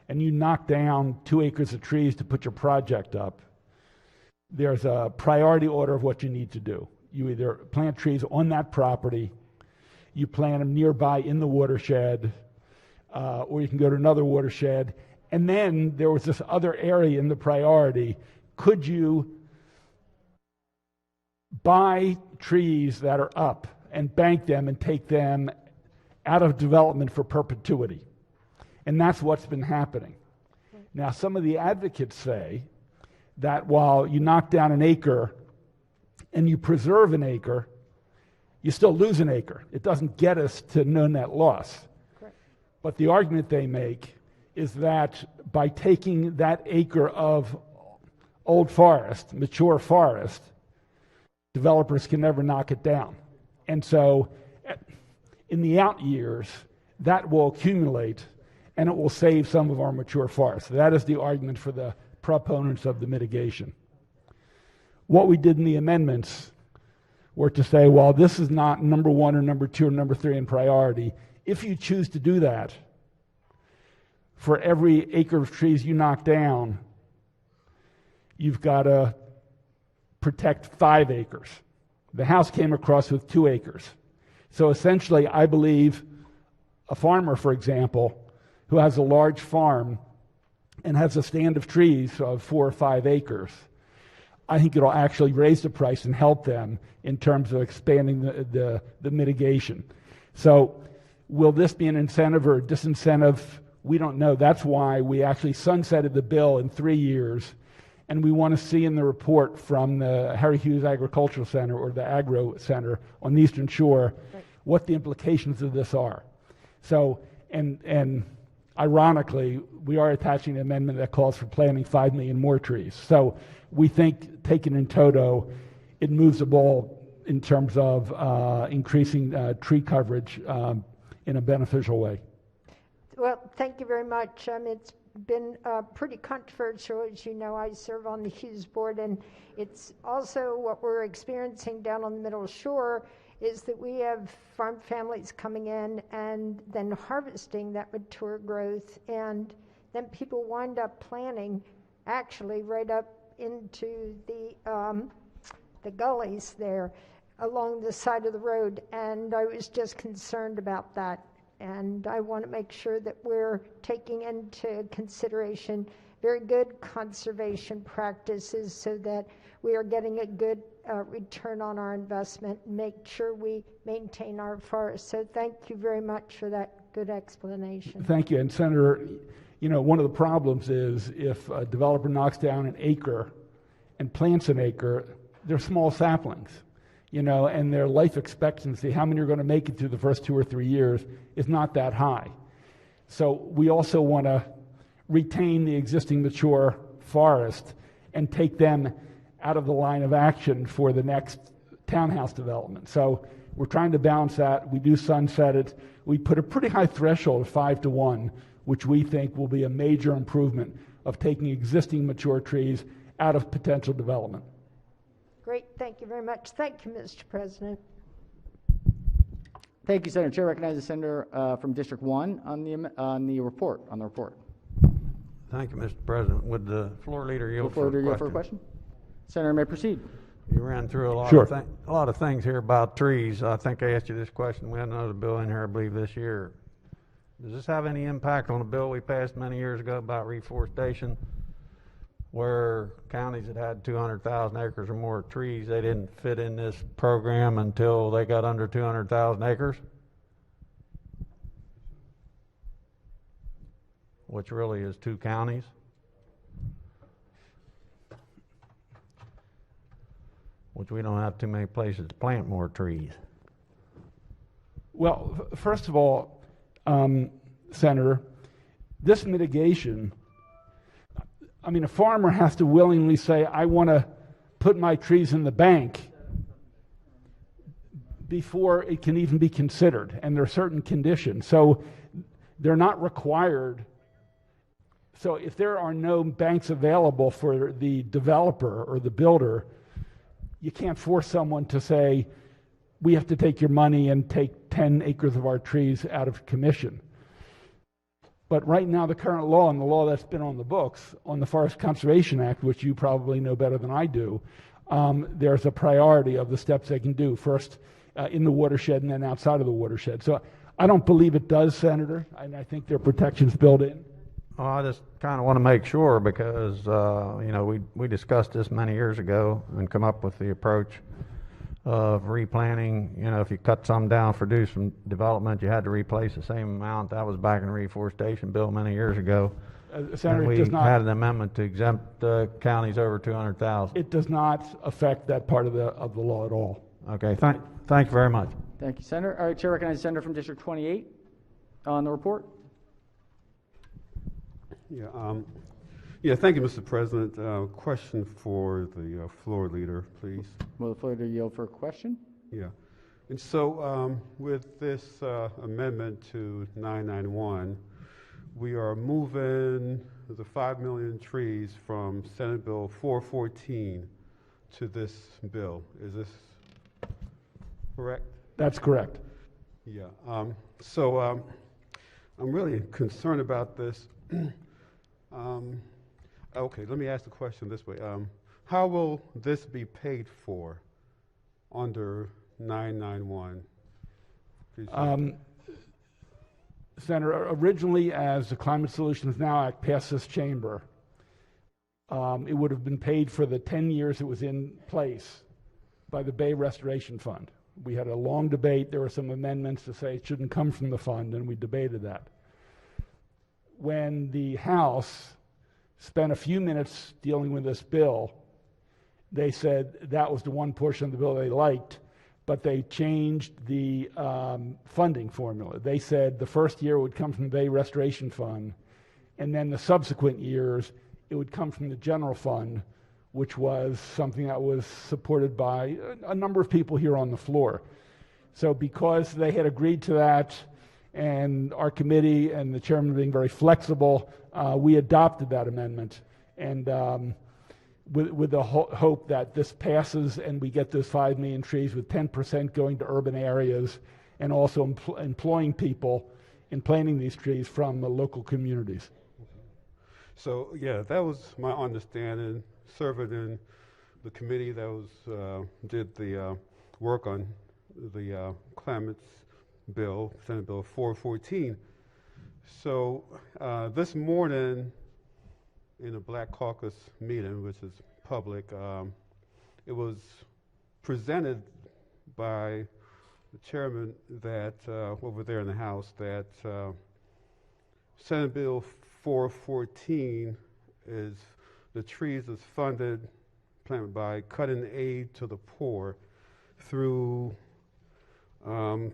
and you knock down 2 acres of trees to put your project up, there's a priority order of what you need to do. You either plant trees on that property, you plant them nearby in the watershed, or you can go to another watershed. And then there was this other area in the priority. Could you buy trees that are up and bank them and take them out of development for perpetuity? And that's what's been happening. Now, some of the advocates say that while you knock down an acre and you preserve an acre, you still lose an acre. It doesn't get us to no net loss. Correct. But the argument they make is that by taking that acre of old forest, mature forest, developers can never knock it down. And so in the out years, that will accumulate and it will save some of our mature forests. That is the argument for the proponents of the mitigation. What we did in the amendments were to say, well, this is not number 1 or number 2 or number 3 in priority. If you choose to do that, for every acre of trees you knock down, you've got to protect 5 acres. The House came across with 2 acres. So essentially, I believe a farmer, for example, who has a large farm and has a stand of trees of 4 or 5 acres, I think it'll actually raise the price and help them in terms of expanding the mitigation. So will this be an incentive or a disincentive? We don't know. That's why we actually sunsetted the bill in 3 years, and we want to see in the report from the Harry Hughes Agricultural Center or the Agro Center on the Eastern Shore what the implications of this are. So, and ironically, we are attaching an amendment that calls for planting 5 million more trees. So we think, taken in toto, it moves the ball in terms of increasing tree coverage in a beneficial way. Well, thank you very much. It's been pretty controversial. As you know, I serve on the Hughes Board, and it's also what we're experiencing down on the Middle Shore is that we have farm families coming in and then harvesting that mature growth, and then people wind up planting actually right up into the gullies there along the side of the road, and I was just concerned about that. And I want to make sure that we're taking into consideration very good conservation practices so that we are getting a good return on our investment and make sure we maintain our forests. So thank you very much for that good explanation. Thank you. And Senator, one of the problems is if a developer knocks down an acre and plants an acre, they're small saplings. And their life expectancy, how many are going to make it through the first 2 or 3 years, is not that high. So we also want to retain the existing mature forest and take them out of the line of action for the next townhouse development. So we're trying to balance that. We do sunset it. We put a pretty high threshold of 5-to-1, which we think will be a major improvement of taking existing mature trees out of potential development. Great, thank you very much. Thank you, Mr. President. Thank you, Senator. Chair recognizes the senator from District 1 on the report. Thank you, Mr. President. Would the floor leader yield for a question? Senator may proceed. You ran through a lot of things here about trees. I think I asked you this question. We had another bill in here, I believe, this year. Does this have any impact on a bill we passed many years ago about reforestation, where counties that had 200,000 acres or more of trees, they didn't fit in this program until they got under 200,000 acres? Which really is 2 counties. which we don't have too many places to plant more trees. Well, first of all, Senator, this mitigation, I mean, a farmer has to willingly say, I want to put my trees in the bank before it can even be considered, and there are certain conditions. So they're not required. So if there are no banks available for the developer or the builder, you can't force someone to say, we have to take your money and take 10 acres of our trees out of commission. But right now, the current law and the law that's been on the books, on the Forest Conservation Act, which you probably know better than I do, there's a priority of the steps they can do, first in the watershed and then outside of the watershed. So I don't believe it does, Senator, and I think there are protections built in. Well, I just kind of want to make sure because, you know, we discussed this many years ago and come up with the approach of replanting. You know, if you cut some down for do some development, you had to replace the same amount. That was back in the reforestation bill many years ago. Senator, and we it does not, had an amendment to exempt counties over 200,000. it does not affect that part of the law at all. Okay, thank you very much. Thank you, Senator. All right, Chair recognizes Senator from District 28 on the report. Yeah, thank you, Mr. President. Question for the floor leader, please. Will the floor leader yield for a question? Yeah. And so with this amendment to 991, we are moving the 5 million trees from Senate Bill 414 to this bill. Is this correct? That's correct. Yeah. So I'm really concerned about this. Okay, let me ask the question this way. How will this be paid for under 991? Senator, originally as the Climate Solutions Now Act passed this chamber, it would have been paid for the 10 years it was in place by the Bay Restoration Fund. We had a long debate. There were some amendments to say it shouldn't come from the fund, and we debated that. When the House spent a few minutes dealing with this bill, they said that was the one portion of the bill they liked, but they changed the funding formula. They said the first year would come from the Bay Restoration Fund, and then the subsequent years it would come from the general fund, which was something that was supported by a number of people here on the floor. So because they had agreed to that, and our committee and the chairman being very flexible, we adopted that amendment, and with the hope that this passes and we get those 5 million trees, with 10% going to urban areas, and also employing people in planting these trees from the local communities. So yeah, that was my understanding. Serving in the committee that was did the work on the climate bill, Senate Bill 414. So this morning in a Black Caucus meeting, which is public, it was presented by the chairman that over there in the House that Senate Bill 414 is the trees is funded, planted by cutting aid to the poor through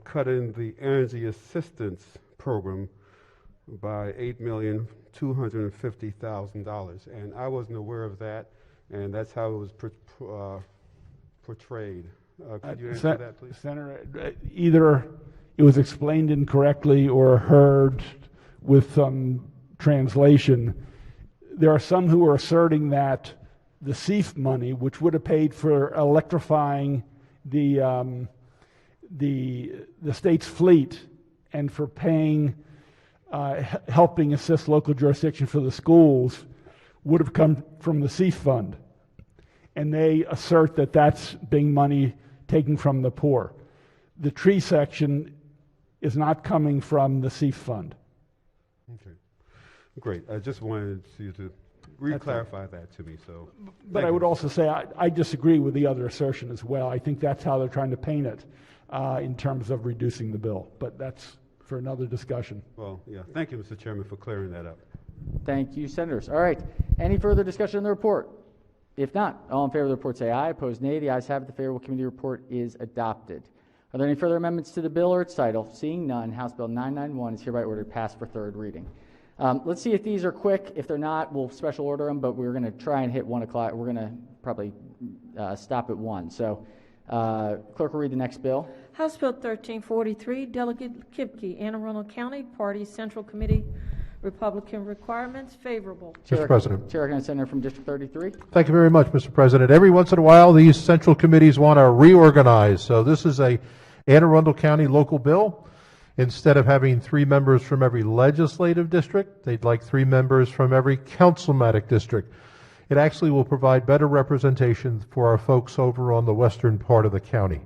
cutting the energy assistance program by $8,250,000, and I wasn't aware of that, and that's how it was portrayed. Could you answer that, please? Senator, either it was explained incorrectly or heard with some translation. There are some who are asserting that the CEF money, which would have paid for electrifying the state's fleet and for paying, helping assist local jurisdiction for the schools, would have come from the CEF fund. And they assert that that's being money taken from the poor. The tree section is not coming from the CEF fund. Okay. Great. I just wanted you to re-clarify that to me. So, but I would also say I disagree with the other assertion as well. I think that's how they're trying to paint it in terms of reducing the bill. But that's for another discussion. Well, yeah. Thank you, Mr. Chairman, for clearing that up. Thank you, Senators. All right. Any further discussion on the report? If not, all in favor of the report say aye. Opposed, nay. The ayes have it. The favorable committee report is adopted. Are there any further amendments to the bill or its title? Seeing none, House Bill 991 is hereby ordered passed for third reading. Let's see if these are quick. If they're not, we'll special order them, but we're going to try and hit 1 o'clock. We're going to probably stop at 1. So clerk will read the next bill. House Bill 1343, Delegate Kipke, Anne Arundel County, Party Central Committee, Republican requirements, favorable. Mr. President. Chair recognizes Senator from District 33. Thank you very much, Mr. President. Every once in a while, these central committees want to reorganize. So this is a Anne Arundel County local bill. Instead of having 3 members from every legislative district, they'd like 3 members from every councilmatic district. It actually will provide better representation for our folks over on the western part of the county.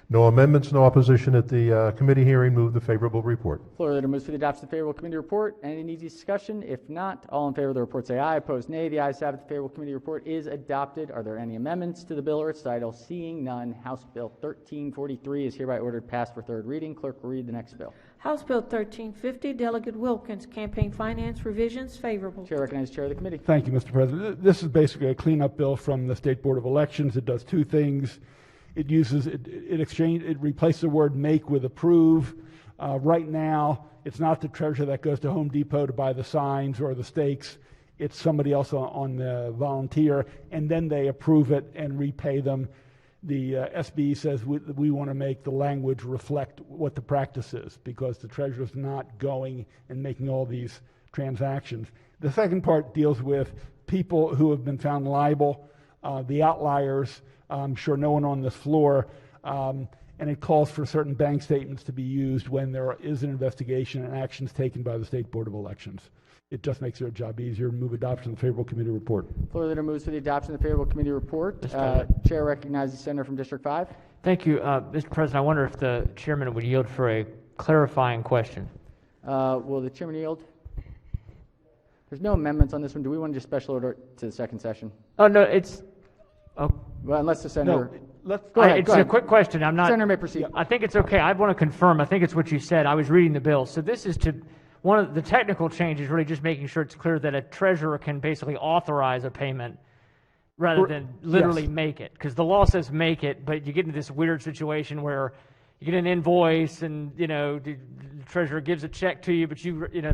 No amendments, no opposition at the committee hearing. Move the favorable report. Floor leader moves for the adoption of the favorable committee report. Any needs discussion? If not, all in favor of the report say aye. Opposed, nay. The ayes have it. The favorable committee report is adopted. Are there any amendments to the bill or its title? Seeing none, House Bill 1343 is hereby ordered passed for third reading. Clerk will read the next bill. House Bill 1350, Delegate Wilkins, Campaign Finance Revisions, favorable. Chair recognizes Chair of the committee. Thank you, Mr. President. This is basically a cleanup bill from the State Board of Elections. It does 2 things. It replaces the word make with approve. Right now, it's not the treasurer that goes to Home Depot to buy the signs or the stakes. It's somebody else on the volunteer, and then they approve it and repay them. The SBE says we want to make the language reflect what the practice is, because the treasurer's not going and making all these transactions. The second part deals with people who have been found liable, the outliers. I'm sure no one on this floor, and it calls for certain bank statements to be used when there is an investigation and actions taken by the State Board of Elections. It just makes their job easier. Move adoption of the favorable committee report. Floor leader moves for the adoption of the favorable committee report. Chair recognizes the senator from District 5. Thank you, Mr. President. I wonder if the chairman would yield for a clarifying question. Will the chairman yield? There's no amendments on this one. Do we want to just special order it to the second session? Oh, no, it's... Oh. Well, unless the senator... No, go ahead. It's a quick question. I'm not... Senator may proceed. I think it's okay. I want to confirm. I think it's what you said. I was reading the bill. So this is to... One of the technical changes really just making sure it's clear that a treasurer can basically authorize a payment rather than literally make it. Because the law says make it, but you get into this weird situation where you get an invoice and, the treasurer gives a check to you, but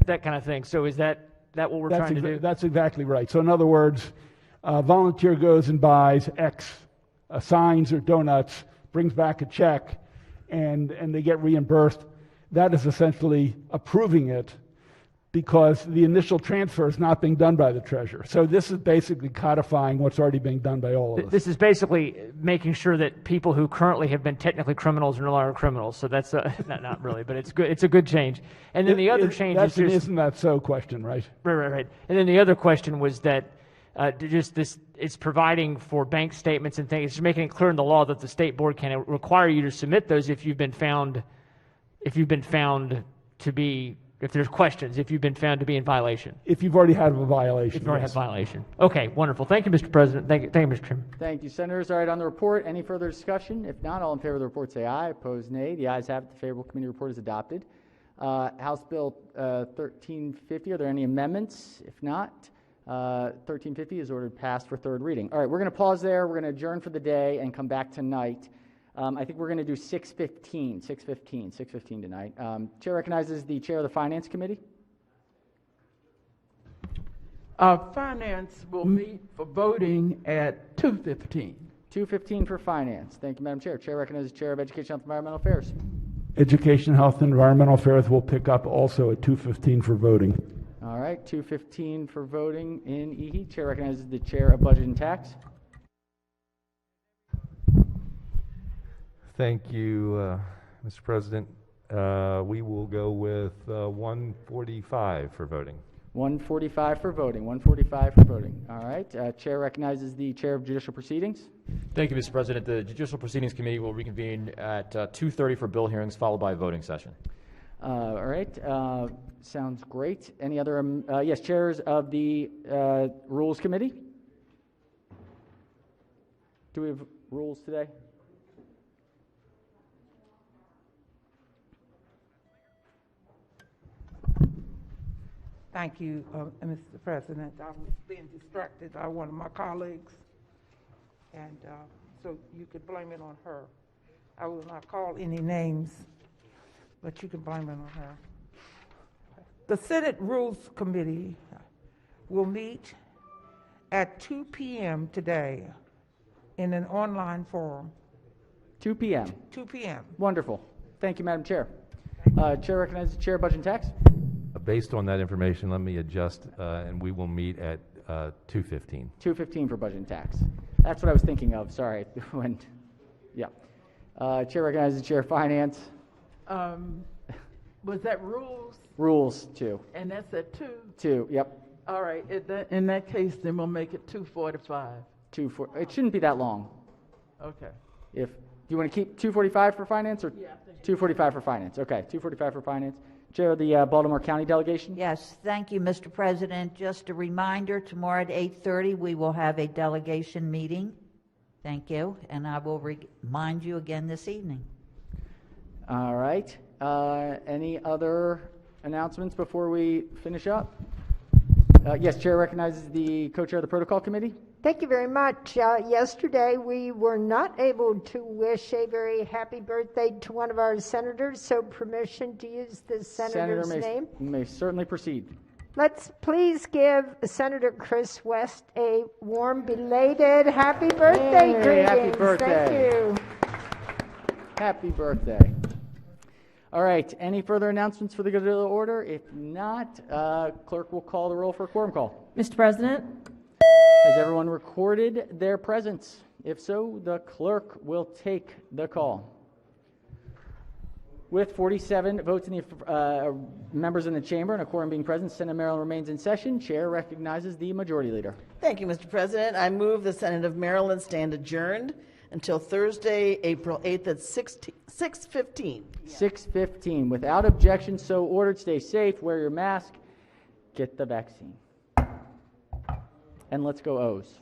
that kind of thing. So is that what we're trying to do? That's exactly right. So in other words, a volunteer goes and buys X signs or donuts, brings back a check, and they get reimbursed. That is essentially approving it because the initial transfer is not being done by the treasurer. So this is basically codifying what's already being done by all of us. This is basically making sure that people who currently have been technically criminals are no longer criminals. So that's not really, but it's good. It's a good change. And then the other change is just... Isn't that so question, right? Right. And then the other question was that it's providing for bank statements and things. It's just making it clear in the law that the state board can require you to submit those if you've been found to be, if there's questions, if you've been found to be in violation. If you've already had a violation. If you've already had a violation. Okay, wonderful. Thank you, Mr. President. Thank you, Mr. Chairman. Thank you, Senators. All right, on the report, any further discussion? If not, all in favor of the report say aye. Opposed, nay. The ayes have it. The favorable committee report is adopted. House Bill 1350, are there any amendments? If not, 1350 is ordered passed for third reading. All right, we're going to pause there. We're going to adjourn for the day and come back tonight. I think we're going to do 6:15 tonight. Chair recognizes the chair of the Finance Committee. Finance will meet for voting at 2:15. 2:15 for Finance. Thank you, Madam Chair. Chair recognizes the chair of Education, Health, and Environmental Affairs. Education, Health, and Environmental Affairs will pick up also at 2:15 for voting. All right, 2:15 for voting in EHE. Chair recognizes the chair of Budget and Tax. Thank you, Mr. President. We will go with 145 for voting. 145 for voting. 145 for voting. All right. Chair recognizes the chair of Judicial Proceedings. Thank you, Mr. President. The Judicial Proceedings Committee will reconvene at 2:30 for bill hearings, followed by a voting session. All right. Sounds great. Any other? Yes, chairs of the Rules Committee. Do we have rules today? Thank you, Mr. President. I was being distracted by one of my colleagues. and so you could blame it on her. I will not call any names, but you can blame it on her. The Senate Rules Committee will meet at 2 p.m. today in an online forum. 2 p.m. 2 p.m. Wonderful. Thank you, Madam Chair. Chair recognizes the Chair, Budget and Tax. Based on that information, let me adjust, and we will meet at 2:15. 2:15 for Budget and Tax. That's what I was thinking of. Sorry. When, yeah. Chair recognizes the Chair, Finance. Was that rules? Rules, 2. And that's at 2? 2, yep. All right, in that case, then we'll make it 2:45. 2:40. It shouldn't be that long. Okay. Do you want to keep 2:45 for Finance or Yeah, 2:45 for Finance? Okay, 2:45 for Finance. Chair of the Baltimore County Delegation. Yes, thank you, Mr. President. Just a reminder, tomorrow at 8:30, we will have a delegation meeting. Thank you, and I will remind you again this evening. All right. Any other announcements before we finish up? Yes, Chair recognizes the co-chair of the Protocol Committee. Thank you very much. Yesterday, we were not able to wish a very happy birthday to one of our senators, so permission to use the senator's name. May certainly proceed. Let's please give Senator Chris West a warm, belated happy birthday greetings. Happy birthday. Thank you. Happy birthday. All right. Any further announcements for the good of the order? If not, clerk will call the roll for a quorum call. Mr. President? Has everyone recorded their presence? If so, the clerk will take the call. With 47 votes in the members in the chamber and a quorum being present, Senate of Maryland remains in session. Chair recognizes the majority leader. Thank you, Mr. President. I move the Senate of Maryland stand adjourned until Thursday, April 8th at 6:15. 6:15. Without objection, so ordered. Stay safe, wear your mask, get the vaccine. And let's go O's.